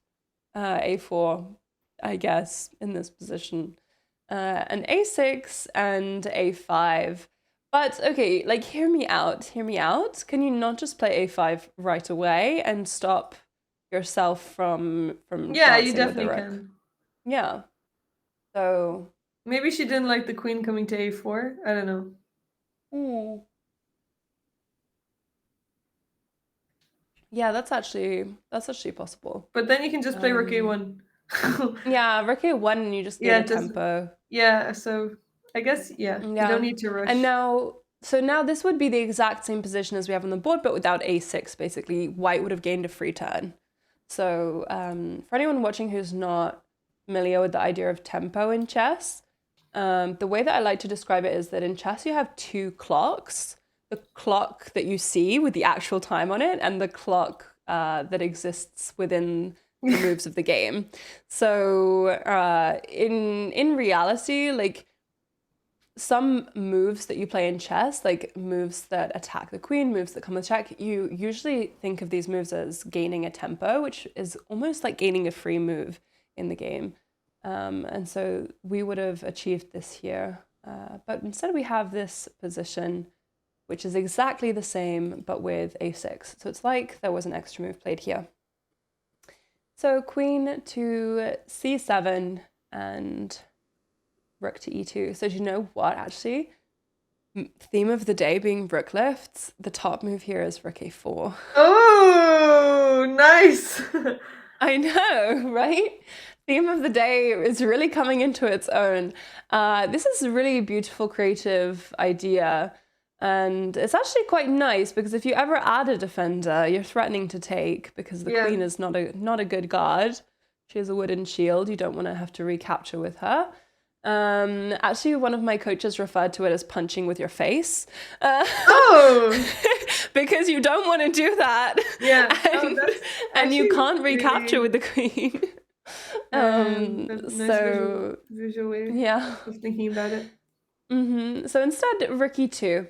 a4, I guess, in this position, and a6 and a5. But okay, like hear me out. Can you not just play a5 right away and stop yourself from Yeah, you dancing with the definitely rook? can. Yeah. So Maybe she didn't like the queen coming to a4. I don't know. Yeah, that's actually possible. But then you can just play rook a1. Yeah, rook a1 and you just gain a tempo. Yeah, so I guess you don't need to rush. And now this would be the exact same position as we have on the board, but without a6. Basically, white would have gained a free turn. So for anyone watching who's not familiar with the idea of tempo in chess, the way that I like to describe it is that in chess you have two clocks: the clock that you see with the actual time on it, and the clock that exists within the moves of the game. So in reality, like some moves that you play in chess, like moves that attack the queen, moves that come with check, you usually think of these moves as gaining a tempo, which is almost like gaining a free move in the game. And so we would have achieved this here. But instead we have this position, which is exactly the same, but with a6. So it's like there was an extra move played here. So queen to c7 and rook to e2. So do you know what, actually? Theme of the day being rook lifts. The top move here is rook a4. Oh, nice! I know, right? theme of the day is really coming into its own. This is a really beautiful, creative idea. And it's actually quite nice because if you ever add a defender, you're threatening to take because the Yeah. queen is not a good guard. She has a wooden shield. You don't want to have to recapture with her. Actually, one of my coaches referred to it as punching with your face. Oh, Because you don't want to do that. yeah. Oh, And, that's and you actually can't recapture really with the queen. a nice visual way Yeah. of thinking about it. So instead, Rookie 2.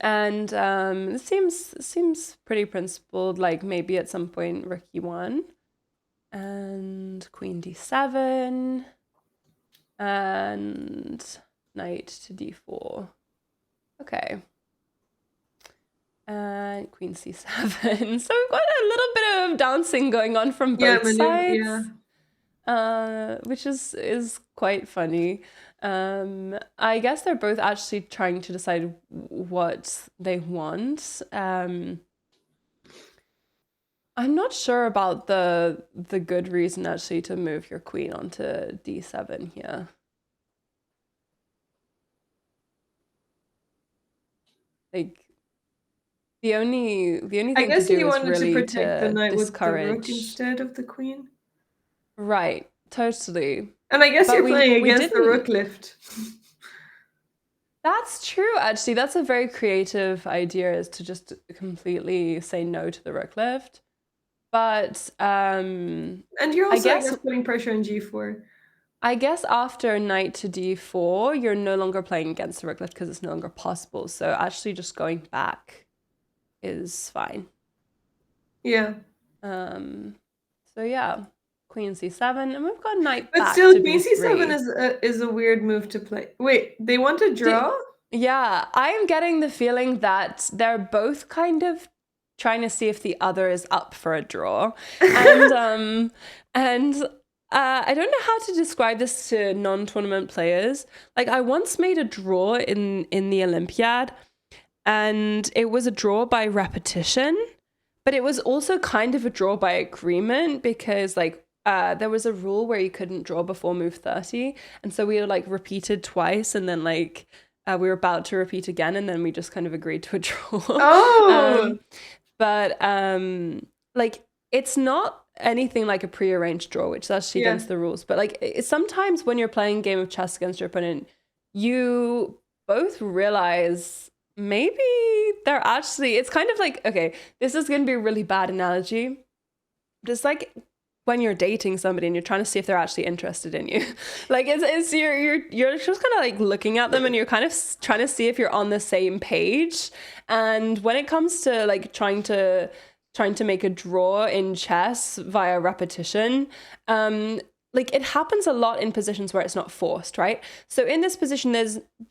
And it seems pretty principled, like maybe at some point Rookie 1. And Queen D7. And Knight to D4. Okay. And Queen C7. So we've got a little bit of dancing going on from both sides. Which is quite funny. I guess they're both actually trying to decide what they want. I'm not sure about the good reason actually to move your queen onto D7 here. Like the only I thing to guess do you is wanted to really protect the to knight with the rook discourage. instead of the queen. Right, totally. And I guess But you're playing we against the didn't. rook lift. That's true, actually. That's a very creative idea, is to just completely say no to the rook lift. But And you're also, I guess, putting pressure on G4. I guess after knight to D4, you're no longer playing against the rook lift because it's no longer possible. So actually just going back is fine. Yeah. So yeah, Queen C7, and we've got knight but back still, to Queen B3. C7 is a weird move to play. Wait, they want to draw? Yeah, I am getting the feeling that they're both kind of trying to see if the other is up for a draw, and I don't know how to describe this to non-tournament players. Like, I once made a draw in the Olympiad, and it was a draw by repetition, but it was also kind of a draw by agreement because like there was a rule where you couldn't draw before move 30, and so we like repeated twice, and then like we were about to repeat again, and then we just kind of agreed to a draw. Oh, But like it's not anything like a prearranged draw, which is actually against the rules. But like sometimes when you're playing a game of chess against your opponent, you both realize maybe they're actually, it's kind of like, okay, this is going to be a really bad analogy. Just like when you're dating somebody and you're trying to see if they're actually interested in you. Like it's you're just kind of like looking at them and you're kind of trying to see if you're on the same page. And when it comes to like trying to make a draw in chess via repetition, like it happens a lot in positions where it's not forced, right? So in this position,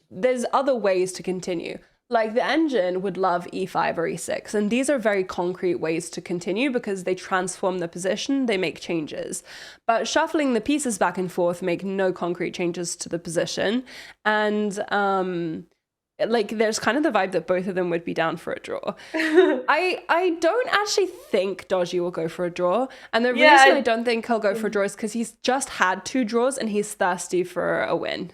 there's other ways to continue. Like the engine would love e5 or e6, and these are very concrete ways to continue because they transform the position, they make changes. But shuffling the pieces back and forth make no concrete changes to the position, and like there's kind of the vibe that both of them would be down for a draw. I don't actually think Dodgy will go for a draw, and the reason I don't think he'll go for a draw is because he's just had 2 draws and he's thirsty for a win.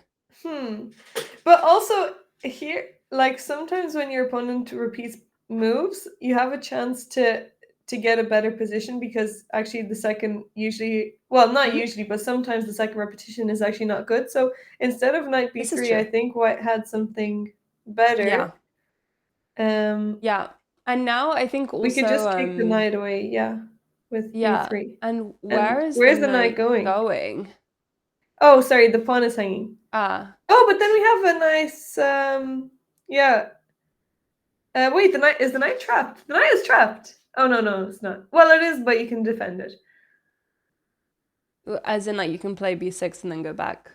But also here, like sometimes when your opponent repeats moves, you have a chance to get a better position because actually the second usually, well, not usually, but sometimes the second repetition is actually not good. So instead of knight b3, I think White had something better. Yeah. And now I think also we could just take the knight away, with b3. And where's the knight going? Oh, sorry, the pawn is hanging. Ah. Oh, but then we have a nice wait, is the knight trapped? The knight is trapped. Oh no, it's not. Well, it is, but you can defend it. As in, like, you can play b6 and then go back.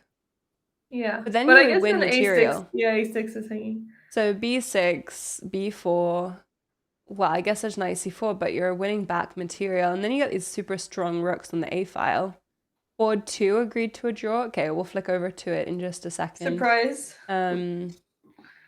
Yeah. But then you would win material. A6, a6 is hanging. So b6, b4. Well, I guess there's knight c4, but you're winning back material. And then you get these super strong rooks on the a file. Board 2 agreed to a draw. Okay, we'll flick over to it in just a second. Surprise.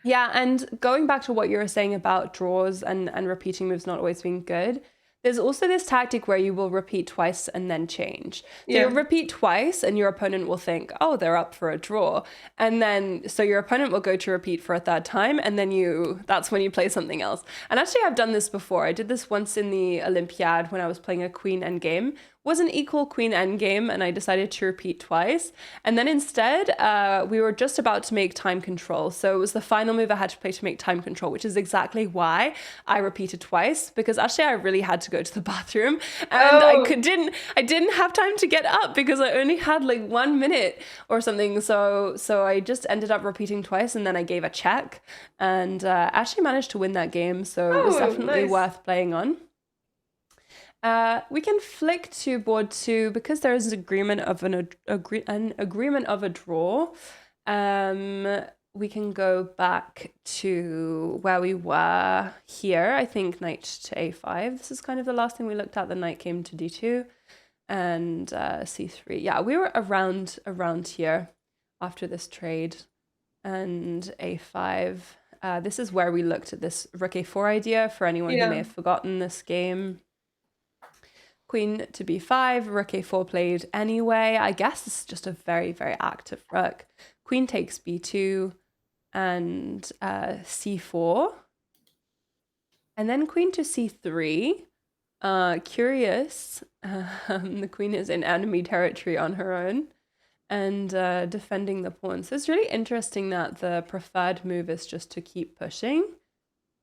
Yeah, and going back to what you were saying about draws and repeating moves not always being good, There's also this tactic where you will repeat twice and then change. So Yeah. you'll repeat twice and your opponent will think, oh, they're up for a draw. And then, so your opponent will go to repeat for a third time and then that's when you play something else. And actually I've done this before. I did this once in the Olympiad when I was playing a queen endgame. Was an equal queen endgame and I decided to repeat twice. And then instead, we were just about to make time control. So it was the final move I had to play to make time control, which is exactly why I repeated twice, because actually I really had to go to the bathroom and I didn't have time to get up because I only had like 1 minute or something. So I just ended up repeating twice and then I gave a check and actually managed to win that game. So it was definitely nice. worth playing on. We can flick to board 2 because there is an agreement of an agreement of a draw. We can go back to where we were here. I think knight to a5. This is kind of the last thing we looked at. The knight came to d2 and c3. Yeah, we were around here after this trade and a5. This is where we looked at this rook a4 idea for anyone who may have forgotten this game. Queen to b5, rook a4 played anyway. I guess this is just a very, very active rook. Queen takes b2 and c4. And then queen to c3. Curious. The queen is in enemy territory on her own and defending the pawn. So it's really interesting that the preferred move is just to keep pushing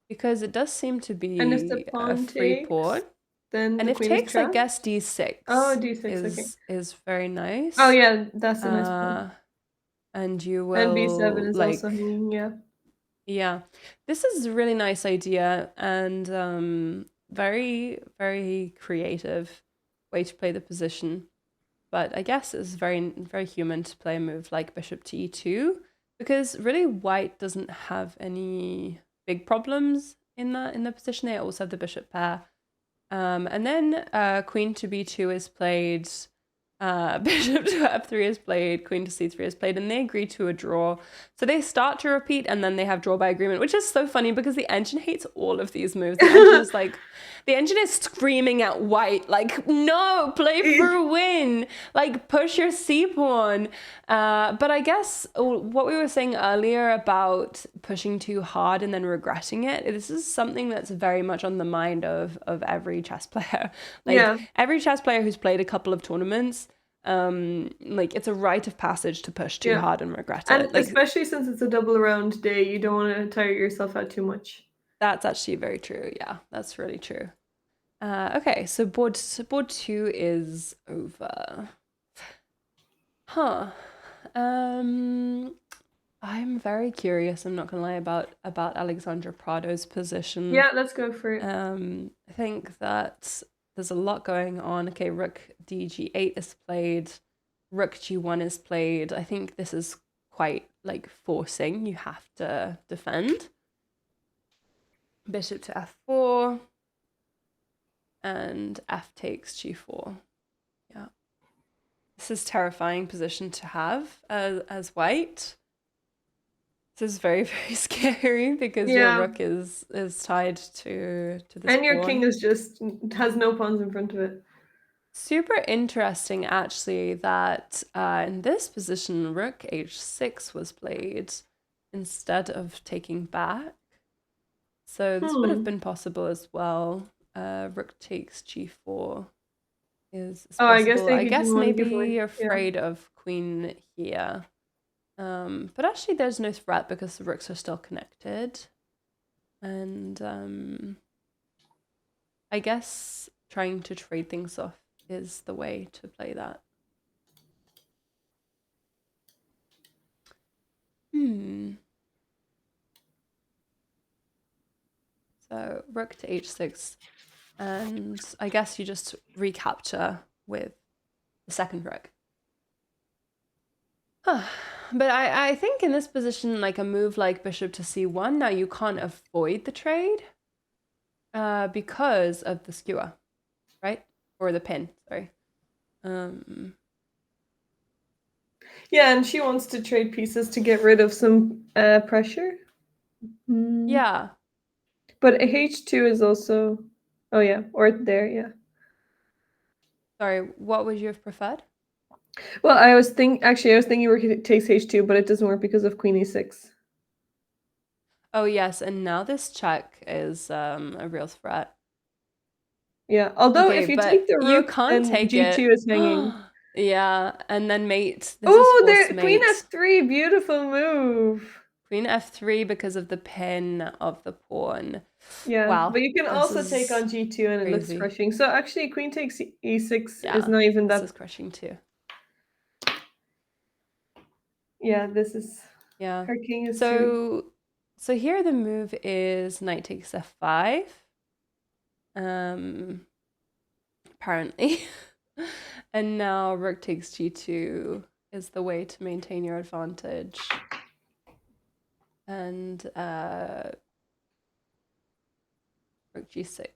because it does seem to be a free pawn. Then and if takes, I guess d6. Oh, d6 is very nice. Oh yeah, that's a nice one. And you will and b7 is also hanging, yeah. Yeah, this is a really nice idea and very, very creative way to play the position. But I guess it's very, very human to play a move like bishop to e2 because really White doesn't have any big problems in the position. They also have the bishop pair. And then queen to b2 is played, bishop to f3 is played, queen to c3 is played, and they agree to a draw. So they start to repeat, and then they have draw by agreement, which is so funny because the engine hates all of these moves. The engine is screaming at White, like, no, play for a win, like, push your c-pawn. But I guess what we were saying earlier about pushing too hard and then regretting it, this is something that's very much on the mind of every chess player. Every chess player who's played a couple of tournaments, it's a rite of passage to push too hard and regret it. And especially since it's a double round day, you don't want to tire yourself out too much. That's actually very true. Yeah, that's really true. Okay, so board 2 is over. Huh. I'm very curious, I'm not gonna lie, about Alexandra Prado's position. Yeah, let's go for it. I think that there's a lot going on. Okay, rook dg8 is played, rook g1 is played. I think this is quite like forcing. You have to defend. Bishop to f4 and f takes g4. Yeah, this is terrifying position to have as White. This is very, very scary because your rook is tied to this and your pawn. king is just has no pawns in front of it. Super interesting actually that in this position rook h6 was played instead of taking back. So this would have been possible as well. Rook takes g4 is possible. I guess maybe you're afraid of queen here. But actually there's no threat because the rooks are still connected. And I guess trying to trade things off is the way to play that. So rook to h6, and I guess you just recapture with the second rook. But I think in this position, like a move like bishop to c1, now you can't avoid the trade because of the skewer, right? Or the pin, sorry. Yeah, and she wants to trade pieces to get rid of some pressure. Yeah. But h2 is also Oh yeah, or there, yeah. Sorry, what would you have preferred? Well, I was thinking rook takes h2, but it doesn't work because of queen e6. Oh yes, and now this check is a real threat. Yeah, although Okay, if you take but the you rook can't and take it. g2 is hanging. Yeah, and then mate. This is Oh, forced there, queen mate. f3, beautiful move. Queen f3 because of the pin of the pawn. Yeah, but Wow, you can this also take is on g2 and it looks crazy. crushing. So actually, queen takes e6 is Yeah, not even this that. is crushing too. Yeah, this is Yeah. her king is too. So here the move is knight takes f5. Um, apparently. And now rook takes g2 is the way to maintain your advantage. And rook g6.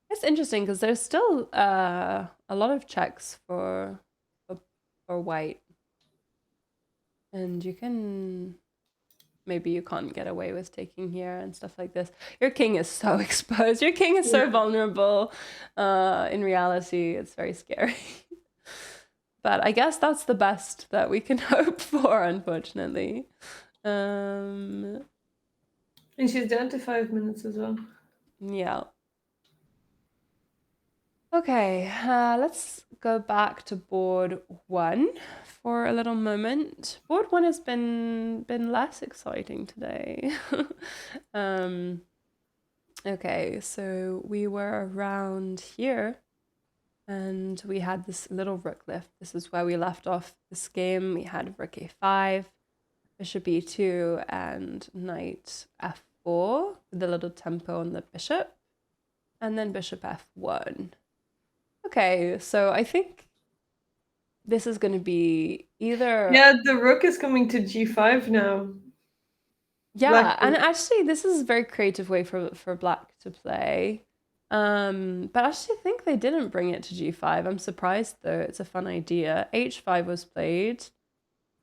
It's interesting because there's still a lot of checks for for white, and you can maybe you can't get away with taking here and stuff like this. Your king is so exposed. Your king is so Yeah. vulnerable. In reality, it's very scary. But I guess that's the best that we can hope for, unfortunately. Um, And she's down to 5 minutes as well. yeah. Okay, let's go back to board one for a little moment. Board one has been less exciting today. um, okay, so we were around here and we had this little rook lift. This is where we left off this game. We had rook a5, bishop e2, and knight f4 with a little tempo on the bishop, and then bishop f1. Okay, so I think this is going to be either. Yeah, the rook is coming to g5 now. Black. Yeah, and actually this is a very creative way for black to play. But I actually think they didn't bring it to g5. I'm surprised though. It's a fun idea. h5 was played,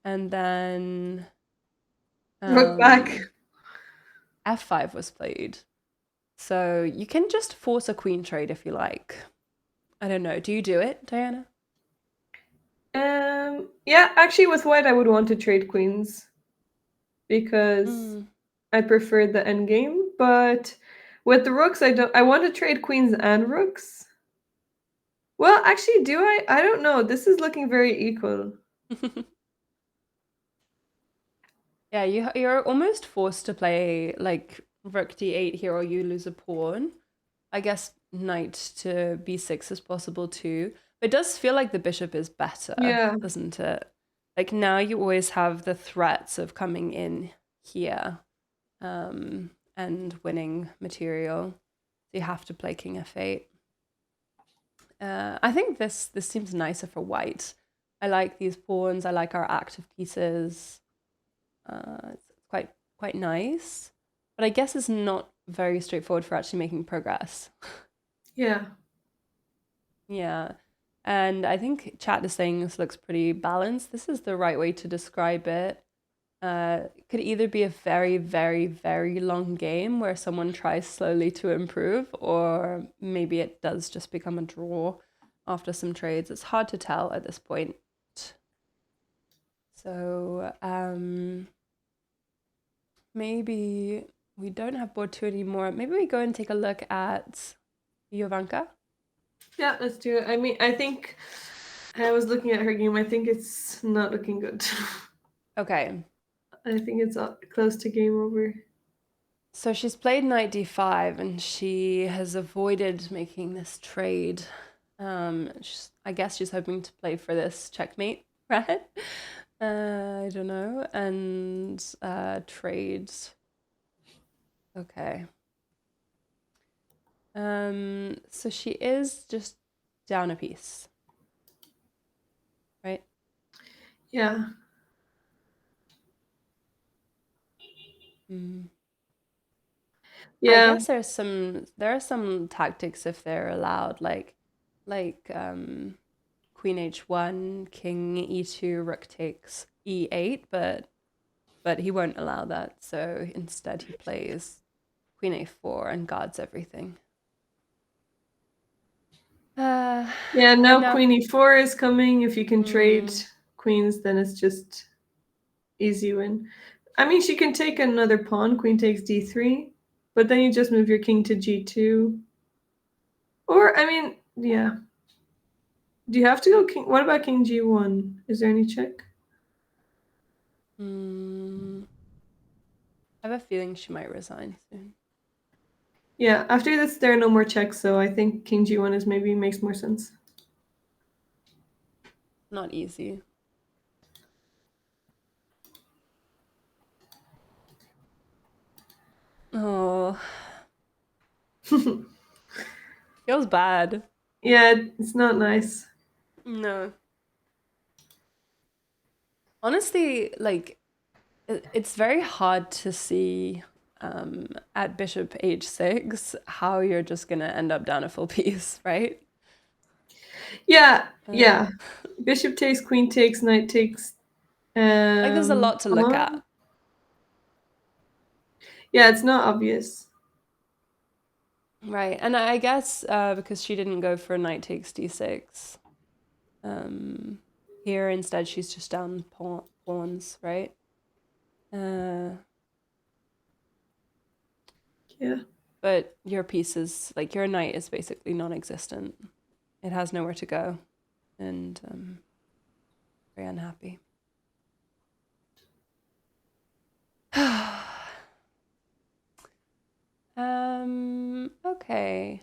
and then Rook back. f5 was played. So you can just force a queen trade if you like. I don't know. Do you do it, Diana? Yeah, actually with white I would want to trade queens because Mm. I prefer the endgame, but with the rooks I want to trade queens and rooks. Well, actually do I? I don't know. This is looking very equal. Yeah, you're almost forced to play like rook d8 here or you lose a pawn. I guess knight to b6 is possible too. But it does feel like the bishop is better, Yeah. doesn't it? Like now you always have the threats of coming in here and winning material. So you have to play king f8. I think this seems nicer for white. I like these pawns. I like our active pieces. It's quite nice, but I guess it's not very straightforward for actually making progress. Yeah. Yeah, and I think chat is saying this looks pretty balanced. This is the right way to describe it. It could either be a very, very, very long game where someone tries slowly to improve, or maybe it does just become a draw after some trades. It's hard to tell at this point. So, maybe we don't have board two anymore. Maybe we go and take a look at Jovanka. Yeah, let's do it. I mean, I think I was looking at her game. I think it's not looking good. Okay. I think it's close to game over. So she's played knight d5 and she has avoided making this trade. I guess she's hoping to play for this checkmate, right? I don't know. And trades. Okay. So she is just down a piece, right? Yeah. Mm. I Yeah. guess there are some tactics if they're allowed, like queen h1, king e2, rook takes e8, but he won't allow that. So instead he plays queen a4 and guards everything. Yeah, and now now, queen e4 is coming. If you can trade mm, queens, then it's just easy win. I mean, she can take another pawn. Queen takes d3, but then you just move your king to g2. Or, I mean, yeah. Do you have to go king? What about king g1? Is there any check? I have a feeling she might resign soon. Yeah, after this, there are no more checks, so I think king g1 is maybe makes more sense. Not easy. Oh, feels bad. Yeah, it's not nice. No. Honestly, like, it's very hard to see at bishop h6 how you're just gonna end up down a full piece, right? Yeah, Uh, yeah. Bishop takes, queen takes, knight takes. like, there's a lot to look at. Pawn. Yeah, it's not obvious. Right, and I guess because she didn't go for knight takes d6, here instead she's just down pawns, right? Uh, Yeah. but your piece is, like, your knight is basically non-existent. It has nowhere to go, and very unhappy. Okay.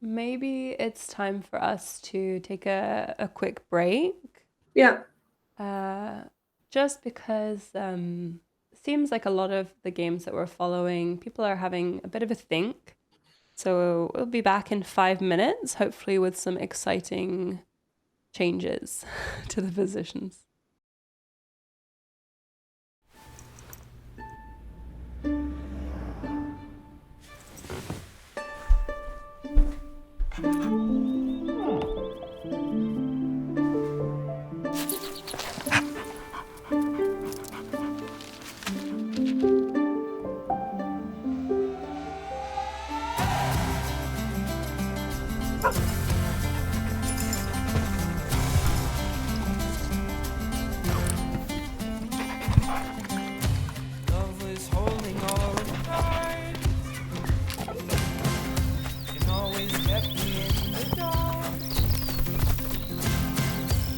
Maybe it's time for us to take a quick break. Yeah. Uh, just because it seems like a lot of the games that we're following, people are having a bit of a think. So we'll be back in 5 minutes, hopefully with some exciting changes to the positions. Love was holding all the cards and always kept me in the dark.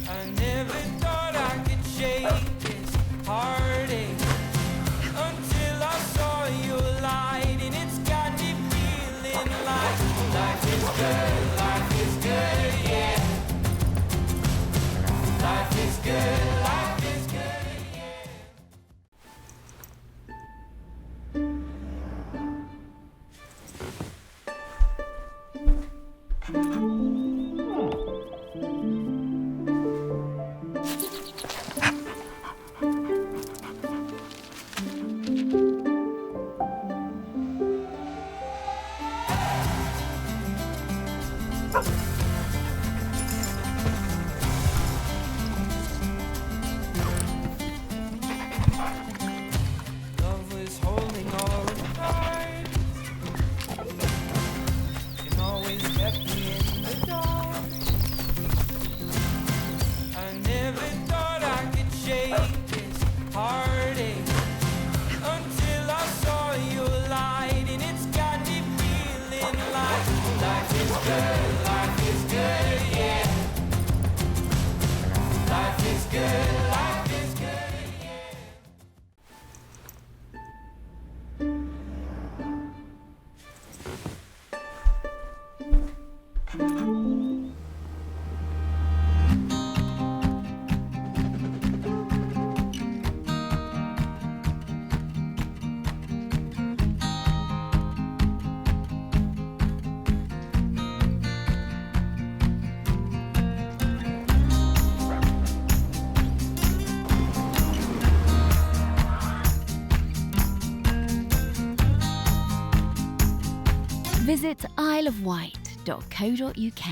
I never thought I could shake this heartache until I saw your light, and it's got me feeling like life is good, yeah. Life is good, life is good, yeah. Love was holding all the cards and always kept me in the dark. I never thought I could shake this heartache until I saw your light, and it's got me feeling like life is good, yeah. Life is good, yeah. Visit isleofwight.co.uk.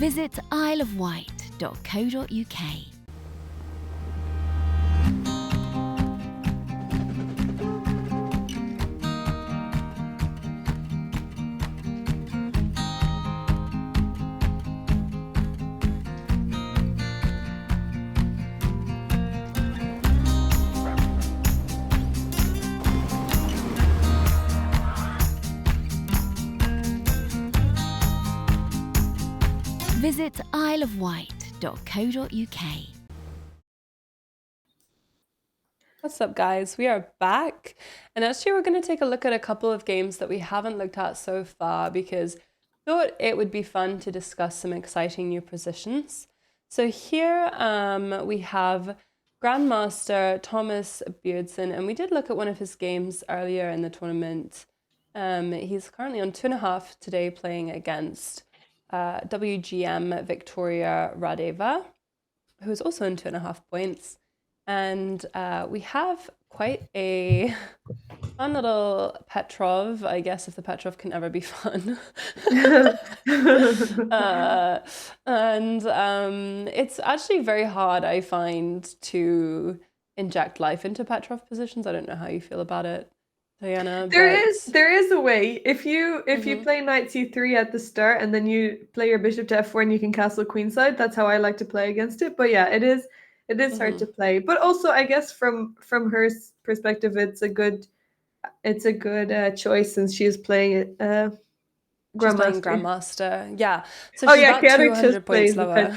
Visit isleofwight.co.uk. Visit isleofwight.co.uk. What's up, guys? We are back, and actually we're going to take a look at a couple of games that we haven't looked at so far because I thought it would be fun to discuss some exciting new positions. So here we have Grandmaster Thomas Beardson, and we did look at one of his games earlier in the tournament. He's currently on 2.5 today, playing against WGM Victoria Radeva, who's also on 2.5 points. And we have quite a fun little Petrov, I guess, if the Petrov can ever be fun. It's actually very hard, I find, to inject life into Petrov positions. I don't know how you feel about it, Diana. There is a way. If you play knight c3 at the start and then you play your bishop to f4 and you can castle queenside, that's how I like to play against it. But yeah, it is hard to play. But also, I guess from her perspective, it's a good choice since she's playing it. She's playing Grandmaster. Yeah. So oh she's yeah, about Kiana 200 points plays the lower.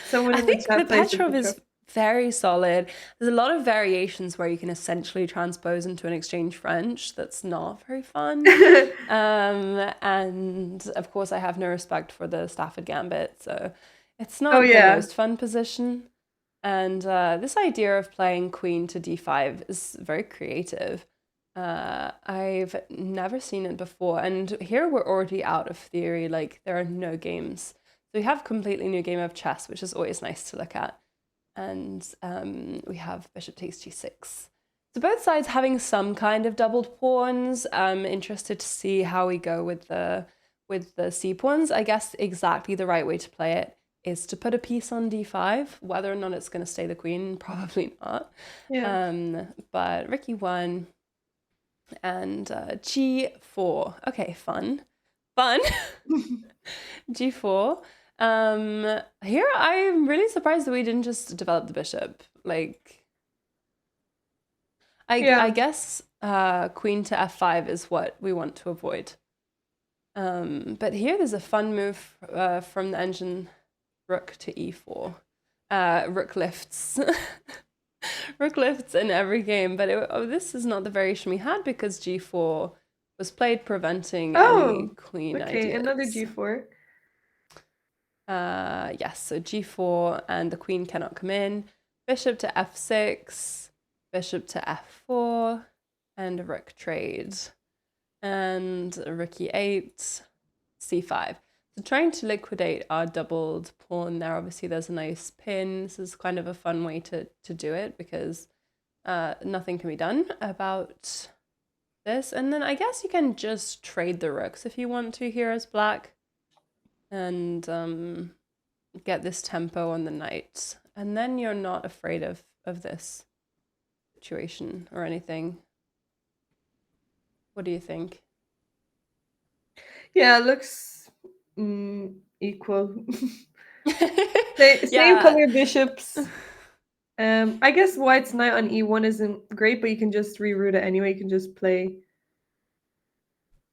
Someone I in the think chat the plays the Petrov is Petrov. very solid. There's a lot of variations where you can essentially transpose into an exchange French. That's not very fun. And of course, I have no respect for the Stafford Gambit, so it's not the most fun position. And this idea of playing queen to d5 is very creative. I've never seen it before. And here we're already out of theory. Like, there are no games. So we have a completely new game of chess, which is always nice to look at. And we have bishop takes g6. So both sides having some kind of doubled pawns. I'm interested to see how we go with the c pawns. I guess exactly the right way to play it is to put a piece on d5. Whether or not it's going to stay the queen, probably not. Yeah. But Ricky won. And g4. Okay, fun. G4. Here I'm really surprised that we didn't just develop the bishop. Like, I guess queen to f5 is what we want to avoid. But here there's a fun move from the engine, rook to e4. Rook lifts. Rook lifts in every game, but this is not the variation we had because g4 was played, preventing any queen ideas. Another g4. Yes, so g4 and the queen cannot come in. Bishop to f6, bishop to f4, and rook trade. And rook e8, c5. So trying to liquidate our doubled pawn there. Obviously, there's a nice pin. This is kind of a fun way to do it because nothing can be done about this. And then I guess you can just trade the rooks if you want to here as black. And get this tempo on the knight. And then you're not afraid of this situation or anything. What do you think? Yeah, it looks equal. Same color bishops. I guess White's knight on e1 isn't great, but you can just reroute it anyway. You can just play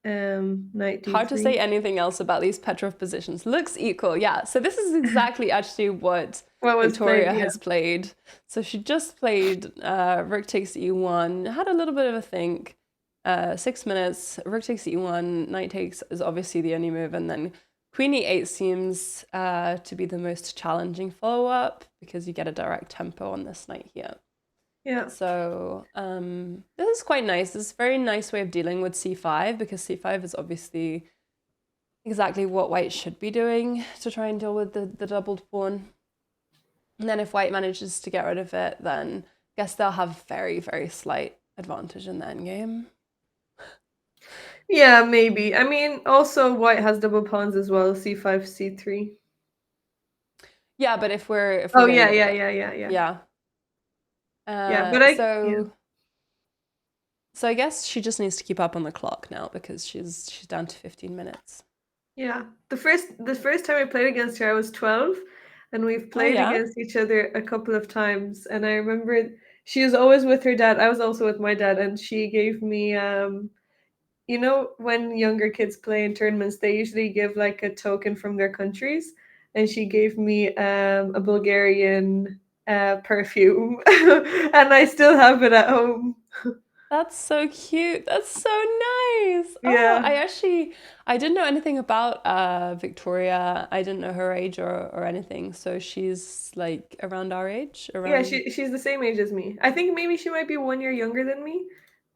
knight d3. Hard to say anything else about these Petrov positions. Looks equal, yeah. So this is exactly actually what Victoria has played. So she just played rook takes e1, had a little bit of a think. 6 minutes, rook takes e1, knight takes is obviously the only move, and then queen e8 seems to be the most challenging follow-up because you get a direct tempo on this knight here. Yeah. So this is quite nice. This is a very nice way of dealing with c5 because c5 is obviously exactly what White should be doing to try and deal with the doubled pawn. And then if White manages to get rid of it, then I guess they'll have very, very slight advantage in the endgame. Yeah, maybe. I mean, also white has double pawns as well, c5, c3. Yeah, but if we're Oh, getting yeah, rid of yeah, it. yeah, yeah, yeah. Yeah. Yeah, but yeah. So I guess she just needs to keep up on the clock now because she's down to 15 minutes. Yeah. The first time I played against her, I was 12, and we've Oh played yeah? against each other a couple of times. And I remember she was always with her dad. I was also with my dad, and she gave me you know, when younger kids play in tournaments, they usually give like a token from their countries, and she gave me a Bulgarian perfume, and I still have it at home. That's so cute. That's so nice. Oh, Yeah. I didn't know anything about Victoria. I didn't know her age or anything. So she's like around our age, Yeah, around. she's the same age as me. I think maybe she might be 1 year younger than me,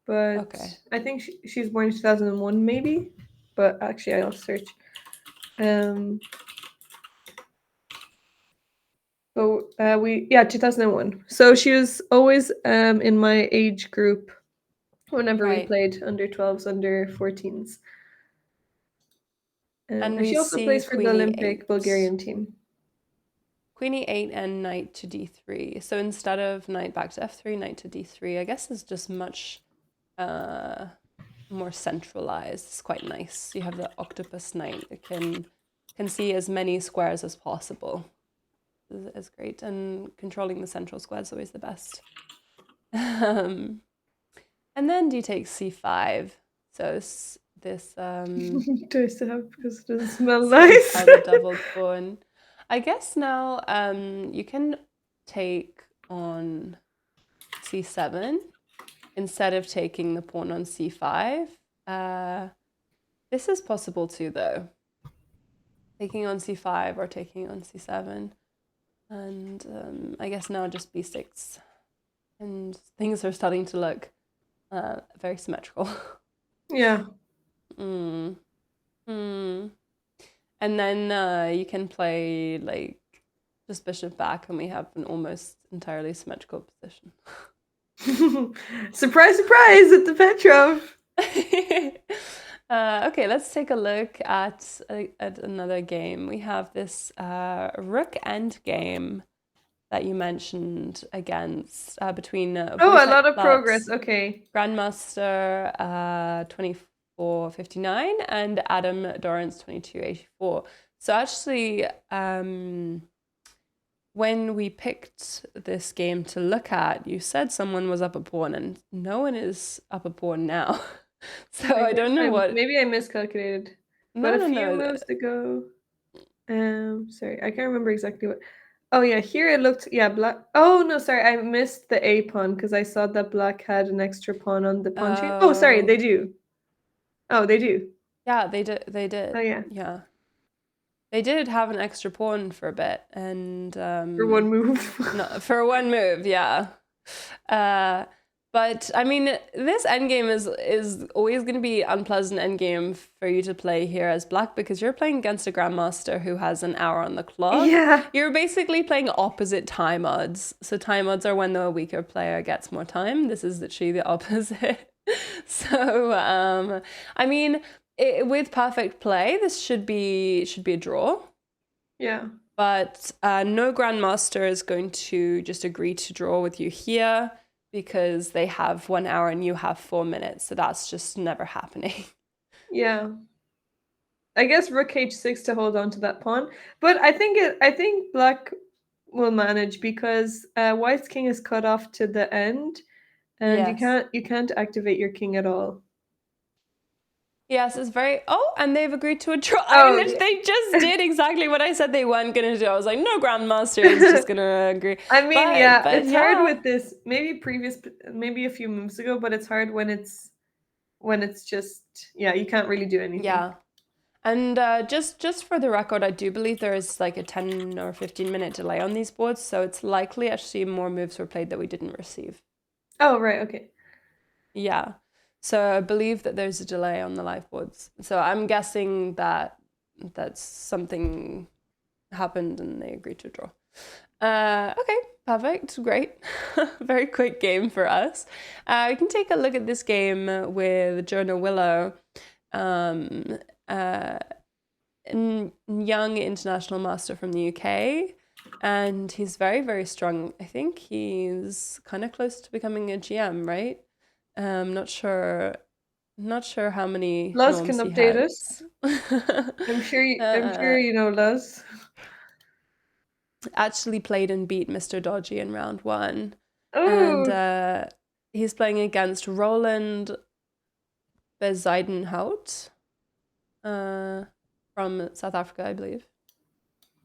but Okay. I think she's born in 2001 maybe. But actually, I'll search. Um, but we yeah 2001. So she was always in my age group whenever we Right. played under 12s, under 14s. And And we she also see plays for the Queen Olympic E8. Bulgarian team. Queen E8 and knight to D3. So instead of knight back to F3, knight to D3, I guess is just much more centralized. It's quite nice. You have the octopus knight that can see as many squares as possible. Is great, and controlling the central square is always the best. And then d takes c5. So this Do I still have because it doesn't smell so this nice? has a doubled pawn. I guess now you can take on c7 instead of taking the pawn on c5. This is possible too, though. Taking on c5 or taking on c7. And I guess now just b6. And things are starting to look very symmetrical. Yeah. Mm. Mm. And then you can play like just bishop back, and we have an almost entirely symmetrical position. Surprise, surprise at the Petrov. Okay, let's take a look at another game. We have this rook endgame that you mentioned against between Oh, a Wojtek lot of Platz, progress. Okay. Grandmaster 2459 and Adam Dorrance 2284. So actually, when we picked this game to look at, you said someone was up a pawn, and no one is up a pawn now. So I don't know what. Maybe I miscalculated. But No, a few no, no. moves to go. Sorry, I can't remember exactly what. Oh yeah, here it looked black. Oh no, sorry, I missed the A pawn because I saw that black had an extra pawn on the pawn chain. Oh, sorry, Oh, they do. Oh, they do. yeah, they did. They Oh did. yeah, Yeah, they did have an extra pawn for a bit, and for one move. no, for one move, yeah. But I mean, this endgame is always going to be unpleasant endgame for you to play here as black because you're playing against a grandmaster who has an hour on the clock. Yeah. You're basically playing opposite time odds. So time odds are when the weaker player gets more time. This is literally the opposite. So I mean, with perfect play, this should be a draw. Yeah. But no grandmaster is going to just agree to draw with you here because they have 1 hour and you have 4 minutes. So that's just never happening. Yeah. I guess rook h6 to hold on to that pawn, but I think black will manage because white's king is cut off to the end, and Yes. you can't activate your king at all. Yes, it's very. Oh, and they've agreed to a draw. Oh, They just did exactly what I said they weren't going to do. I was like, no grandmaster is just going to agree. I mean, But it's hard with this. Maybe a few moves ago, but it's hard when it's just you can't really do anything. Yeah. And just for the record, I do believe there is like a 10 or 15-minute delay on these boards, so it's likely actually more moves were played that we didn't receive. Oh, right, okay. Yeah. So I believe that there's a delay on the live boards. So I'm guessing that something happened and they agreed to draw. Okay, perfect, great. Very quick game for us. We can take a look at this game with Jonah Willow. young international master from the UK, and he's very, very strong. I think he's kind of close to becoming a GM, right? Not sure how many Luz can norms he update has. us. I'm sure you know Luz. Actually played and beat Mr. Dodgy in round 1. Oh, And he's playing against Roland Bezuidenhout from South Africa, I believe.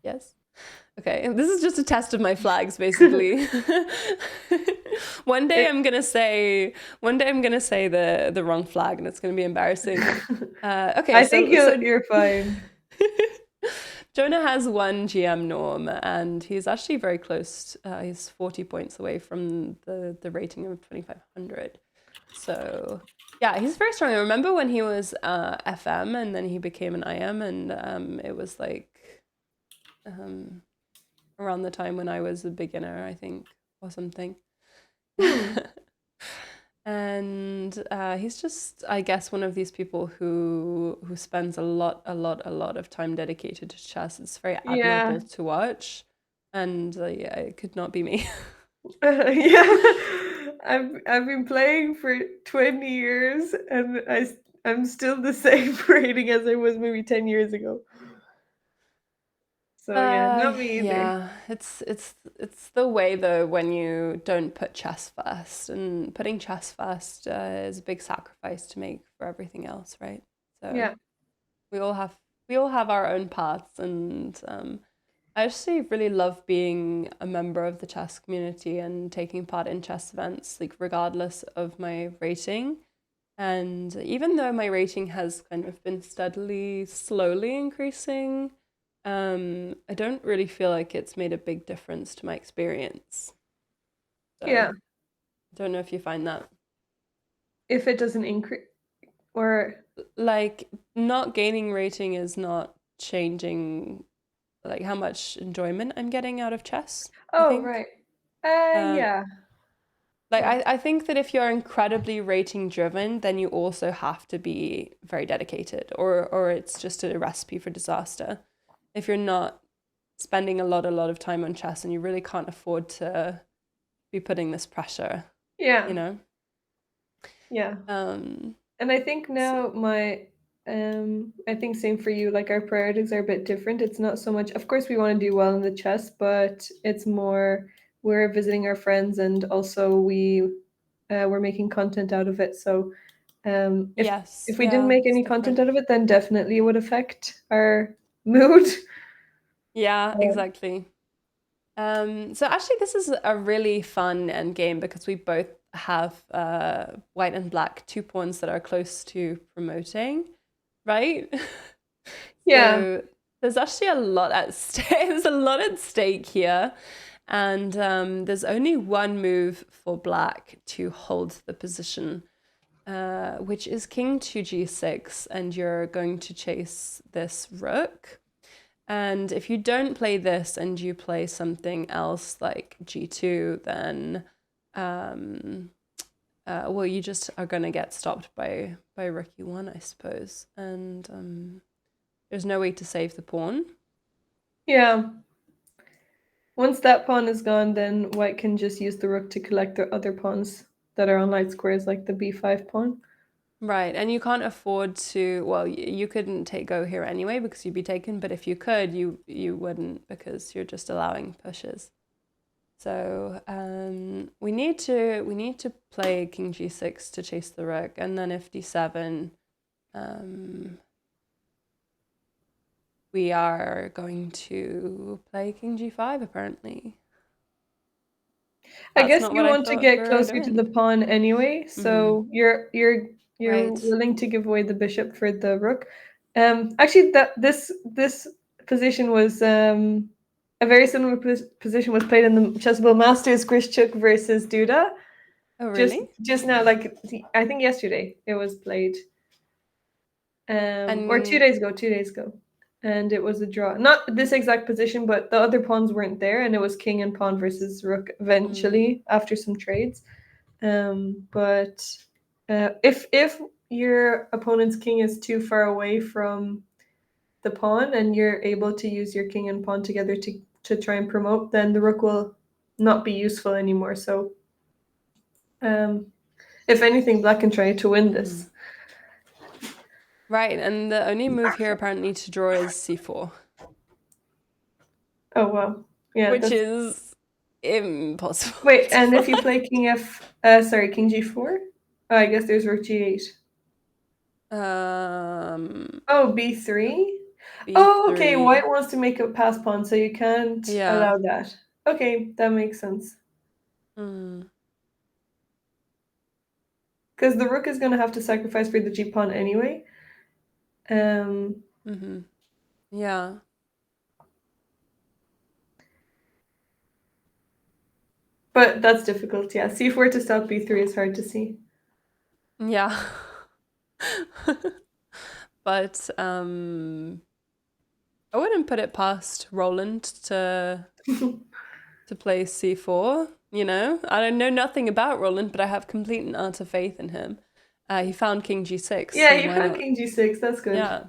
Yes. Okay, this is just a test of my flags, basically. One day I'm gonna say the wrong flag, and it's gonna be embarrassing. Okay, I think you're fine. Jonah has 1 GM norm, and he's actually very close. He's 40 points away from the rating of 2,500. So yeah, he's very strong. I remember when he was FM, and then he became an IM, and it was like around the time when I was a beginner, I think, or something. And he's just, I guess, one of these people who spends a lot of time dedicated to chess. It's very admirable to watch, and yeah, it could not be me. Yeah, I've been playing for 20 years, and I'm still the same rating as I was maybe 10 years ago. So yeah, not me either. Yeah, it's the way though when you don't put chess first, and putting chess first is a big sacrifice to make for everything else, right? So Yeah. we all have our own paths, and I actually really love being a member of the chess community and taking part in chess events, like regardless of my rating. And even though my rating has kind of been slowly increasing, I don't really feel like it's made a big difference to my experience. So, Yeah. I don't know if you find that. If it doesn't increase, or Like, not gaining rating is not changing, like, how much enjoyment I'm getting out of chess, I oh think. right, Um, yeah. Like, Yeah. I think that if you're incredibly rating driven, then you also have to be very dedicated, or it's just a recipe for disaster. If you're not spending a lot of time on chess, and you really can't afford to be putting this pressure, Yeah. you know? Yeah. Um, And I think now I think same for you, like our priorities are a bit different. It's not so much, of course we want to do well in the chess, but it's more we're visiting our friends, and also we're making content out of it. So yes, if we didn't yeah, make it's any content different. out of it, then definitely it would affect our mood. Yeah, Yeah. exactly. So actually, this is a really fun end game because we both have white and black 2 pawns that are close to promoting, right? Yeah. So there's actually a lot at stake. There's a lot at stake here, and there's only 1 move for black to hold the position, which is king to g6, and you're going to chase this rook. And if you don't play this and you play something else like g2, then well, you just are going to get stopped by rook e1, I suppose. And there's no way to save the pawn. Yeah. Once that pawn is gone, then white can just use the rook to collect the other pawns that are on light squares, like the b5 pawn. Right, and you can't afford to, well, you couldn't go here anyway because you'd be taken, but if you could, you wouldn't, because you're just allowing pushes. So we need to play king g6 to chase the rook, and then if d7, we are going to play king g5 apparently. I That's guess not you what I want to thought we get were closer to the doing. pawn anyway, so you're Right. willing to give away the bishop for the rook. Actually, this position was a very similar position was played in the Chessable Masters, Grishchuk versus Duda. Oh, really? Just now, like I think yesterday it was played, or 2 days ago, 2 days ago, and it was a draw. Not this exact position, but the other pawns weren't there, and it was king and pawn versus rook eventually after some trades. But if your opponent's king is too far away from the pawn and you're able to use your king and pawn together to try and promote, then the rook will not be useful anymore. So if anything, black can try to win this. Right, and the only move here apparently to draw is c4, Oh wow. Yeah, which that's... is impossible. Wait, to and if you find. play king king g4? Oh, I guess there's rook g8. Oh, b3? Oh, okay, b3. white wants to make a pass pawn, so you can't Yeah. allow that. Okay, that makes sense. Mm. Because the rook is going to have to sacrifice for the g pawn anyway. Yeah. But that's difficult, yeah. c4 to stop b3 is hard to see. Yeah. But I wouldn't put it past Roland to play c4, you know? I don't know nothing about Roland, but I have complete and utter faith in him. He found king g6. Yeah, so you why found not? king g6, that's good. Yeah.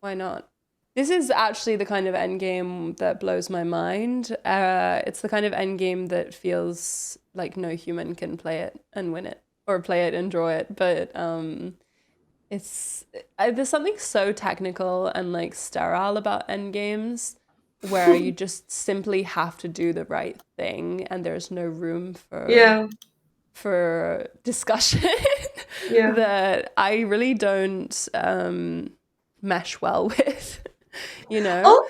Why not? This is actually the kind of endgame that blows my mind. It's the kind of endgame that feels like no human can play it and win it, or play it and draw it. But there's something so technical and like sterile about endgames where you just simply have to do the right thing and there's no room for discussion. Yeah. That I really don't mesh well with. You know?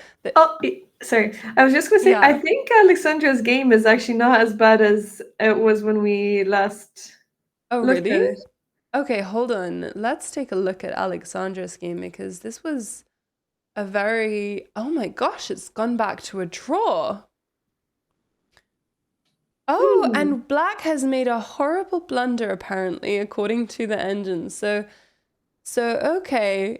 Sorry. I was just going to say, Yeah. I think Alexandra's game is actually not as bad as it was when we last Oh, looked at really? it. Okay, hold on. Let's take a look at Alexandra's game because this was a very... Oh my gosh, it's gone back to a draw. Oh, and black has made a horrible blunder, apparently, according to the engine. So okay,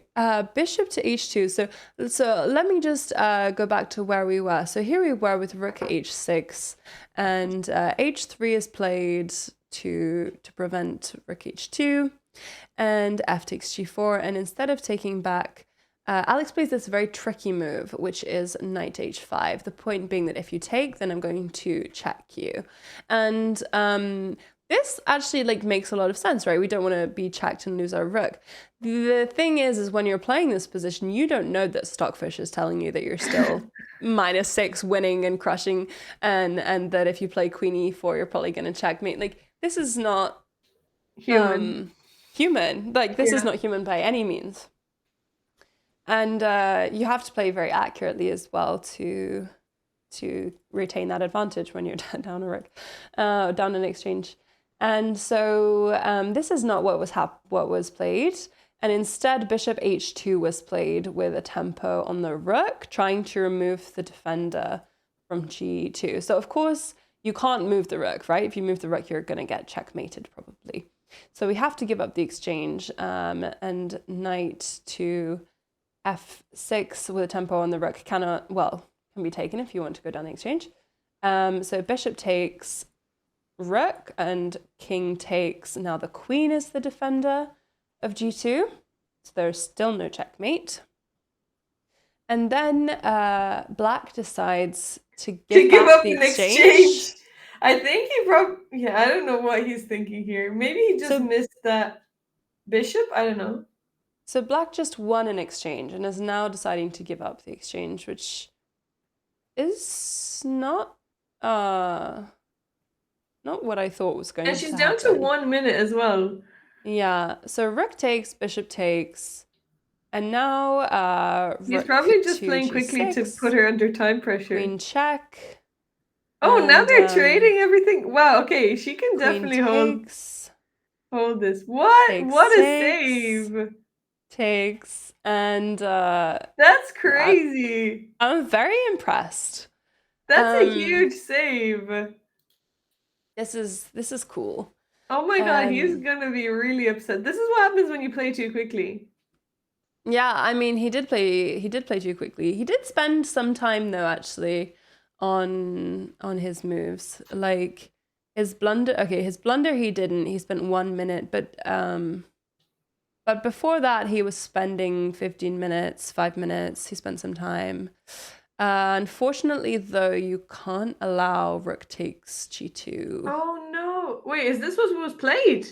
bishop to h2. So let me just go back to where we were. So here we were with rook h6, and h3 is played to prevent rook h2, and f takes g4. And instead of taking back, Alex plays this very tricky move, which is knight h5. The point being that if you take, then I'm going to check you, and this actually like makes a lot of sense, right? We don't want to be checked and lose our rook. The thing is when you're playing this position, you don't know that Stockfish is telling you that you're still -6 winning and crushing, and that if you play queen e4, you're probably going to checkmate. Like, this is not human. Like, this is not human by any means. And you have to play very accurately as well to retain that advantage when you're down a rook, down an exchange. And so this is not what was played. And instead, bishop h2 was played with a tempo on the rook, trying to remove the defender from g2. So of course, you can't move the rook, right? If you move the rook, you're going to get checkmated probably. So we have to give up the exchange, and knight to f6 with a tempo on the rook can be taken if you want to go down the exchange. So bishop takes rook and king takes. Now the queen is the defender of g2, so there's still no checkmate. And then black decides to give up the exchange. I think he probably, I don't know what he's thinking here. Maybe he just missed that bishop. I don't know. So black just won an exchange and is now deciding to give up the exchange, which is not what I thought was going to happen. And she's down to 1 minute as well. Yeah, so rook takes, bishop takes, and now he's probably just playing quickly to put her under time pressure. Queen check. Oh, and now they're trading everything. Wow, okay, she can definitely hold this. What? What a save! Takes, and that's crazy. I'm very impressed. That's a huge save. This is cool. Oh my god, he's gonna be really upset. This is what happens when you play too quickly. Yeah, I mean, he did play too quickly. He did spend some time though, actually, on his moves. Like his blunder he didn't. He spent 1 minute, but But before that, he was spending 15 minutes, 5 minutes. He spent some time. Unfortunately, though, you can't allow rook takes g2. Oh no! Wait, is this what was played?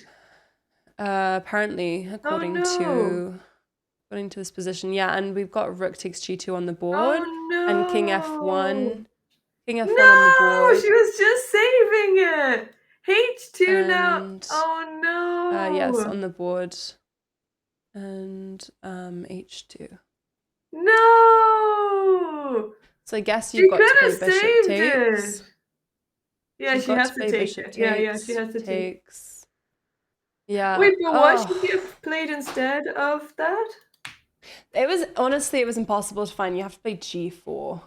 Apparently, according to this position, yeah. And we've got rook takes g2 on the board, Oh no! and king f1 on the No, board. she was just saving it. H2 now. And Oh no! yes, on the board, and h2. No! So I guess She you've got to could play have bishop saved takes. it. Yeah, She's she got has to to play take bishop it. Yeah, takes. she has to take. Takes. Yeah. Wait, but what should Oh. she have played instead of that? It was impossible to find. You have to play g4.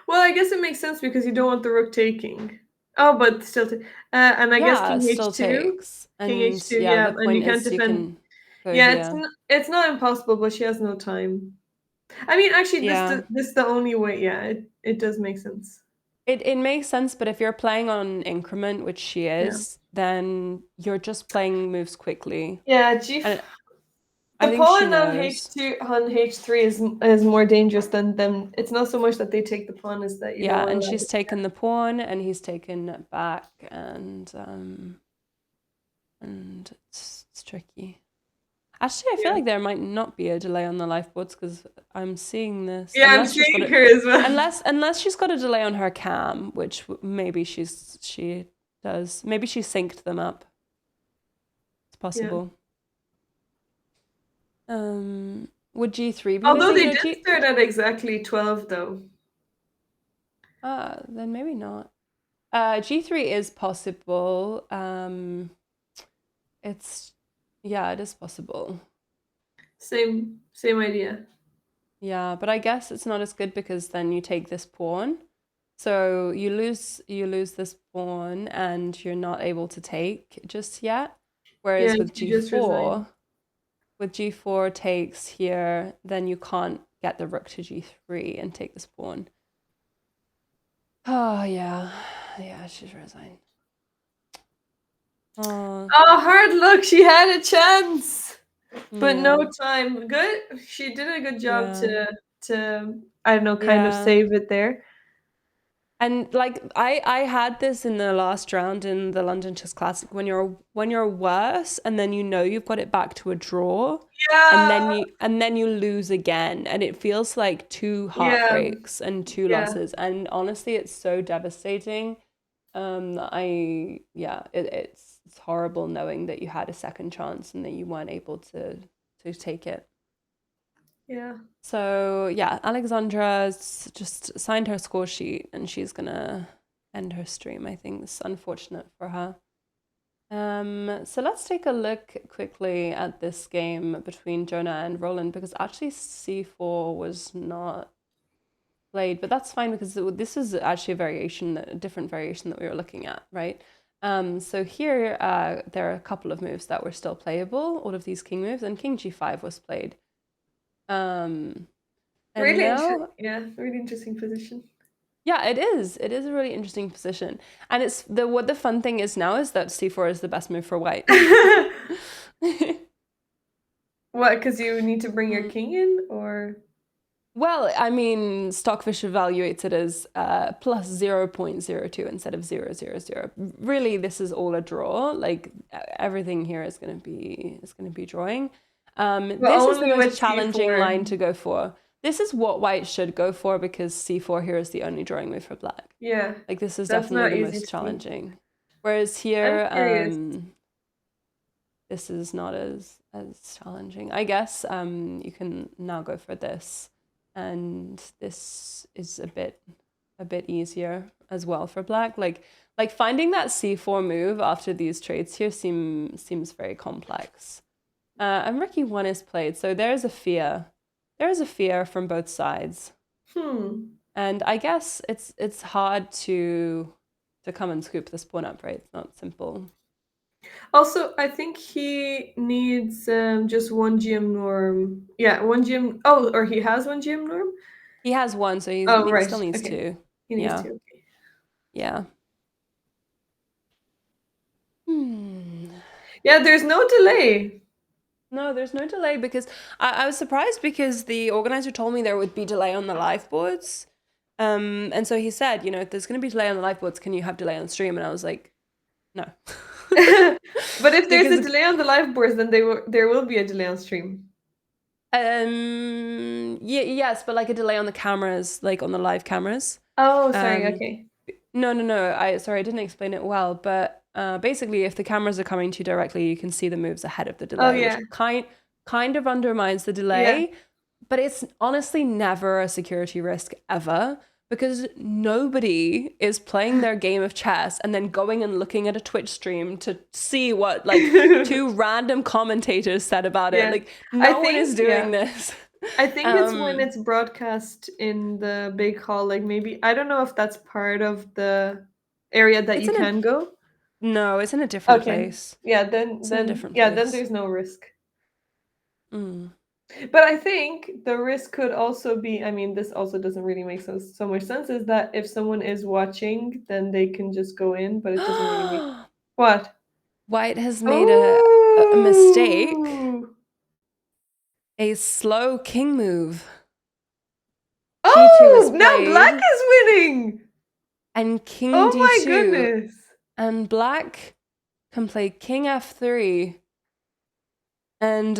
Well, I guess it makes sense because you don't want the rook taking. Oh, but still, and I guess Yeah, king it still h2. takes. King And h2, yeah, yeah, the and you point can't is you defend. can go Yeah, here. it's not impossible, but she has no time. I mean, actually, Yeah. this is the only way. Yeah, it does make sense. It makes sense, but if you're playing on increment, which she is, then you're just playing moves quickly. Yeah, And the I think she pawn on knows. h2 on h3 is more dangerous than them. It's not so much that they take the pawn, is that you Yeah, don't and allow she's it. taken the pawn, and he's taken it back, and it's tricky. Actually, I feel like there might not be a delay on the life boards because I'm seeing this. Yeah, I'm seeing her as well. Unless she's got a delay on her cam, which maybe she does. Maybe she synced them up. It's possible. Would G3 be Although missing? they did start at exactly 12, though. Then maybe not. G3 is possible. It is possible. Same idea. Yeah, but I guess it's not as good because then you take this pawn. So you lose this pawn and you're not able to take just yet. Whereas with G4 takes here, then you can't get the rook to G3 and take this pawn. Oh yeah. Yeah, she's resigned. Oh, hard luck. She had a chance. But Yeah. no time. Good. She did a good job to I don't know, kind of save it there. And like I had this in the last round in the London Chess Classic when you're worse and then you've got it back to a draw. Yeah. And then you lose again and it feels like two heartbreaks and two losses. And honestly it's so devastating. It's horrible knowing that you had a second chance and that you weren't able to take it. Yeah. So yeah, Alexandra's just signed her score sheet and she's gonna end her stream. I think it's unfortunate for her. So let's take a look quickly at this game between Jonah and Roland because actually C4 was not played, but that's fine because this is actually a different variation that we were looking at, right? So here there are a couple of moves that were still playable, all of these king moves, and king g5 was played. Really interesting position. Yeah, it is. It is a really interesting position. And it's what the fun thing is now is that c4 is the best move for white. What, because you need to bring your king in, or? Well, I mean, Stockfish evaluates it as plus 0.02 instead of 0.00. Really, this is all a draw. Like everything here is going to be drawing. This is the most challenging line to go for. This is what white should go for because c4 here is the only drawing move for black. Yeah. Like this is definitely the most challenging. Whereas here, this is not as challenging. I guess you can now go for this. And this is a bit easier as well for black. Like finding that c4 move after these trades here seems very complex. And Ricky 1 is played, so there's a fear. There is a fear from both sides. And I guess it's hard to come and scoop this pawn up, right? It's not simple. Also, I think he needs just one GM norm. Yeah, one GM. Oh, or he has one GM norm? He has one, so he still needs two. He needs two. Okay. Yeah. Yeah, there's no delay. No, there's no delay because I was surprised because the organizer told me there would be delay on the live boards. And so he said, if there's going to be delay on the live boards, can you have delay on stream? And I was like, no. But if there's a Because delay on the live boards, then there will be a delay on stream. yes, but like a delay on the cameras, like on the live cameras. Oh, sorry. Um, Okay. No. Sorry, I didn't explain it well, but basically, if the cameras are coming to you directly, you can see the moves ahead of the Oh, delay, yeah. which kind of undermines the Yeah. delay. But it's honestly never a security risk ever because nobody is playing their game of chess and then going and looking at a Twitch stream to see what like two random commentators said about it. Yeah. Like I no one is think, yeah. doing this. I think it's when it's broadcast in the big hall, like maybe, I don't know if that's part of the area that It's you in a can go. No, it's in a different Okay. place. Yeah, It's in a different then place. there's no risk. Mm. But I think the risk could also be, I mean, this also doesn't really make so much sense, is that if someone is watching, then they can just go in, but it doesn't really make what? White has made a mistake, Oh, a slow king move. G2 oh, is now black played, is winning. and king Oh my d2, goodness. and black can play king f3 and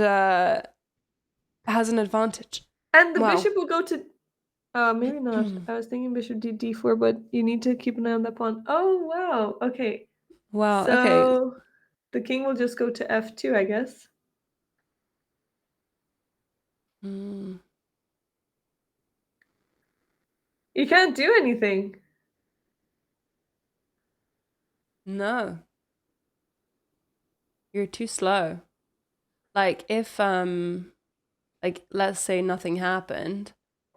has an advantage. And the Wow. bishop will go to maybe not. I was thinking bishop d4, but you need to keep an eye on that pawn. Oh wow. Okay. Wow, So okay. the king will just go to f2, I guess. Mm. You can't do anything. No. You're too slow. Like if like let's say nothing happened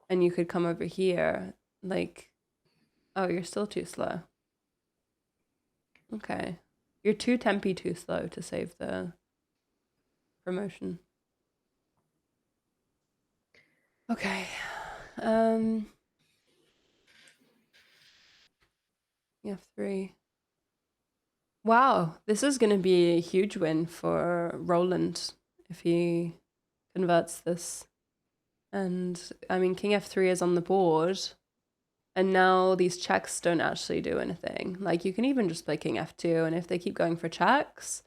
and you could come over here, like oh, you're still too slow. Okay. You're too tempy too slow to save the promotion. Okay. You have 3. Wow, this is going to be a huge win for Roland if he converts this. And I mean, king f3 is on the board, and now these checks don't actually do anything. Like you can even just play king f2, and if they keep going for checks,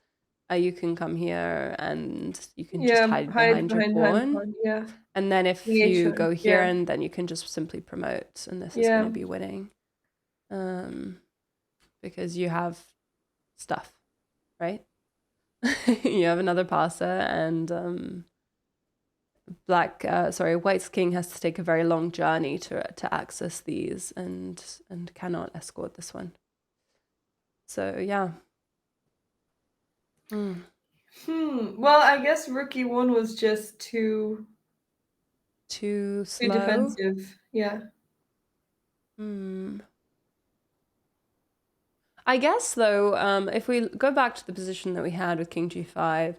you can come here and you can just hide behind your pawn. Yeah. And then if The you H1, go here, yeah. and then you can just simply promote, and this is Yeah. going to be winning. Because you have stuff, right? You have another passer, and White's king has to take a very long journey to access these, and cannot escort this one. So yeah. Well, I guess rook e1 was just too slow. defensive. Yeah. I guess though, if we go back to the position that we had with king g5,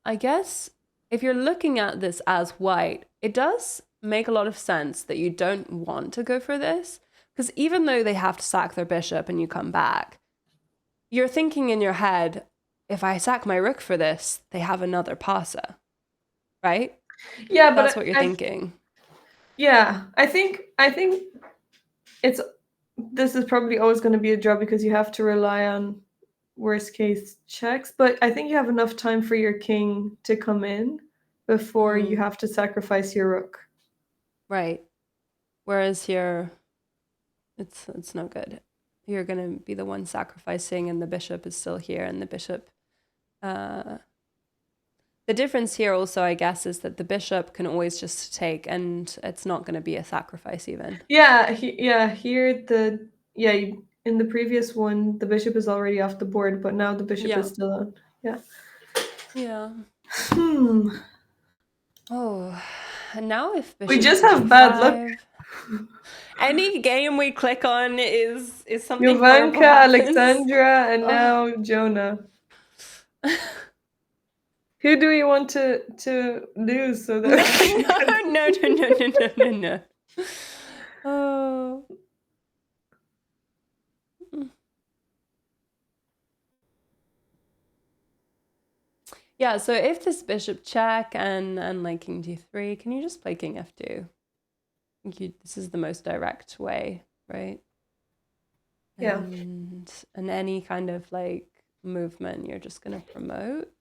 I guess if you're looking at this as white, it does make a lot of sense that you don't want to go for this, because even though they have to sack their bishop and you come back, you're thinking in your head, if I sack my rook for this, they have another passer, right? Yeah, but That's what you're thinking. Yeah, I think it's this is probably always going to be a draw because you have to rely on worst case checks, but I think you have enough time for your king to come in before you have to sacrifice your rook. Right. Whereas here, it's no good. You're going to be the one sacrificing, and the bishop is still here, and the bishop... the difference here also, I guess, is that the bishop can always just take, and it's not going to be a sacrifice even. Yeah, in the previous one, the bishop is already off the board, but now the bishop is still on. Yeah. Yeah. Oh, and now if bishop We just to have bad luck. G5, any game we click on is something Jovanka, horrible happens. Alexandra, and now Jonah. Who do we want to lose so that No. Oh. Yeah, so if this bishop check and like king d3, can you just play king f2? I think this is the most direct way, right? Yeah. And any kind of like movement, you're just gonna promote.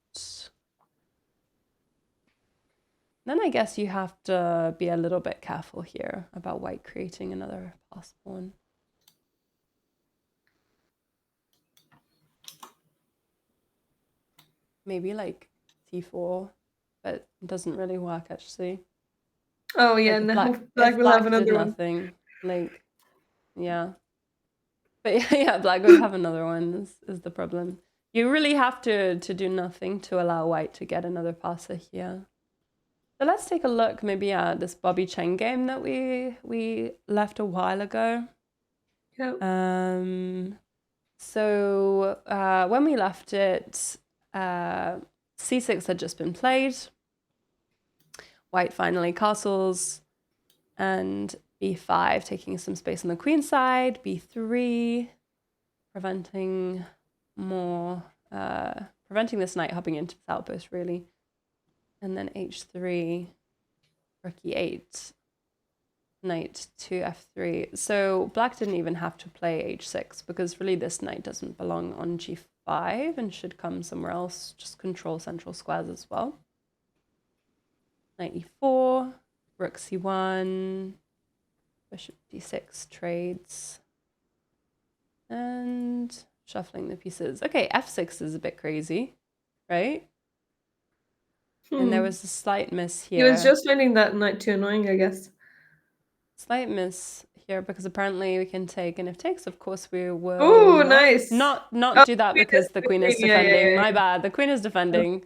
Then I guess you have to be a little bit careful here about white creating another pass pawn. Maybe like c4, but it doesn't really work actually. Oh yeah, Like if now black Black if will have black did another one. nothing, like yeah. But yeah, black would have another one is the problem. You really have to do nothing to allow white to get another passer here. So let's take a look maybe at this Bobby Chen game that we left a while ago. Yeah. So when we left it, c6 had just been played. White finally castles, and b5 taking some space on the queen side, b3 preventing more, preventing this knight hopping into this outpost really, and then h3, rook e8, knight to f3. So black didn't even have to play h6 because really this knight doesn't belong on g5 and should come somewhere else, just control central squares as well. Knight e4, rook c1, bishop d6 trades, and shuffling the pieces. Okay, f6 is a bit crazy, right? And there was a slight miss He was here. just finding that knight too annoying, I guess. Slight miss here because apparently we can take, and if takes, of course, we will Oh, nice. not Oh, do that queen because is the queen is yeah, defending. yeah. My bad. The queen is defending.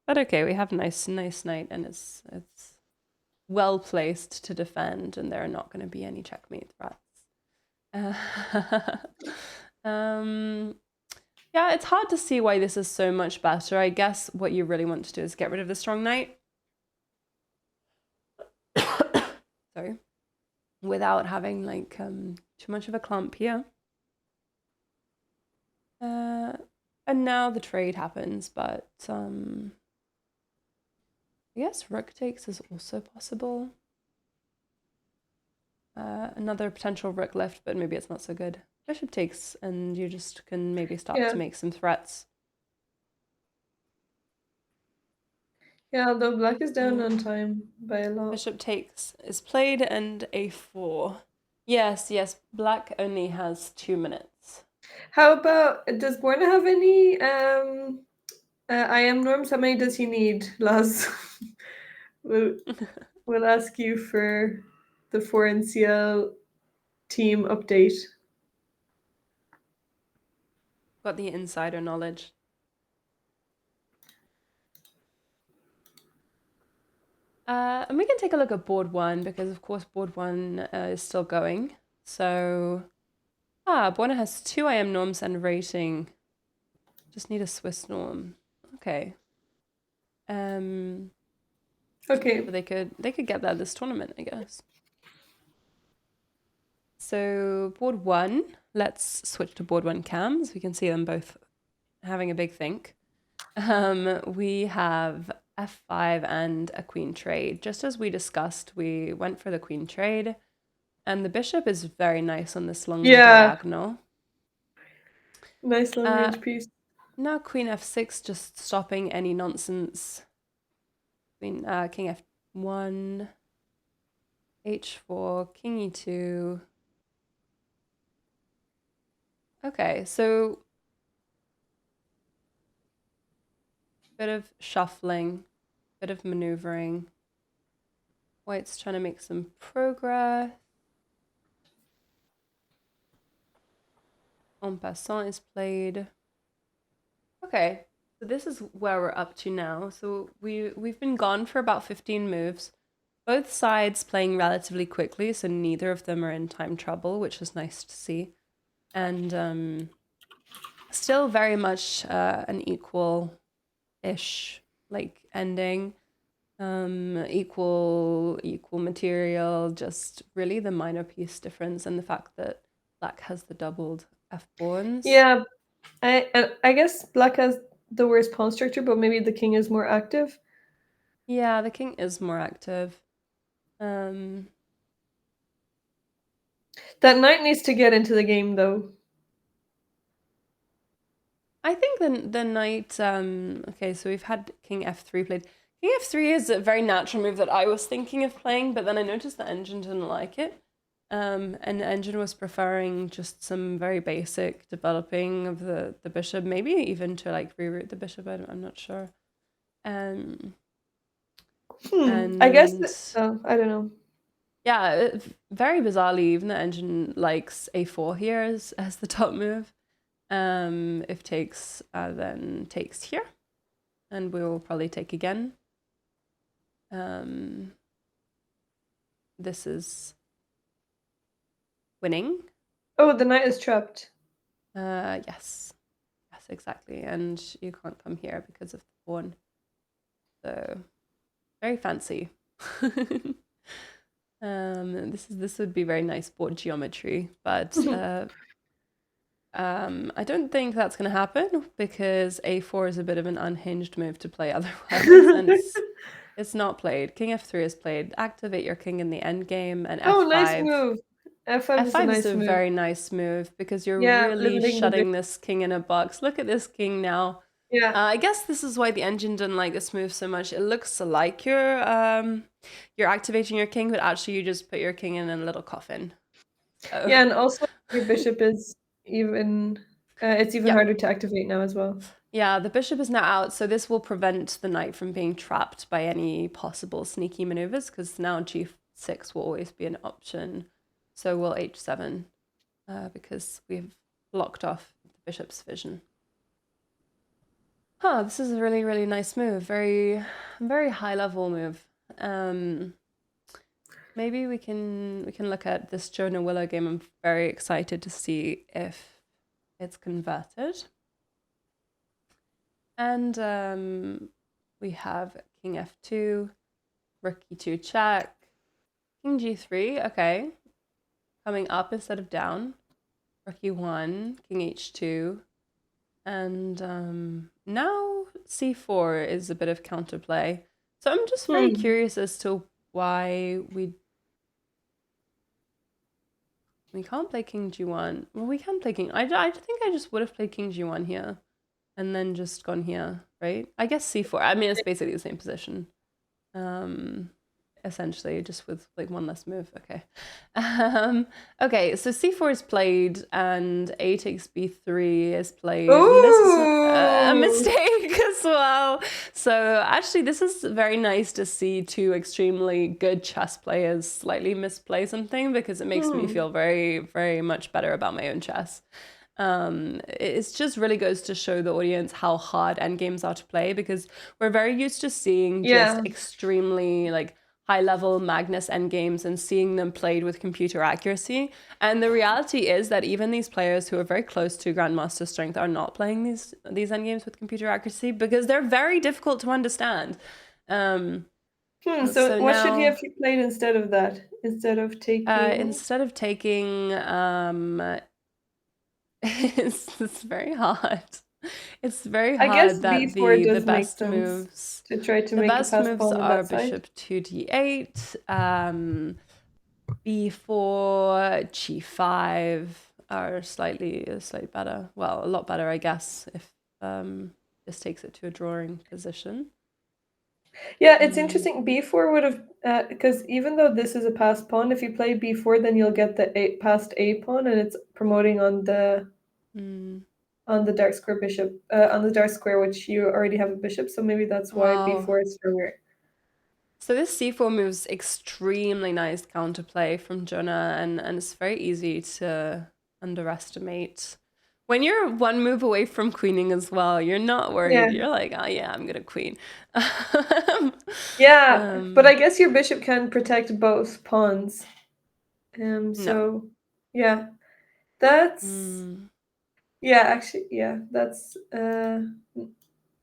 But okay, we have a nice knight, and it's well placed to defend, and there are not going to be any checkmate threats. Yeah, it's hard to see why this is so much better. I guess what you really want to do is get rid of the strong knight. Sorry. Without having like too much of a clump here. And now the trade happens, but I guess rook takes is also possible. Another potential rook lift, but maybe it's not so good. Bishop takes, and you just can maybe start to make some threats. Yeah, although black is down on time by a lot. Bishop takes is played, and a4. Yes, black only has 2 minutes. How about, does Borna have any IM norms? How many does he need, Laz? we'll ask you for the 4NCL team update. Got the insider knowledge. And we can take a look at board 1 because, of course, board 1 is still going. So, Borna has 2 IM norms and rating. Just need a Swiss norm. Okay. Okay. So they could get that this tournament, I guess. So board 1, let's switch to board 1 cams. We can see them both having a big think. We have f5 and a queen trade. Just as we discussed, we went for the queen trade, and the bishop is very nice on this long diagonal. Nice long range piece. Now queen f6, just stopping any nonsense. King f1, h4, king e2. Okay, so bit of shuffling, bit of maneuvering. White's trying to make some progress. En passant is played. Okay, so this is where we're up to now. So we've been gone for about 15 moves. Both sides playing relatively quickly, so neither of them are in time trouble, which is nice to see. And still very much an equal-ish like ending. Equal material, just really the minor piece difference and the fact that black has the doubled f pawns. Yeah, I guess black has the worst pawn structure, but maybe the king is more active. Yeah, the king is more active. Um, That knight needs to get into the game, though. I think the knight. Okay, so we've had king f3 played. King f3 is a very natural move that I was thinking of playing, but then I noticed the engine didn't like it. And the engine was preferring just some very basic developing of the bishop, maybe even to like reroute the bishop. I'm not sure. I guess. And Oh, I don't know. yeah, very bizarrely, even the engine likes a4 here as the top move. If takes, then takes here, and we will probably take again. This is winning. Oh, the knight is trapped. Yes, exactly, and you can't come here because of the pawn. So very fancy. This would be very nice board geometry, but I don't think that's going to happen because a4 is a bit of an unhinged move to play otherwise, and it's not played. King f3 is played. Activate your king in the endgame, and Oh, f5. nice move. F5 is a F5 is nice a move. very nice move because you're Yeah, really limiting the shutting this king in a box. Look at this king now. Yeah. I guess this is why the engine didn't like this move so much. It looks like you're activating your king, but actually you just put your king in a little coffin. So, Yeah, and also your bishop is even it's even yeah. harder to activate now as well. Yeah, the bishop is now out, so this will prevent the knight from being trapped by any possible sneaky maneuvers, because now g6 will always be an option. So we'll h7, because we've blocked off the bishop's vision. Huh, this is a really, really nice move. Very, very high level move. Maybe we can look at this Jonah Willow game. I'm very excited to see if it's converted. And we have king f2, rook e2 check, king g3, okay. Coming up instead of down, rook e1, king h2, and now c4 is a bit of counterplay. So I'm just very curious as to why we can't play king g1. Well, we can play king. I think I just would have played king g1 here and then just gone here, right? I guess c4. I mean, it's basically the same position. Essentially, just with like one less move. Okay. Okay, so c4 is played and a takes b3 is played. And this is a mistake as well. So actually, this is very nice to see two extremely good chess players slightly misplay something, because it makes me feel very, very much better about my own chess. It just really goes to show the audience how hard endgames are to play, because we're very used to seeing just extremely like high-level Magnus endgames and seeing them played with computer accuracy. And the reality is that even these players who are very close to Grandmaster strength are not playing these endgames with computer accuracy, because they're very difficult to understand. So what now, should he have played instead of that? Instead of taking it's very hard. It's very hard. I guess that b4 the best moves to try to the make best a pass moves pawn on are that side. bishop 2d8, b4, g5 are slightly better. Well, a lot better, I guess, if this takes it to a drawing position. Yeah, it's interesting. B4 would have, because even though this is a passed pawn, if you play B4, then you'll get the passed A pawn, and it's promoting on the dark square bishop, on the dark square, which you already have a bishop. So maybe that's why B4 is stronger. So this c4 move's extremely nice counterplay from Jonah, and it's very easy to underestimate. When you're one move away from queening as well, you're not worried. Yeah. You're like, oh yeah, I'm gonna queen. Yeah, but I guess your bishop can protect both pawns. So yeah, that's yeah, actually, yeah, that's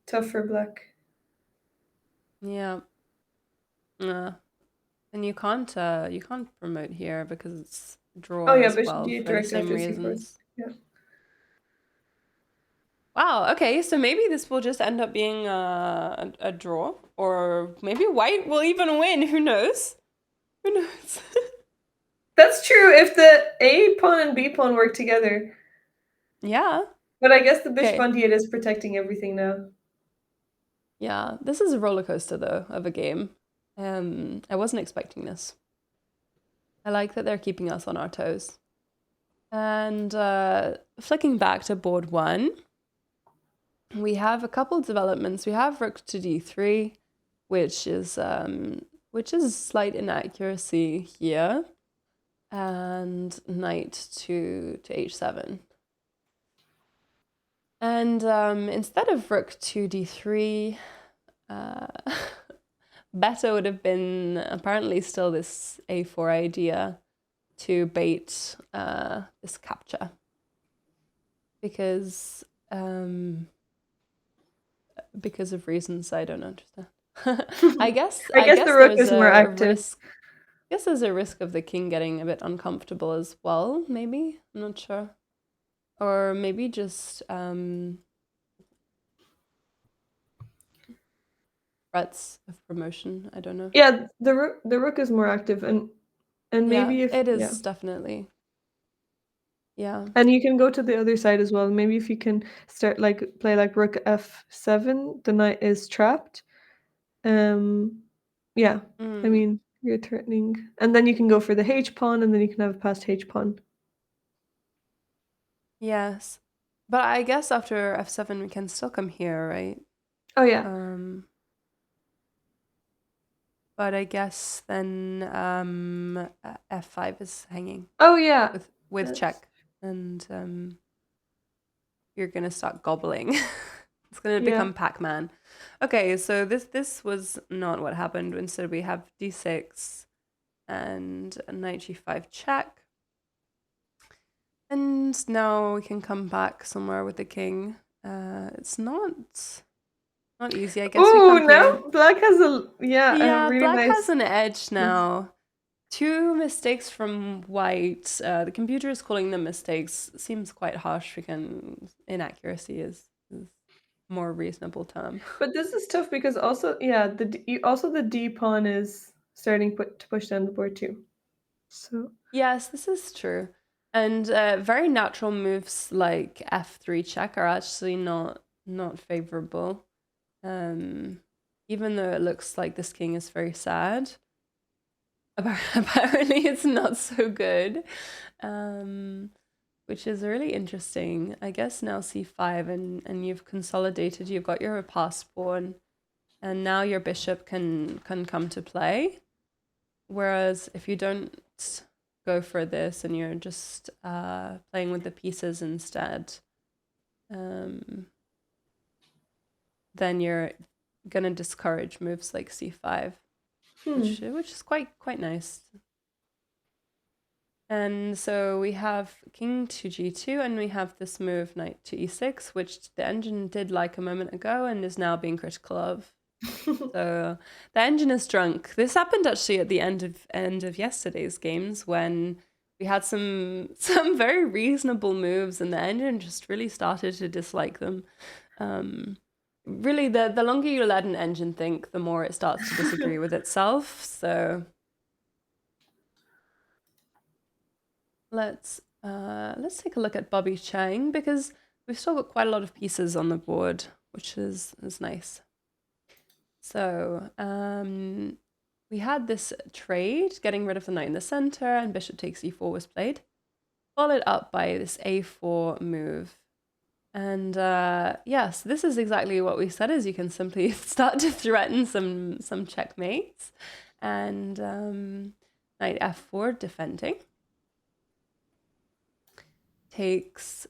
tough for black. Yeah. And you can't promote here because it's draw as well for the same reasons. Yeah. Wow, okay, so maybe this will just end up being a draw, or maybe White will even win. Who knows? Who knows? That's true if the A pawn and B pawn work together. Yeah. But I guess the bishop Okay. on d8 is protecting everything now. Yeah, this is a roller coaster though of a game. I wasn't expecting this. I like that they're keeping us on our toes. And flicking back to board one, we have a couple developments. We have rook to d3, which is slight inaccuracy here, and knight to h7. And instead of rook to d3, better would have been apparently still this a4 idea to bait this capture, because of reasons I don't understand. I guess I guess the rook there's is more a active. risk. I guess there's a risk of the king getting a bit uncomfortable as well. Maybe, I'm not sure, or maybe just threats of promotion. I don't know. Yeah, the rook is more active, and maybe Yeah, if it is definitely. Yeah. and you can go to the other side as well. Maybe if you can start play like rook f7, the knight is trapped. Yeah, I mean you're threatening, and then you can go for the h pawn, and then you can have a passed h pawn. Yes, but I guess after f7 we can still come here, right? Oh yeah. But I guess then f5 is hanging Oh yeah. with check, and you're gonna start gobbling. It's gonna become Pac-Man. Okay, so this was not what happened. Instead we have d6 and a knight g5 check. And now we can come back somewhere with the king. It's not easy, I guess. Oh, we come now here. black has a really Black nice. has an edge now. 2 mistakes from White. The computer is calling them mistakes. Seems quite harsh. Inaccuracy is more reasonable term. But this is tough because also the d pawn is starting to push down the board too. So yes, this is true. And very natural moves like f3 check are actually not favorable. Even though it looks like this king is very sad, apparently it's not so good, which is really interesting. I guess now c5 and you've consolidated, you've got your passed pawn, and now your bishop can come to play. Whereas if you don't go for this and you're just playing with the pieces instead, then you're gonna discourage moves like c5, which is quite nice. And so we have king to g2, and we have this move knight to e6, which the engine did like a moment ago and is now being critical of. So the engine is drunk. This happened actually at the end of yesterday's games, when we had some very reasonable moves and the engine just really started to dislike them. Really, the longer you let an engine think, the more it starts to disagree with itself. So let's take a look at Bobby Chang, because we've still got quite a lot of pieces on the board, which is nice. So we had this trade, getting rid of the knight in the center, and bishop takes e4 was played, followed up by this a4 move. And yes, this is exactly what we said, is you can simply start to threaten some checkmates. And knight f4 defending. Takes.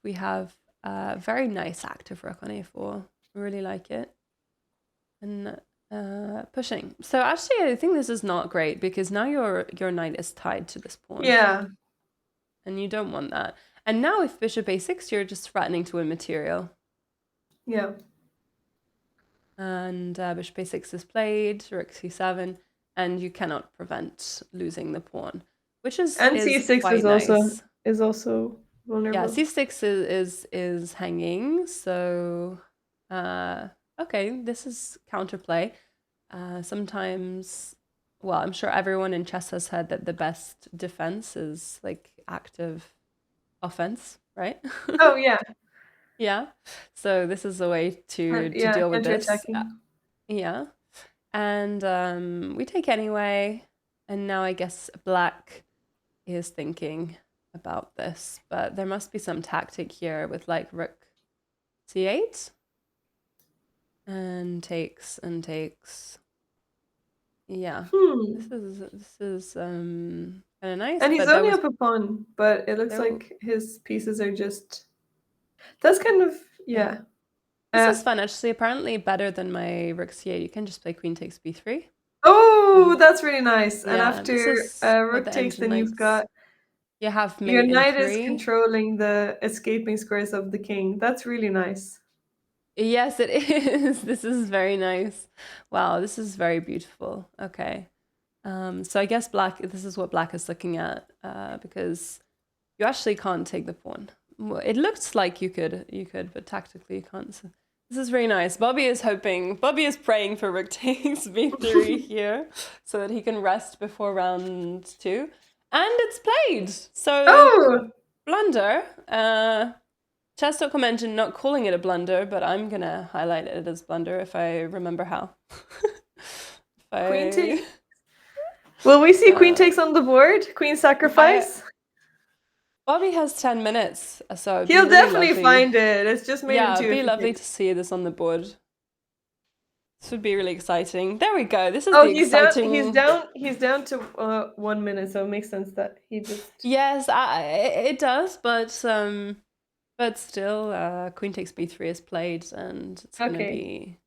We have a very nice active rook on a4. Really like it. And pushing. So actually, I think this is not great, because now your knight is tied to this pawn. yeah. And you don't want that. And now if bishop a6, you're just threatening to win material. Yeah. And bishop a6 is played, rook c7, and you cannot prevent losing the pawn, which is And c6 quite is nice. also vulnerable. Yeah, c6 is hanging, so okay, this is counterplay. Sometimes, well, I'm sure everyone in chess has heard that the best defense is like active offense, right? Oh yeah, Yeah. So this is a way to yeah, deal with this. counterattacking. Yeah. And we take anyway. And now I guess black is thinking about this, but there must be some tactic here with like rook c8 and takes and takes. Yeah. This is kind of nice, And he's but that only was up a pawn, but it looks so like his pieces are just. That's kind of yeah. This is fun actually. Apparently better than my rook c8. You can just play queen takes b3. Oh, that's really nice. And Yeah, this after is what rook the takes, engine then you've likes. got You have your mate in knight is 3. controlling the escaping squares of the king. That's really nice. Yes, it is. This is very nice. Wow, this is very beautiful. Okay. So I guess black, this is what black is looking at, because you actually can't take the pawn. It looks like you could, but tactically you can't. So this is very nice. Bobby is praying for rook takes b3 here so that he can rest before round 2. And it's played. So Oh, blunder. Chess.com engine not calling it a blunder, but I'm gonna highlight it as blunder if I remember how. queen takes. Will we see queen takes on the board? Queen sacrifice? Bobby has 10 minutes, so it'd be He'll really definitely lovely. find it. It's just made Yeah, into it'd be a lovely figure. to see this on the board. This would be really exciting. There we go. This is Oh, the he's exciting. He's down to 1 minute, so it makes sense that he just. Yes, it does, but still, queen takes b3 is played, and it's gonna be.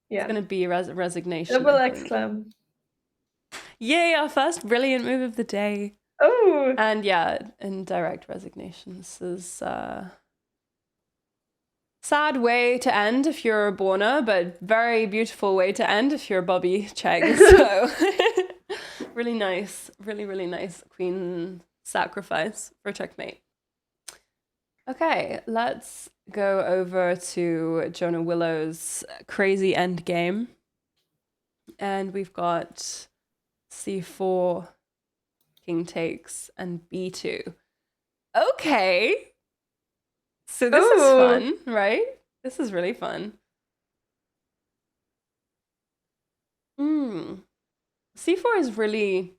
Yeah. It's gonna be resignation. Double I think. exclam. Yay! Our first brilliant move of the day. Oh. And yeah, indirect resignation. This is sad way to end if you're a Borna, but very beautiful way to end if you're Bobby Cheng. So really nice, really nice queen sacrifice for checkmate. Okay, let's go over to Jonah Willow's crazy end game. And we've got c4, king takes, and b2. Okay. So this is fun, right? This is really fun. c4 is really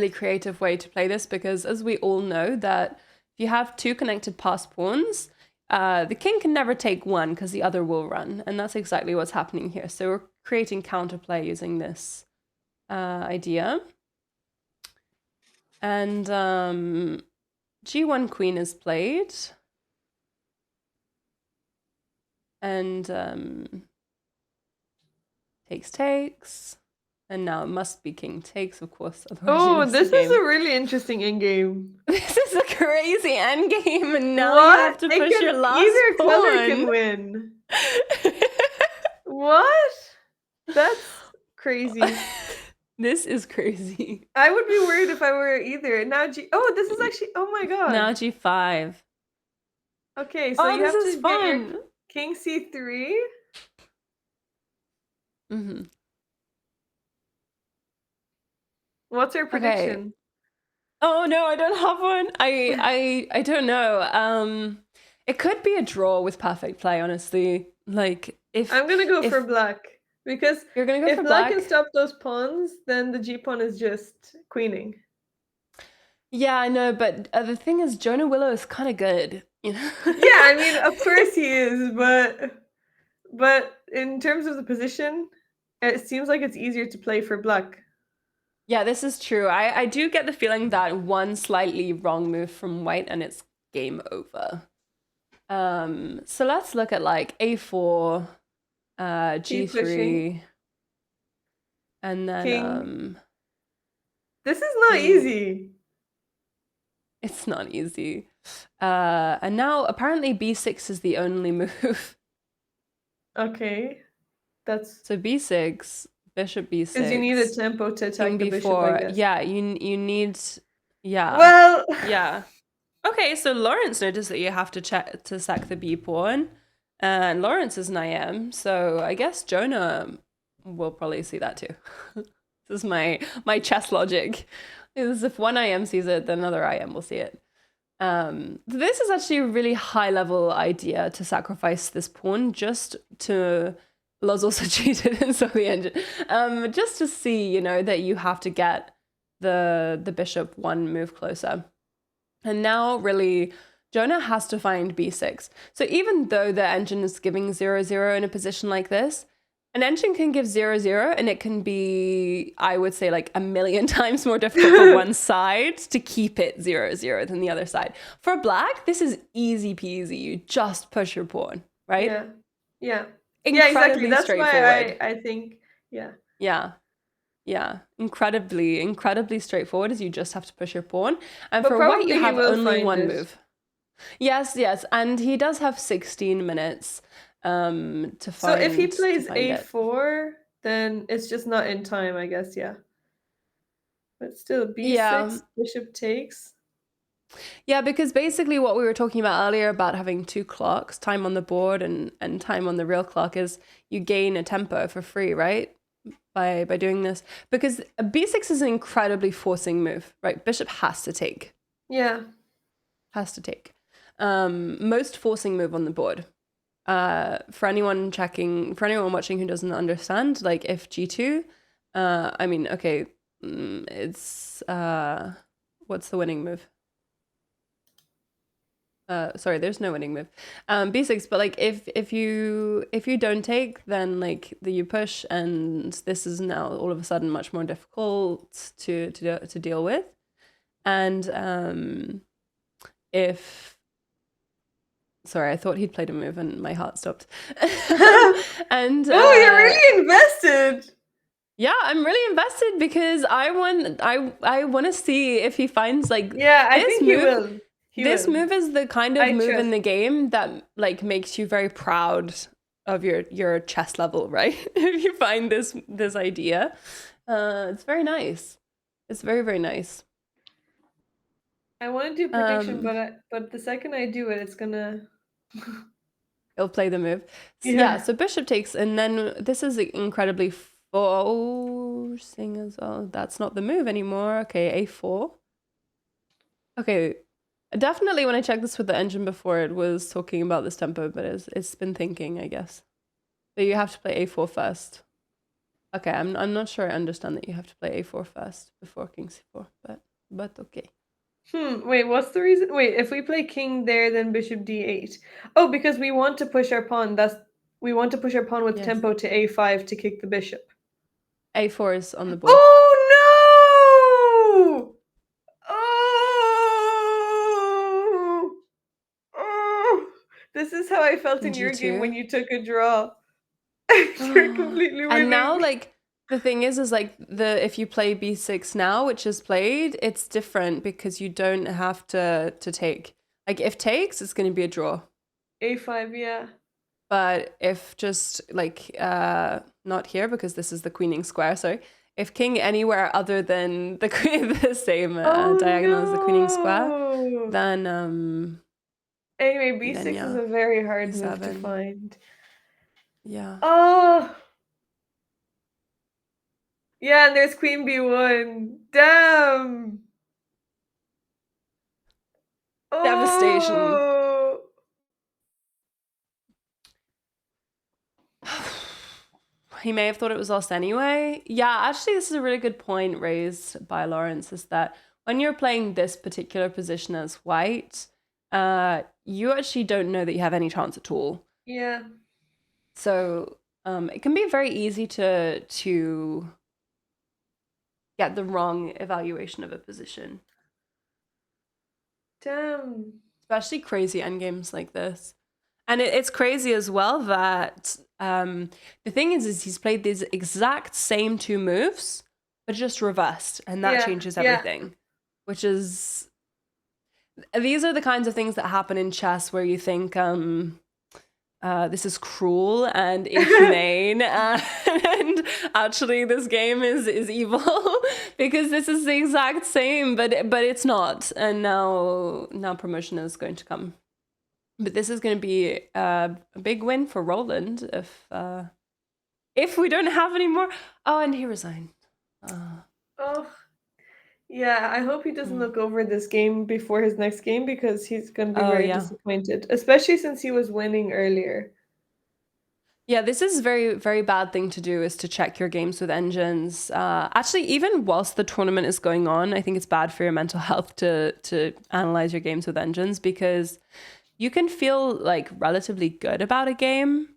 creative way to play this, because as we all know that if you have 2 connected passed pawns, the king can never take one because the other will run. And that's exactly what's happening here. So we're creating counterplay using this idea. And g1 queen is played. And takes. And now it must be king takes, of course. Oh, this is a really interesting endgame. This is a crazy endgame, and now what? you have to push your last either pawn. color can win. What? That's crazy. This is crazy. I would be worried if I were either. Now oh, this is actually, oh my god. Now g5. Okay, so you this have is to fun. get your king c3. Mm-hmm. What's your prediction? Oh no, I don't have one. I don't know. It could be a draw with perfect play, honestly. Like if I'm gonna go for black, because you're gonna go if for black black can stop those pawns, then the g pawn is just queening. Yeah, I know, but the thing is, Jonah Willow is kind of good, you know. Yeah, I mean, of course he is, but in terms of the position, it seems like it's easier to play for black. Yeah, this is true. I do get the feeling that one slightly wrong move from White and it's game over. So let's look at like a4, g3, and then king. This is not easy. It's not easy. And now apparently b6 is the only move. Okay, that's so b6. Bishop b6. Because you need a tempo to attack the bishop, I guess. Yeah, you need. Yeah. Well. Yeah. Okay, so Lawrence noticed that you have to check to sack the B pawn, and Lawrence is an IM, so I guess Jonah will probably see that too. This is my chess logic. Is if one IM sees it, then another IM will see it. This is actually a really high level idea to sacrifice this pawn just to. Loz also cheated and saw the engine. Just to see, you know, that you have to get the bishop one move closer. And now really Jonah has to find b6. So even though the engine is giving 0-0 in a position like this, an engine can give 0-0 and it can be, I would say, like a million times more difficult for one side to keep it 0-0 than the other side. For black, this is easy peasy. You just push your pawn, right? Yeah. Yeah. Incredibly Exactly. That's straightforward. why I think, yeah. Yeah, incredibly straightforward, as you just have to push your pawn. And But for white, probably you he have will only find one it. move. Yes, and he does have 16 minutes to find. So if he to plays find it. a4, then it's just not in time, I guess, yeah. But still, b6, Yeah. bishop takes. Yeah, because basically what we were talking about earlier about having two clocks, time on the board and time on the real clock, is you gain a tempo for free, right? By doing this. Because b6 is an incredibly forcing move, right? Bishop has to take. Yeah. Has to take. Most forcing move on the board. For anyone watching who doesn't understand, like if g2, I mean, okay, it's what's the winning move? Sorry, there's no winning move. B6, but like if you don't take, then like you push, and this is now all of a sudden much more difficult to deal with. And sorry, I thought he'd played a move and my heart stopped. And Oh, you're really invested. Yeah, I'm really invested because I want to see if he finds like Yeah, I this think move. he will. This move is the kind of I move in trust. the game that like makes you very proud of your chess level, right? If you find this idea, it's very nice. It's very, very nice. I want to do prediction, but the second I do it, it's gonna. He'll play the move. Yeah. So bishop takes, and then this is incredibly forcing as well. That's not the move anymore. Okay, a4. Okay. Definitely when I checked this with the engine before, it was talking about this tempo, but it's been thinking, I guess. But you have to play a4 first. Okay, I'm not sure I understand that you have to play a4 first before king c4, but okay. Wait, what's the reason? Wait, if we play king there, then bishop d8. Oh, because we want to push our pawn. We want to push our pawn with Yes. tempo to a5 to kick the bishop. A4 is on the board. Oh no! Oh! This is how I felt in your game G2. when you took a draw. You're completely winning. And now, like, the thing is like if you play b6 now, which is played, it's different because you don't have to take. Like, if takes, it's going to be a draw. a5, yeah. But if just like not here, because this is the queening square, sorry. If king anywhere other than the the same diagonal as the queening square, then anyway, b6 then, yeah, is a very hard move to b7. find. Yeah. Oh. Yeah, and there's queen b1. Damn. Devastation. Oh. He may have thought it was lost anyway. Yeah, actually, this is a really good point raised by Lawrence, is that when you're playing this particular position as white, you actually don't know that you have any chance at all. Yeah. So it can be very easy to get the wrong evaluation of a position. Damn. Especially crazy endgames like this. And it's crazy as well that the thing is he's played these exact same two moves, but just reversed, and that changes everything. Which is, these are the kinds of things that happen in chess where you think this is cruel and inhumane, and actually this game is evil because this is the exact same, but it's not. And now promotion is going to come, but this is going to be a big win for Roland if we don't have any more. Oh, and he resigned. Oh, yeah. I hope he doesn't look over this game before his next game because he's going to be Oh, very yeah. disappointed, especially since he was winning earlier. Yeah, this is very, very bad thing to do, is to check your games with engines. Actually, even whilst the tournament is going on, I think it's bad for your mental health to analyze your games with engines, because you can feel like relatively good about a game,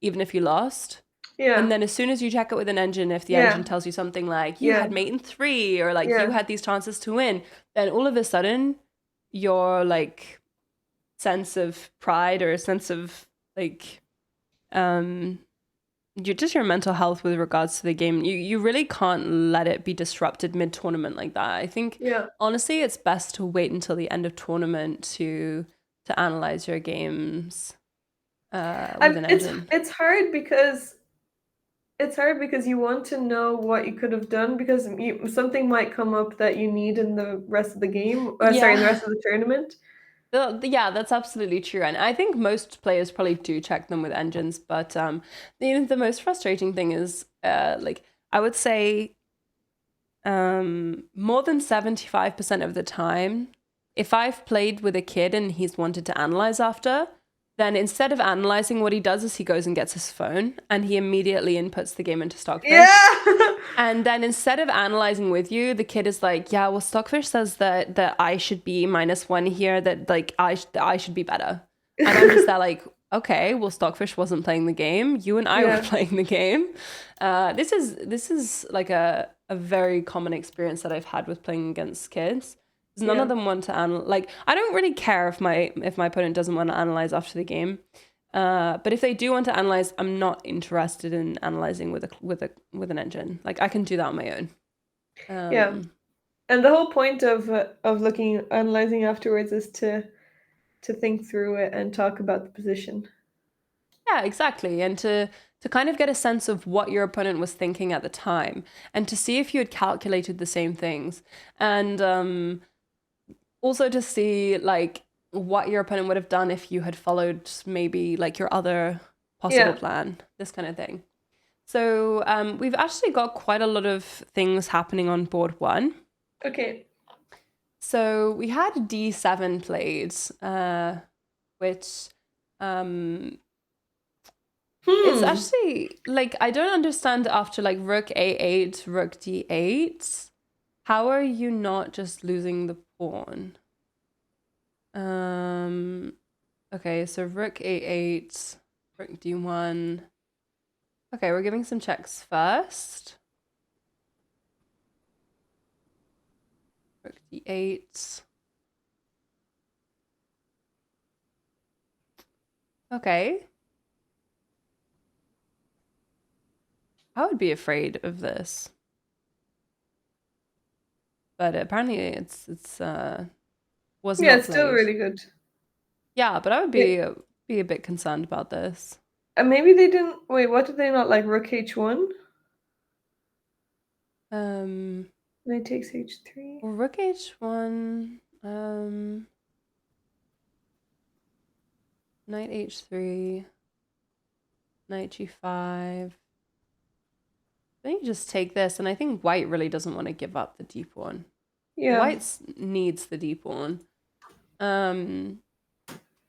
even if you lost. Yeah. And then as soon as you check it with an engine, if the Yeah. engine tells you something like you Yeah. had mate in 3, or like Yeah. you had these chances to win, then all of a sudden your like sense of pride or a sense of like your mental health with regards to the game, you really can't let it be disrupted mid-tournament like that. I think Yeah. honestly it's best to wait until the end of tournament to analyze your games with an engine. It's hard because you want to know what you could have done, because something might come up that you need in the rest of the game. Sorry, in the rest of the tournament. Yeah, that's absolutely true. And I think most players probably do check them with engines, but the most frustrating thing is like I would say more than 75% of the time, if I've played with a kid and he's wanted to analyze after, then instead of analyzing, what he does is he goes and gets his phone and he immediately inputs the game into Stockfish. Yeah. And then instead of analyzing with you, the kid is like, yeah, well, Stockfish says that I should be -1 here, that like I should be better. And I'm just there like, okay, well, Stockfish wasn't playing the game. You and I were playing the game. This is like a very common experience that I've had with playing against kids. None of them want to like, I don't really care if my opponent doesn't want to analyze after the game. But if they do want to analyze, I'm not interested in analyzing with an engine. Like I can do that on my own. Yeah. And the whole point of analyzing afterwards is to think through it and talk about the position. Yeah, exactly. And to kind of get a sense of what your opponent was thinking at the time, and to see if you had calculated the same things, and also to see like what your opponent would have done if you had followed maybe like your other possible plan, this kind of thing. So we've actually got quite a lot of things happening on board 1. Okay. So we had D7 played, which it's actually like, I don't understand, after like Rook A8, Rook D8, how are you not just losing the pawn? Okay, so Rook A8, Rook D1. Okay, we're giving some checks first. Rook D8. Okay. I would be afraid of this. But apparently it's wasn't. Yeah, it's still really good. Yeah, but I would be a bit concerned about this. And maybe they didn't wait, what did they not like? Rook H1? Knight takes H3. Well, Rook H1, Knight H3, Knight G5. Then you just take this, and I think White really doesn't want to give up the d pawn. Yeah. White needs the d pawn.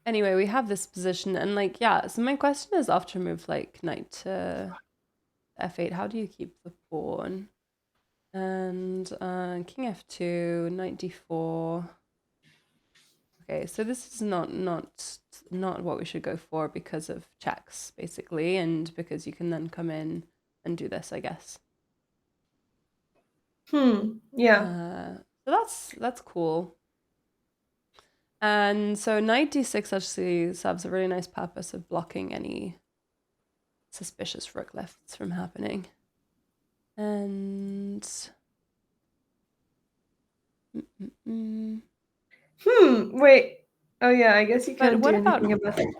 Anyway, we have this position, and like, yeah, so my question is, after a move like Knight to F8, how do you keep the pawn? And King F2, Knight D4. Okay, so this is not what we should go for because of checks, basically, and because you can then come in and do this, I guess. Yeah. So that's cool. And so Knight D6 actually serves a really nice purpose of blocking any suspicious rook lefts from happening. And wait. Oh yeah, I guess you can't do what about anything about it.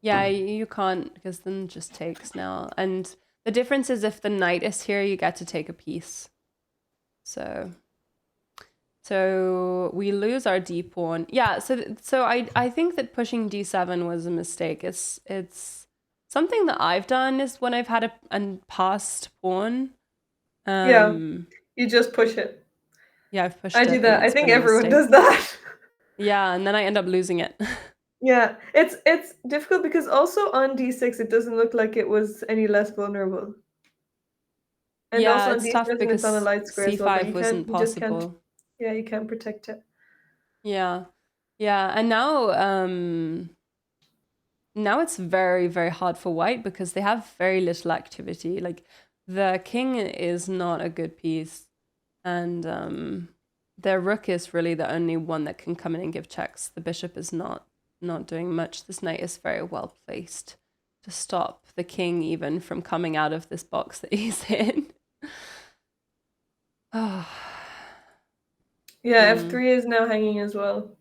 Yeah, you can't because then it just takes now. And the difference is if the knight is here, you get to take a piece. So we lose our d pawn. Yeah, so I think that pushing d7 was a mistake. It's something that I've done is when I've had a passed pawn. Yeah, you just push it. Yeah, I've pushed I it do and that. I it's think been a everyone mistake. does that. Yeah, and then I end up losing it. Yeah, it's difficult because also on d6 it doesn't look like it was any less vulnerable. And Yeah, also on it's tough d7 it's on a because light square as well, but c5 wasn't you just can't, possible. yeah, you can't protect it. Yeah. Yeah, and now it's very, very hard for White because they have very little activity. Like the king is not a good piece, and their rook is really the only one that can come in and give checks. The bishop is not doing much. This knight is very well placed to stop the king even from coming out of this box that he's in. Oh. Yeah, f3 is now hanging as well.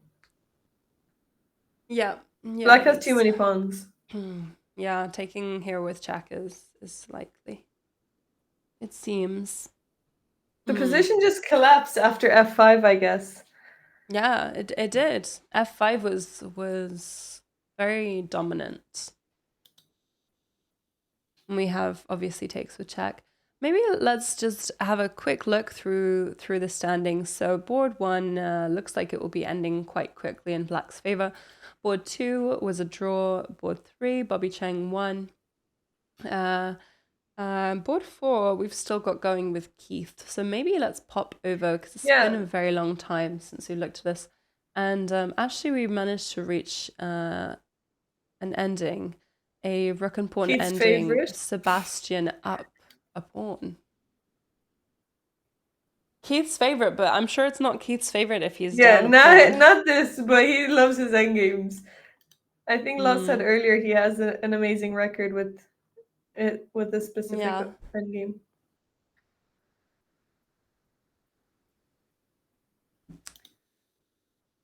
Yeah. Black has too many pawns. Yeah, taking here with check is likely. It seems. The position just collapsed after f5, I guess. Yeah, it did. F5 was very dominant. And we have obviously takes with check. Maybe let's just have a quick look through the standings. So board 1 looks like it will be ending quite quickly in Black's favor. Board 2 was a draw. Board 3, Bobby Cheng won. Board 4, we've still got going with Keith. So maybe let's pop over because it's been a very long time since we looked at this. And actually, we managed to reach an ending, a rook and pawn Keith's ending. favorite. Sebastian up a pawn. Keith's favorite, but I'm sure it's not Keith's favorite if he's down a pawn. Not this, but he loves his endgames. I think Lot said earlier he has an amazing record with a specific endgame.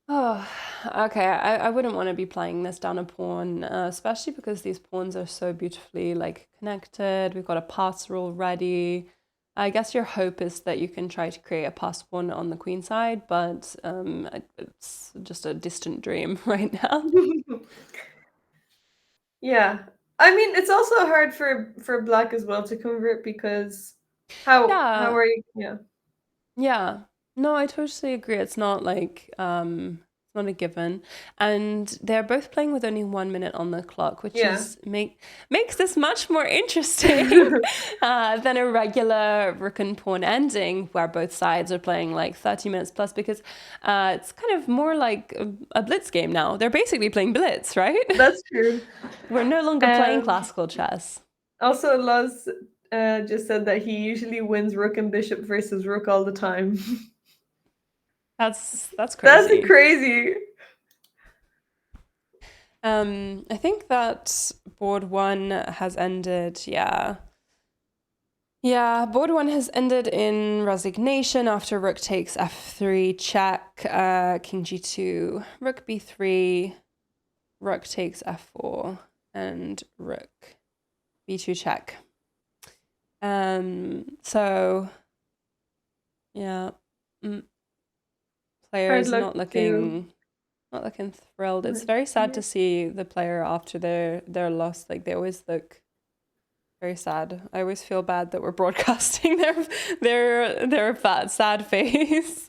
Oh, okay. I wouldn't want to be playing this down a pawn, especially because these pawns are so beautifully like connected. We've got a pass rule ready. I guess your hope is that you can try to create a pass pawn on the queen side, but it's just a distant dream right now. Yeah. I mean, it's also hard for Black as well to convert because how are you? Yeah. Yeah. No, I totally agree. It's not like it's not a given. And they're both playing with only 1 minute on the clock, which is makes this much more interesting than a regular rook and pawn ending where both sides are playing like 30 minutes plus because it's kind of more like a blitz game now. They're basically playing blitz, right? That's true. We're no longer playing classical chess. Also, Luz just said that he usually wins rook and bishop versus rook all the time. That's crazy. That's crazy. I think that board 1 has ended, yeah. Yeah, board 1 has ended in resignation after rook takes f3, check, king g2, rook b3, rook takes f4, and rook b2 check. So, yeah, player is not looking thrilled. It's very sad to see the player after their loss. Like they always look very sad. I always feel bad that we're broadcasting their fat sad face.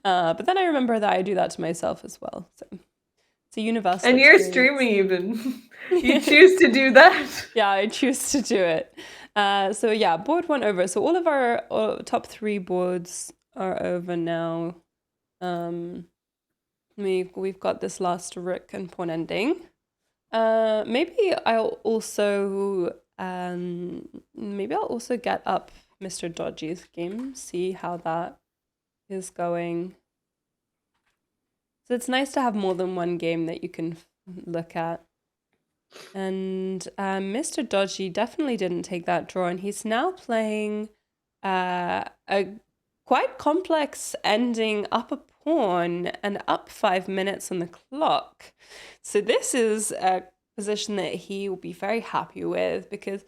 But then I remember that I do that to myself as well. So it's a universal. And you're streaming even. You choose to do that. Yeah, I choose to do it. So yeah, board 1 over. So all of our top 3 boards are over now. We've got this last rook and pawn ending. Maybe I'll also get up Mr. Dodgy's game, see how that is going. So it's nice to have more than one game that you can look at. And Mr. Dodgy definitely didn't take that draw, and he's now playing a quite complex ending up a pawn and up 5 minutes on the clock. So this is a position that he will be very happy with because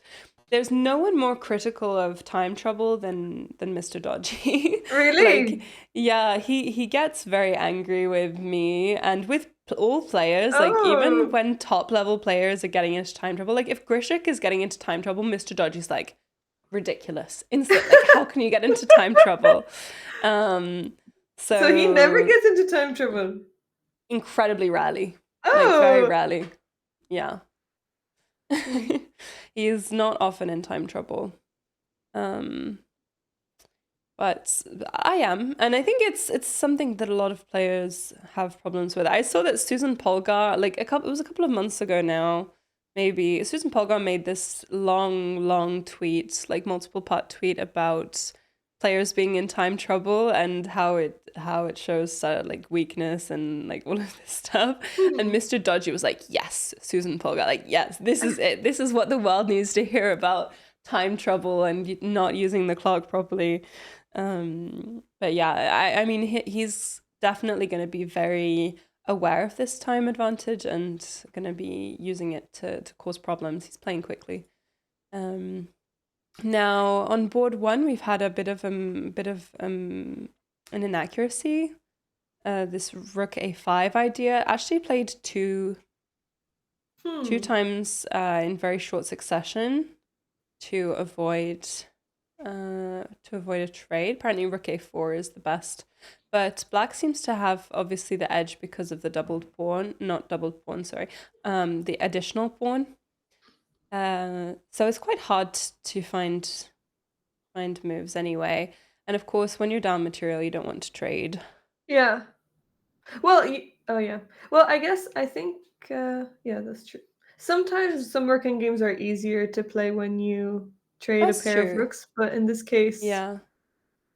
there's no one more critical of time trouble than Mr. Dodgy. Like, Really? yeah, he gets very angry with me and with all players. Like, even Oh, when top level players are getting into time trouble, like if Grishik is getting into time trouble, Mr. Dodgy's like ridiculous, instant. Like, how can you get into time trouble? Um, so he never so gets into time trouble. incredibly rarely, like very Oh, rarely. Yeah. hmm. He's not often in time trouble. Um, but I am, and I think it's something that a lot of players have problems with. I saw that Susan Polgar, like it was a couple of months ago now, maybe. Susan Polgar made this long tweet, like multiple part tweet about players being in time trouble and how it shows like weakness and like all of this stuff. And Mr. Dodgy was like, "Yes, Susan Polgar, like yes, this is it. This is what the world needs to hear about time trouble and not using the clock properly." But yeah, I mean, he's definitely going to be very aware of this time advantage and going to be using it to cause problems. He's playing quickly. Now on board one, we've had a bit of an inaccuracy. This rook a5 idea actually played two times in very short succession to avoid a trade. Apparently rook a4 is the best, but black seems to have obviously the edge because of the the additional pawn. So it's quite hard to find moves anyway. And of course, when you're down material, you don't want to trade. Yeah. Well, oh yeah. Well, I think yeah, that's true. Sometimes some working games are easier to play when you trade a That's pair of true. rooks, but in this case, Yeah.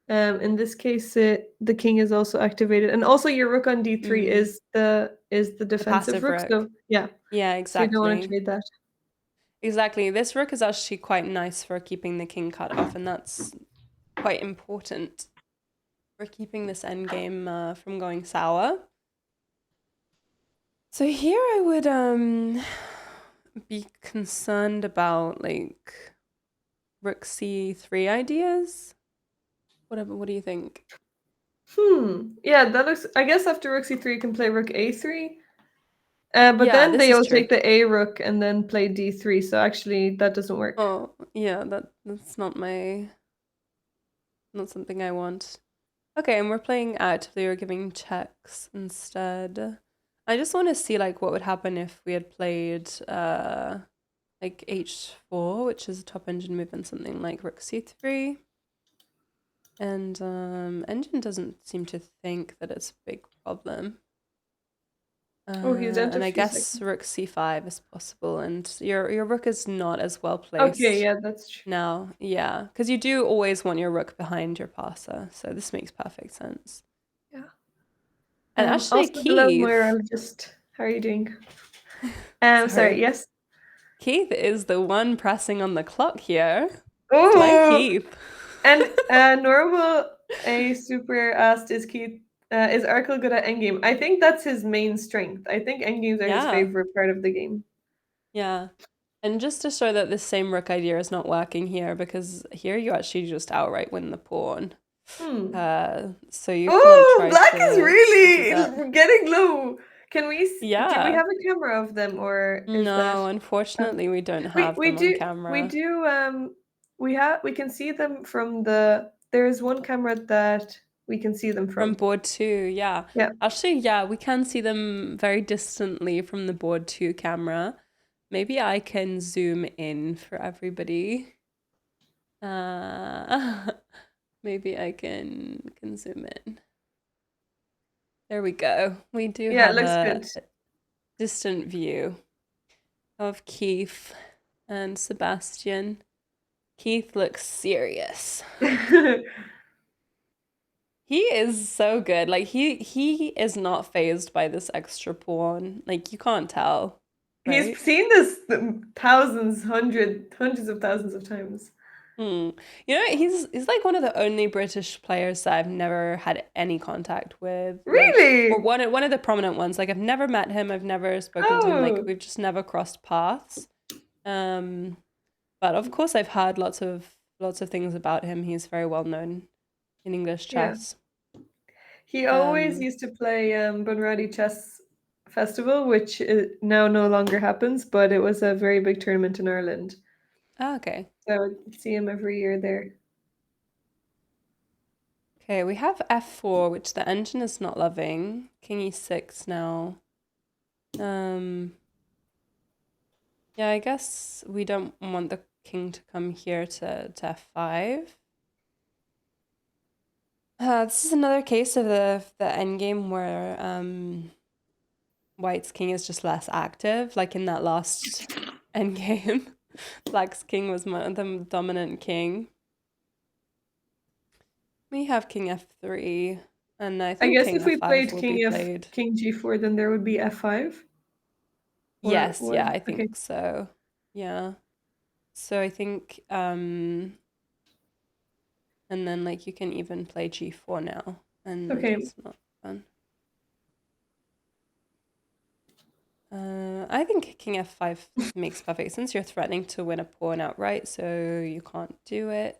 the king is also activated, and also your rook on d3 Mm. is the The defensive passive rook. rook. So yeah, Yeah, so you don't want to exactly. trade that. Exactly. This rook is actually quite nice for keeping the king cut off, and that's quite important for keeping this endgame from going sour. So here I would be concerned about like rook c3 ideas. What do you think? Yeah, that looks. I guess after rook c3, you can play rook a3. But Yeah, then this they is will true. take the a rook and then play d3. So actually, that doesn't work. Oh, yeah, that's not something I want. Okay, and we're playing actively, we're giving checks instead. I just want to see like what would happen if we had played like h4, which is a top engine move, and something like rook c3. And engine doesn't seem to think that it's a big problem. Oh, he's down to And a I few guess seconds. rook c5 is possible, and your rook is not as well Okay, placed yeah, that's true. now. Yeah, because you do always want your rook behind your passer, so this makes perfect sense. Yeah. And actually, Also, hello, Keith, Moira. How are you doing? Sorry, sorry, yes. Keith is the one pressing on the clock here. Play Oh, Keith. and normal a super asked is Arkle good at endgame? I think that's his main strength. I think endgames are his Yeah, favorite part of the game. yeah. And just to show that this same rook idea is not working here, because here you actually just outright win the pawn. Hmm. So you can't Oh, try black is to do that. really getting low. Can we? Do we Yeah. have a camera of them, or is that? No, unfortunately, we don't We have we them on do we camera. do we can see them from there is one camera that we can see them From from. board two, yeah. Yeah. Actually, yeah, we can see them very distantly from the board two camera. Maybe I can zoom in for everybody. Maybe I can zoom in. There we go. We do Yeah, it have looks a good. distant view of Keith and Sebastian. Keith looks serious. He is so good. Like he is not fazed by this extra pawn. Like you can't tell, He's right? seen this thousands, hundreds of thousands of times. You know, he's like one of the only British players that I've never had any contact with. Like, or Really? one of the prominent ones. Like I've never met him, I've never spoken to him, like Oh, we've just never crossed paths. But of course I've heard lots of things about him. He's very well known in English yeah. chess. He always used to play Bunratty Chess Festival, which now no longer happens, but it was a very big tournament in Ireland. Okay. So I would see him every year there. Okay, we have f4, which the engine is not loving. King e6 now. Yeah, I guess we don't want the king to come here to f5. This is another case of the endgame where White's king is just less active, like in that last endgame. Black's king was the dominant king. We have king f3, and I I think guess king if we f5 played will be played. King G4, then there would be F5? Yes, Or yeah, what? I Okay. think so. Yeah. So I think and then like you can even play g4 now, and Okay. it's not fun. I think king f5 makes perfect sense. You're threatening to win a pawn outright, so you can't do it.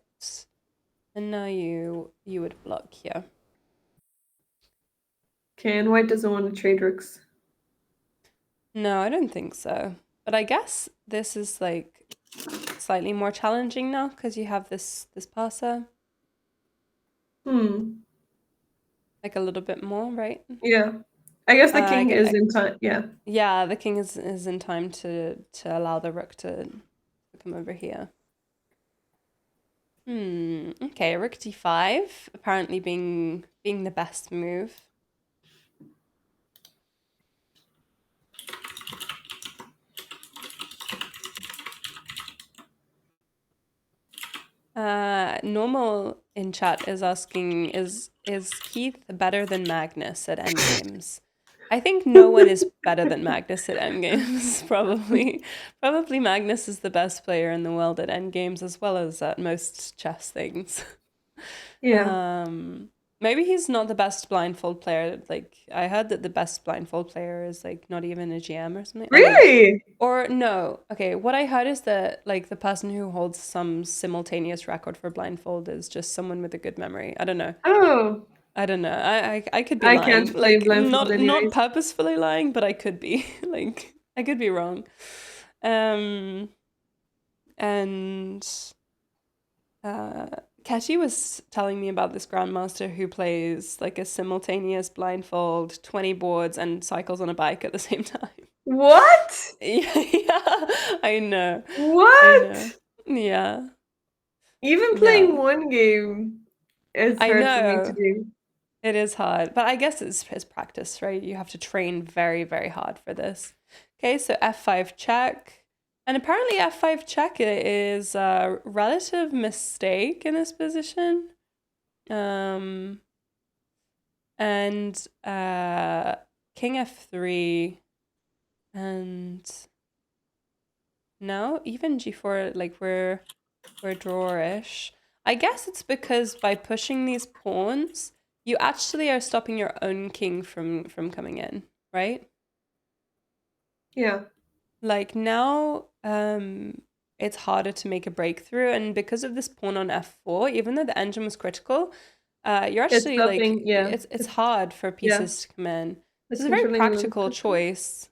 And now you would block here. Okay, and White doesn't want to trade rooks. No, I don't think so. But I guess this is like slightly more challenging now because you have this passer. Like a little bit more, right? Yeah. I guess the king I, is I, in time. Yeah. yeah, the king is in time to allow the rook to come over here. Okay, rook d5 apparently being the best move. Normal in chat is asking, is Keith better than Magnus at endgames? I think no one is better than Magnus at endgames, probably. Probably Magnus is the best player in the world at endgames as well as at most chess things. Yeah. Maybe he's not the best blindfold player. Like I heard that the best blindfold player is like not even a GM or something. Really? Or no. Okay, what I heard is that like the person who holds some simultaneous record for blindfold is just someone with a good memory. I don't know. Oh, I don't know. I could be I lying. can't play Like blindfold not anyways. purposefully lying, but I could be. Like I could be wrong. And Kashi was telling me about this grandmaster who plays like a simultaneous blindfold, 20 boards, and cycles on a bike at the same time. What? Yeah, I know. I know. What? Yeah, Even yeah. playing one game is I hard for me to know. do. It is hard, but I guess it's practice, right? You have to train very, very hard for this. Okay, so f5 check. And apparently f5 check is a relative mistake in this position. And king f3 and no, even g4, like we're drawish. I guess it's because by pushing these pawns, you actually are stopping your own king from coming in, right? Yeah. Like now, it's harder to make a breakthrough, and because of this pawn on f4, even though the engine was critical, you're It's actually stopping. like Yeah. it's hard for Yeah. pieces to come in. It's This is a very controlling a little practical bit. choice.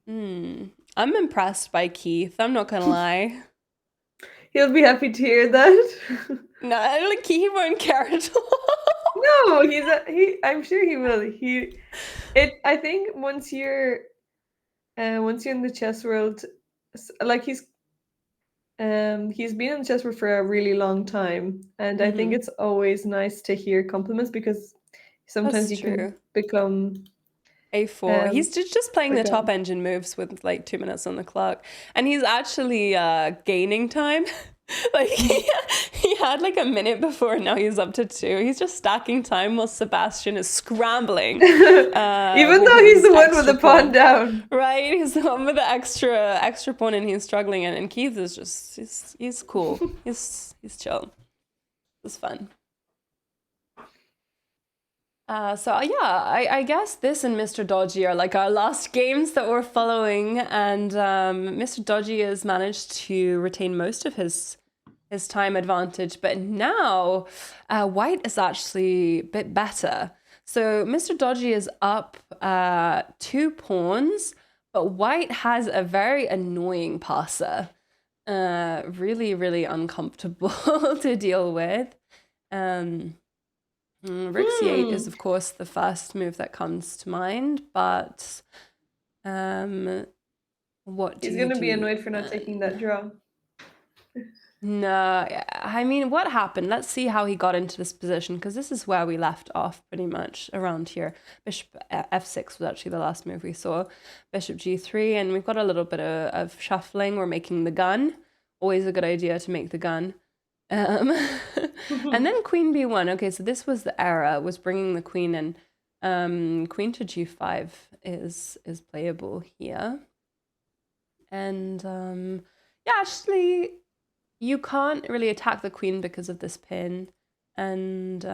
I'm impressed by Keith. I'm not gonna lie. He'll be happy to hear that. No, like he won't care at all. No, I'm sure he will. I think once you're in the chess world, like he's been in the chess world for a really long time, and I think it's always nice to hear compliments because sometimes That's you can true. become A4. He's just playing the like top engine moves with like 2 minutes on the clock, and he's actually gaining time. Like he He had like a minute before, now he's up to 2. He's just stacking time while Sebastian is scrambling. Even with though he's his the one with extra the pawn pawn. down. Right, he's the one with the extra pawn, and he's struggling. And Keith is just he's cool. he's chill. It's fun. So yeah, I guess this and Mr. Dodgy are like our last games that we're following, and Mr. Dodgy has managed to retain most of his time advantage, but now Wight is actually a bit better. So Mr. Dodgy is up 2 pawns, but Wight has a very annoying passer. Really, really uncomfortable to deal with. Rook c8 is, of course, the first move that comes to mind, but what do He's you going to be do annoyed for not then? taking that draw. No, I mean, what happened? Let's see how he got into this position, because this is where we left off pretty much around here. Bishop f6 was actually the last move we saw. Bishop g3, and we've got a little bit of shuffling. We're making the gun. Always a good idea to make the gun. And then queen b1. Okay, so this was the era, was bringing the queen in. Queen to g5 is playable here. And yeah, actually, you can't really attack the queen because of this pin, and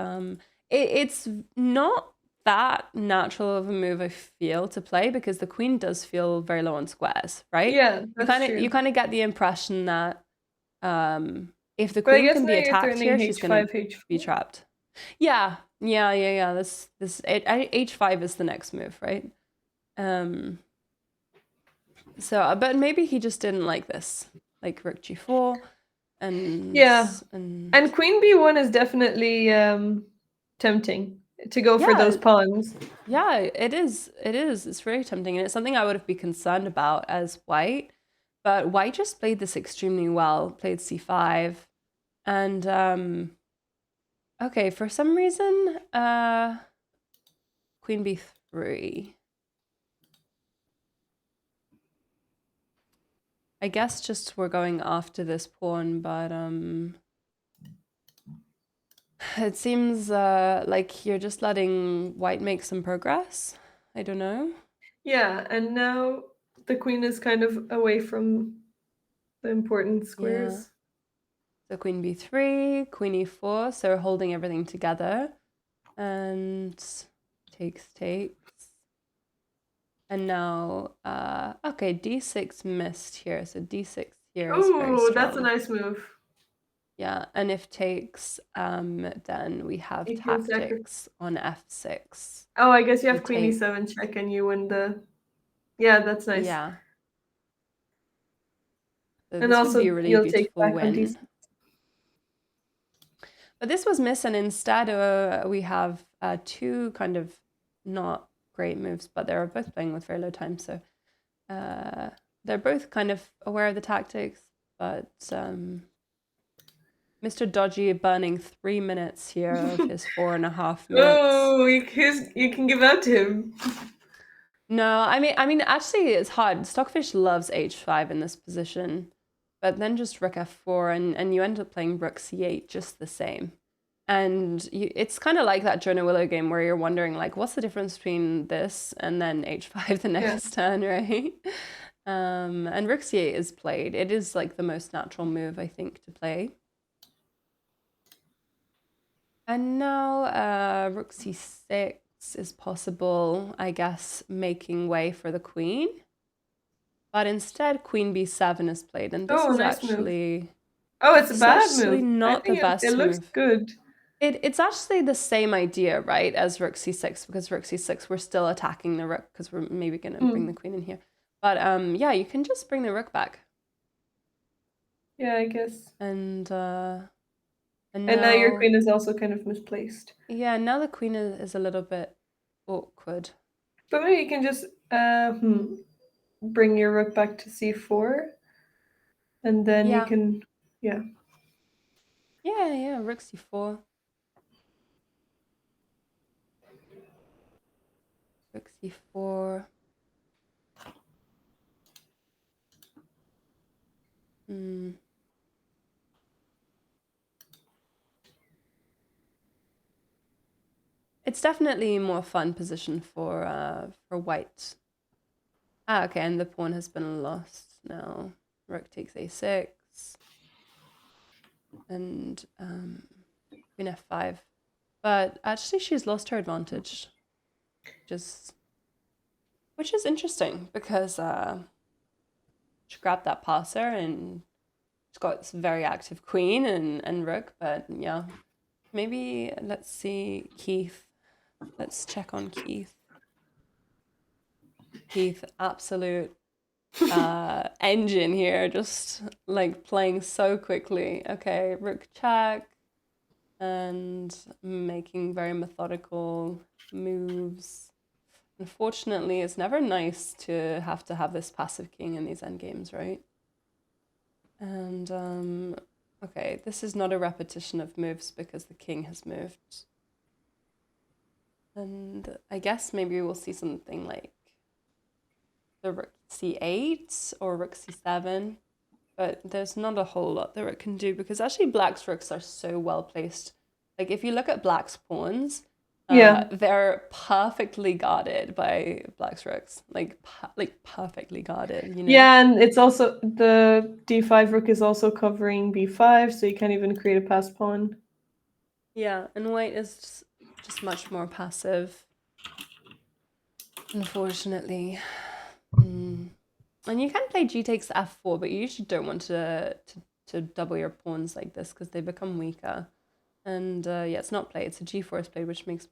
it's not that natural of a move, I feel, to play, because the queen does feel very low on squares, right? Yeah, that's true. You kind of get the impression that if the But I queen guess can now be you're attacked threatening here, she's gonna h5, h4. be trapped. Yeah. This h5 is the next move, right? So, but maybe he just didn't like this, like rook g4, and and queen b1 is definitely tempting to go for those pawns. Yeah, it is. It's very tempting, and it's something I would be concerned about as Wight. But Wight just played this extremely well. Played c5, and okay, for some reason, queen b3. I guess just we're going after this pawn, but it seems like you're just letting Wight make some progress. I don't know. Yeah, and now the queen is kind of away from the important squares. Yeah. So queen b3, queen e4, so we're holding everything together. And takes. And now, okay, d6 missed here. So d6 here is very strong. Oh, that's a nice move. Yeah, and if takes, then we have tactics on f6. Oh, I guess you have queen e7 check and you win the... Yeah, that's nice. Yeah. So and this also, would be a really you'll beautiful take back win. on d6. But this was missed, and instead we have 2 kind of not great moves, but they're both playing with very low time, so they're both kind of aware of the tactics, but Mr. Dodgy burning 3 minutes here of his 4.5 minutes. Oh, you can give out to him. No, I mean, actually, it's hard. Stockfish loves h5 in this position, but then just rook f4, and you end up playing rook c8 just the same. And it's kind of like that Jonah Willow game where you're wondering, like, what's the difference between this and then h5 the next turn, right? And rook c8 is played. It is like the most natural move, I think, to play. And now rook c6 is possible, I guess, making way for the queen. But instead, queen b7 is played, and this is nice actually... Move. Oh, it's a bad move. Actually, not the best move. It looks good. It's actually the same idea, right, as rook c6, because rook c6, we're still attacking the rook, because we're maybe going to bring the queen in here. But yeah, you can just bring the rook back. Yeah, I guess. And now your queen is also kind of misplaced. Yeah, now the queen is a little bit awkward. But maybe you can just bring your rook back to c4. And then you can, Yeah, rook c4. Rook c4. It's definitely more fun position for white. Ah, okay, and the pawn has been lost now. Rook takes a6, and queen f5. But actually, she's lost her advantage, just which is interesting because she grabbed that passer and she's got this very active queen and rook. But yeah, maybe let's see Keith. Let's check on Keith. Keith, absolute engine here, just like playing so quickly. Okay, rook check and making very methodical moves. Unfortunately, it's never nice to have this passive king in these endgames, right? And okay, this is not a repetition of moves because the king has moved. And I guess maybe we'll see something like the rook c8 or rook c7, but there's not a whole lot that rook can do because actually black's rooks are so well placed. Like if you look at black's pawns, they're perfectly guarded by black's rooks, like perfectly guarded, you know? Yeah, and it's also the d5 rook is also covering b5, so you can't even create a pass pawn. Yeah, and white is just much more passive, unfortunately. And you can play g takes f4, but you usually don't want to double your pawns like this because they become weaker. And yeah, it's not played, so g4 is played, which makes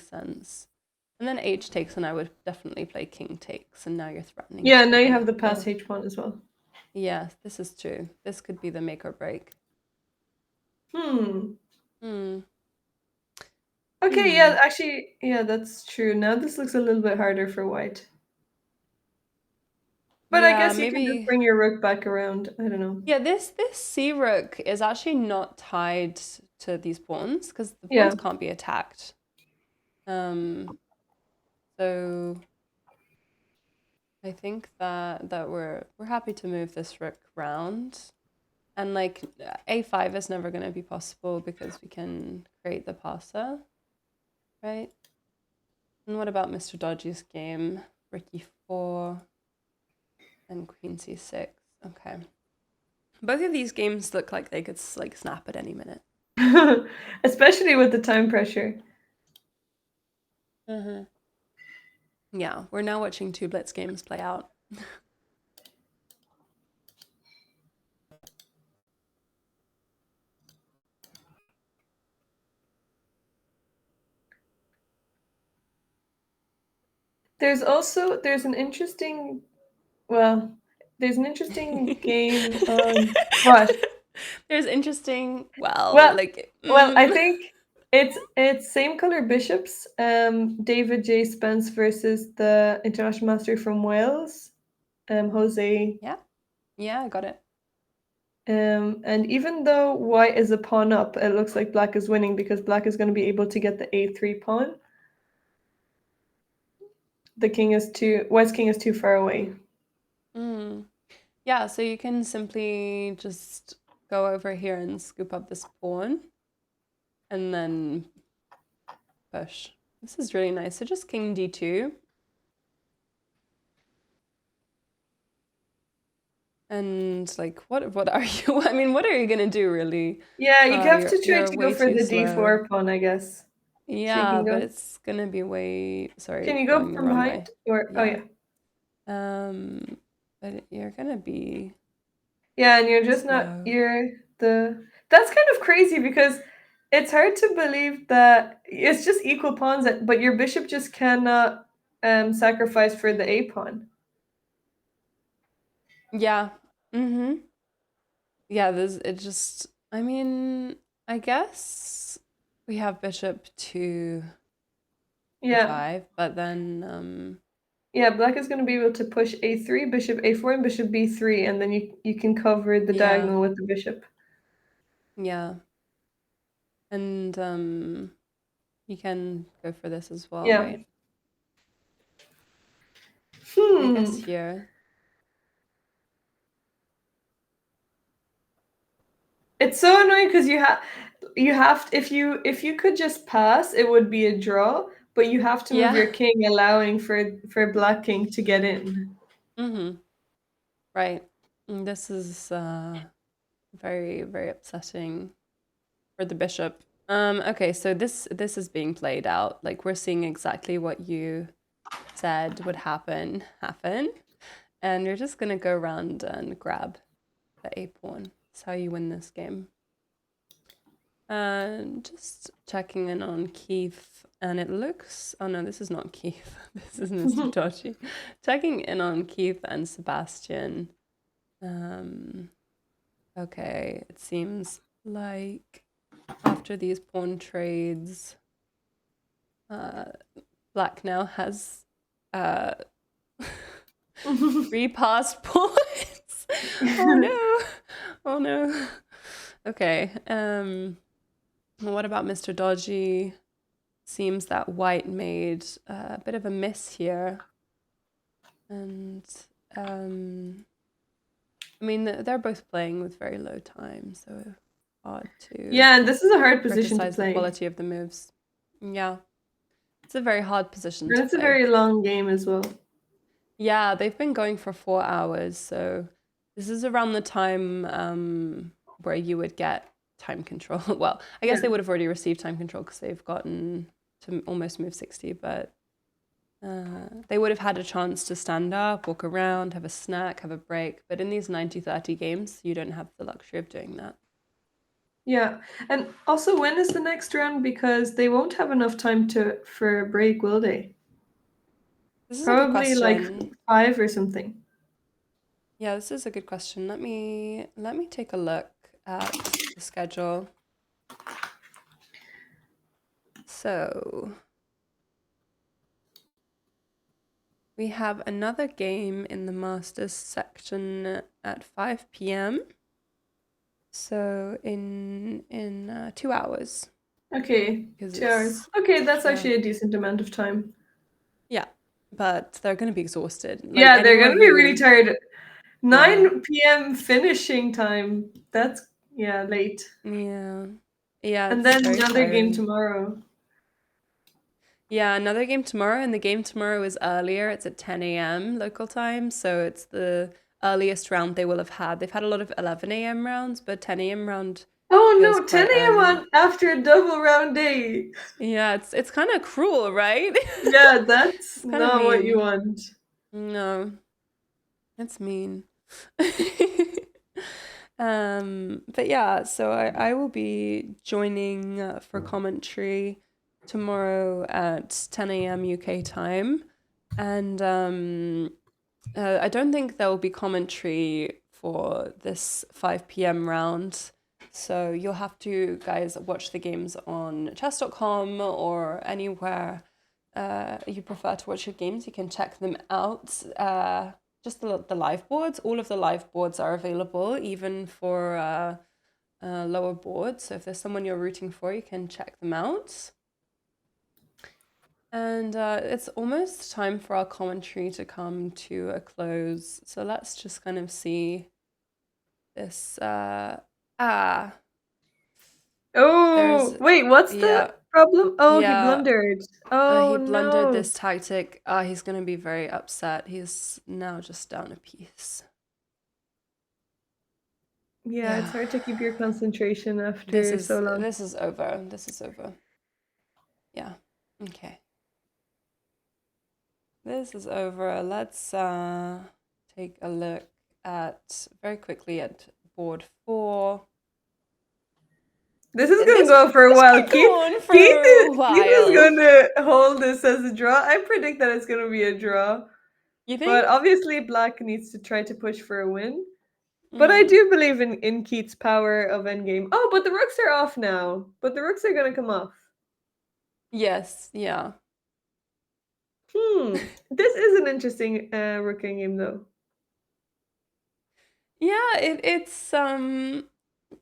sense. And then h takes, and I would definitely play king takes, and now you're threatening. Yeah, now you have the pass h pawn as well. Yeah, this is true. This could be the make or break. Okay, yeah, actually, yeah, that's true. Now this looks a little bit harder for white. But yeah, I guess you maybe can just bring your rook back around. I don't know. Yeah, this c rook is actually not tied to these pawns because the pawns can't be attacked. So I think that we're happy to move this rook round. And like a5 is never going to be possible because we can create the passer, right? And what about Mr. Dodgy's game? Rook e4 and queen c6. Okay. Both of these games look like they could like snap at any minute. Especially with the time pressure. Yeah, we're now watching two blitz games play out. There's an interesting game on what? There's interesting I think it's same color bishops. David J. Spence versus the international master from Wales, Jose. Yeah, I got it. And even though white is a pawn up, it looks like black is winning because black is going to be able to get the a3 pawn. White's king is too far away. Yeah, so you can simply just go over here and scoop up this pawn and then push. This is really nice. So just king d2. And like, what are you? I mean, what are you gonna do, really? Yeah, you have to try you're to way go for too the slow. d4 pawn, I guess. Yeah, but it's gonna be way. Sorry, Can you go going the from wrong behind? way. Or oh yeah. But you're gonna be. Yeah, and you're just slow. That's kind of crazy because it's hard to believe that it's just equal pawns, but your bishop just cannot sacrifice for the a pawn. Yeah. Yeah, I mean, I guess we have bishop to e5, but then yeah, black is going to be able to push a3, bishop a4, and bishop b3, and then you can cover the diagonal with the bishop. Yeah. And you can go for this as well, Yeah. right? I guess here. It's so annoying because you have, You have to, if you could just pass, it would be a draw, but you have to move Yeah. your king, allowing for black king to get in. Mm-hmm. Right. This is very, very upsetting for the bishop. Okay, so this is being played out. Like we're seeing exactly what you said would happen. And you're just gonna go around and grab the a pawn. That's how you win this game. And just checking in on Keith, and it looks, oh no, this is not Keith. This is Mr. Dodgy. Checking in on Keith and Sebastian. Okay, it seems like after these pawn trades, Black now has 3 passed points. Oh no. Oh no. Okay. What about Mr. Dodgy? Seems that Wight made a bit of a miss here. And I mean, they're both playing with very low time, so hard to Yeah, and this is a hard position to criticize the play. quality of the moves. Yeah. It's a very hard position And to it's a play. very long game as well. Yeah, they've been going for 4 hours, so this is around the time where you would get time control. Well, I guess Yeah. they would have already received time control because they've gotten to almost move 60, but they would have had a chance to stand up, walk around, have a snack, have a break. But in these 90-30 games, you don't have the luxury of doing that. Yeah, and also when is the next round? Because they won't have enough time for a break, will they? This is a good Probably like question. 5 or something. Yeah, this is a good question. Let me take a look at the schedule. So we have another game in the Masters section at 5 p.m. So in 2 hours. Okay, 'Cause 2 hours. it's, Okay, that's yeah. actually a decent amount of time. Yeah, but they're going to be exhausted. Like Yeah, they're anyone gonna be who, really tired. yeah, 9 p.m. finishing time. That's late. yeah, yeah. And It's then very another game tiring. tomorrow. Yeah, another game tomorrow, and the game tomorrow is earlier. It's at 10 a.m. local time, so it's the earliest round they will have had. They've had a lot of 11 a.m. rounds, but 10 a.m. round Oh feels no, 10 quite a.m. early. on after a double round day. Yeah, it's kind of cruel, right? Yeah, that's It's kind of not what you mean. want. No, it's mean. But yeah, so I will be joining for commentary tomorrow at 10 a.m. UK time. And I don't think there will be commentary for this 5 p.m. round. So you'll have to, guys, watch the games on chess.com or anywhere you prefer to watch your games. You can check them out. Just the live boards. All of the live boards are available, even for lower boards. So if there's someone you're rooting for, you can check them out. And it's almost time for our commentary to come to a close. So let's just kind of see this. Oh, wait, what's Yeah, the problem? Oh, he yeah. blundered. Oh He blundered no. this tactic. He's going to be very upset. He's now just down a piece. Yeah, it's Yeah. hard to keep your concentration after so long. This is over. This is over. Yeah. Okay. This is over. Let's take a look at very quickly at board 4. This is gonna go for a This while. could go on for a Keith is while. gonna hold this as a draw. I predict that it's gonna be a draw. You think? But obviously Black needs to try to push for a win. But I Mm. do believe in Keith's power of endgame. Oh, but the rooks are off now. But the rooks are gonna come off. Yes. Yeah. This is an interesting rook game though. Yeah. It's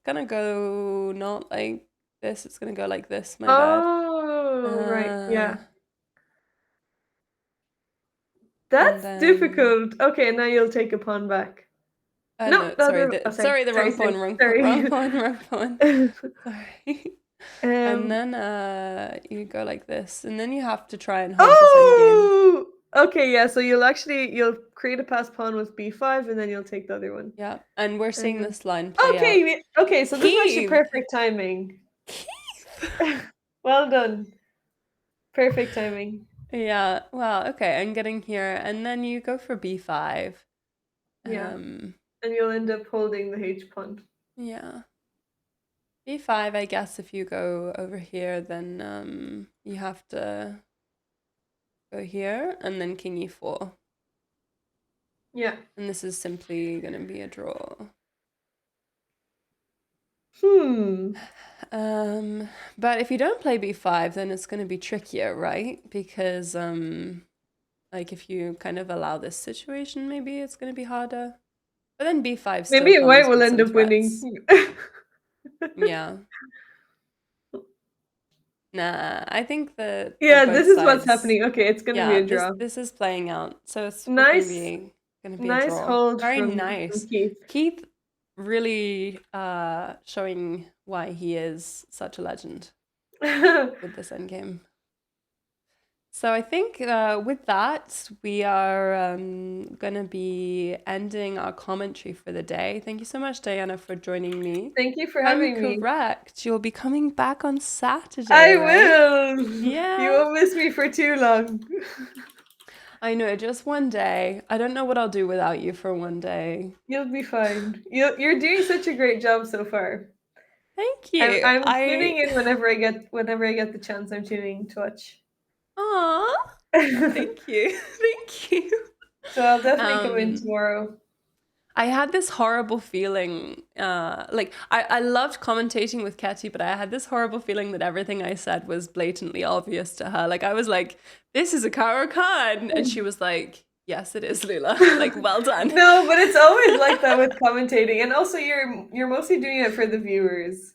gonna go not like this. It's gonna go like this. My bad. Oh, right. Yeah. And That's then difficult. Okay, now you'll take a pawn back. No, sorry, sorry, the wrong pawn, sorry. wrong pawn. Sorry. And Um, then you go like this, and then you have to try and hold this endgame. oh, okay, yeah. So you'll create a passed pawn with b5, and then you'll take the other one. Yeah, and we're seeing this line play out. Okay. So this is actually Keith! perfect timing. Well done. Perfect timing. Yeah, well, okay, I'm getting here, and then you go for b5. Yeah. Um, And you'll end up holding the h pawn. yeah. b5, I guess if you go over here, then you have to go here, and then king e4. Yeah. And this is simply going to be a draw. But if you don't play b5, then it's going to be trickier, right? Because like if you kind of allow this situation, maybe it's going to be harder. But then b5 still Maybe comes White will with end some up winning. threats. Yeah. Nah, I think that Yeah, both this is what's sides, happening. Okay, it's gonna be yeah, a draw. this is playing out. So it's Nice, gonna be a nice draw. hold Very from nice. Keith. Keith really showing why he is such a legend with this endgame. So I think with that, we are going to be ending our commentary for the day. Thank you so much, Diana, for joining me. Thank you for I'm having me. correct. You'll be coming back on Saturday, I right? will. Yeah. You won't miss me for too long. I know, just one day. I don't know what I'll do without you for one day. You'll be fine. You're doing such a great job so far. Thank you. I'm tuning in whenever I get the chance. I'm tuning to watch. Aw, thank you. Thank you. So I'll definitely come in tomorrow. I had this horrible feeling, like I loved commentating with Ketty, but I had this horrible feeling that everything I said was blatantly obvious to her. Like I was like, this is a Kara Khan. And she was like, yes, it is, Lula. Like, well done. No, but it's always like that with commentating. And also you're mostly doing it for the viewers.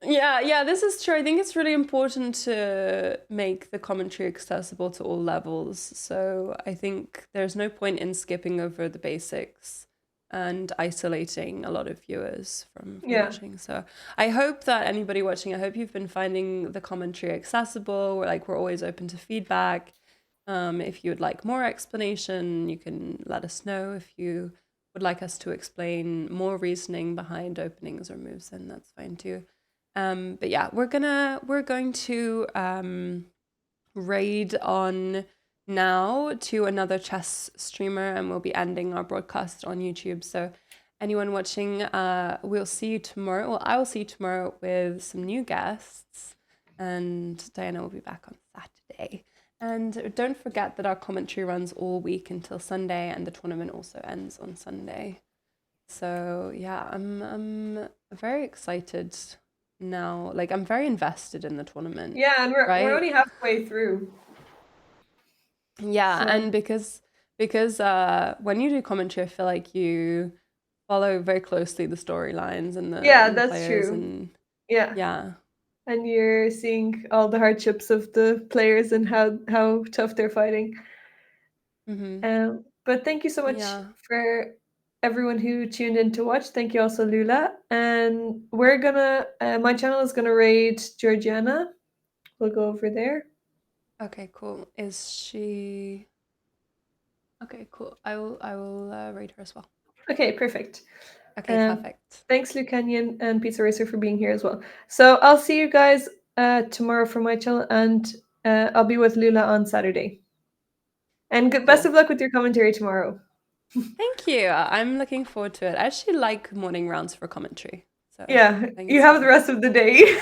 Yeah, this is true. I think it's really important to make the commentary accessible to all levels. So I think there's no point in skipping over the basics and isolating a lot of viewers from watching. So I hope that anybody watching, I hope you've been finding the commentary accessible. We're always open to feedback. If you would like more explanation, you can let us know. If you would like us to explain more reasoning behind openings or moves, then that's fine too. But yeah, we're going to raid on now to another chess streamer, and we'll be ending our broadcast on YouTube. So anyone watching, we'll see you tomorrow. Well, I will see you tomorrow with some new guests, and Diana will be back on Saturday. And don't forget that our commentary runs all week until Sunday, and the tournament also ends on Sunday. So yeah, I'm very excited now. Like I'm very invested in the tournament. Yeah, and we're only halfway through. Yeah, so. And because when you do commentary, I feel like you follow very closely the storylines and the that's players. True. And yeah, and you're seeing all the hardships of the players and how tough they're fighting. Mm-hmm. But thank you so much for everyone who tuned in to watch. Thank you also, Lula. And we're gonna my channel is gonna raid Georgiana. We'll go over there. Okay, cool. Is she okay? Cool. I will raid her as well. Okay, perfect. Okay, perfect. Thanks, Lucanian and Pizza Racer, for being here as well. So I'll see you guys tomorrow for my channel, and I'll be with Lula on Saturday. And best of luck with your commentary tomorrow. Thank you. I'm looking forward to it. I actually like morning rounds for commentary. So yeah, you have the rest of the day.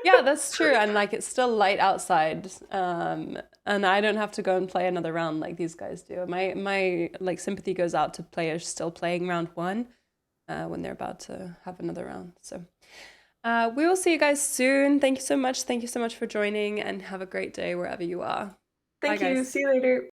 Yeah, that's true. And like it's still light outside. And I don't have to go and play another round like these guys do. My like sympathy goes out to players still playing round 1 when they're about to have another round. So we will see you guys soon. Thank you so much. Thank you so much for joining, and have a great day wherever you are. Thank Bye, you. guys. See you later.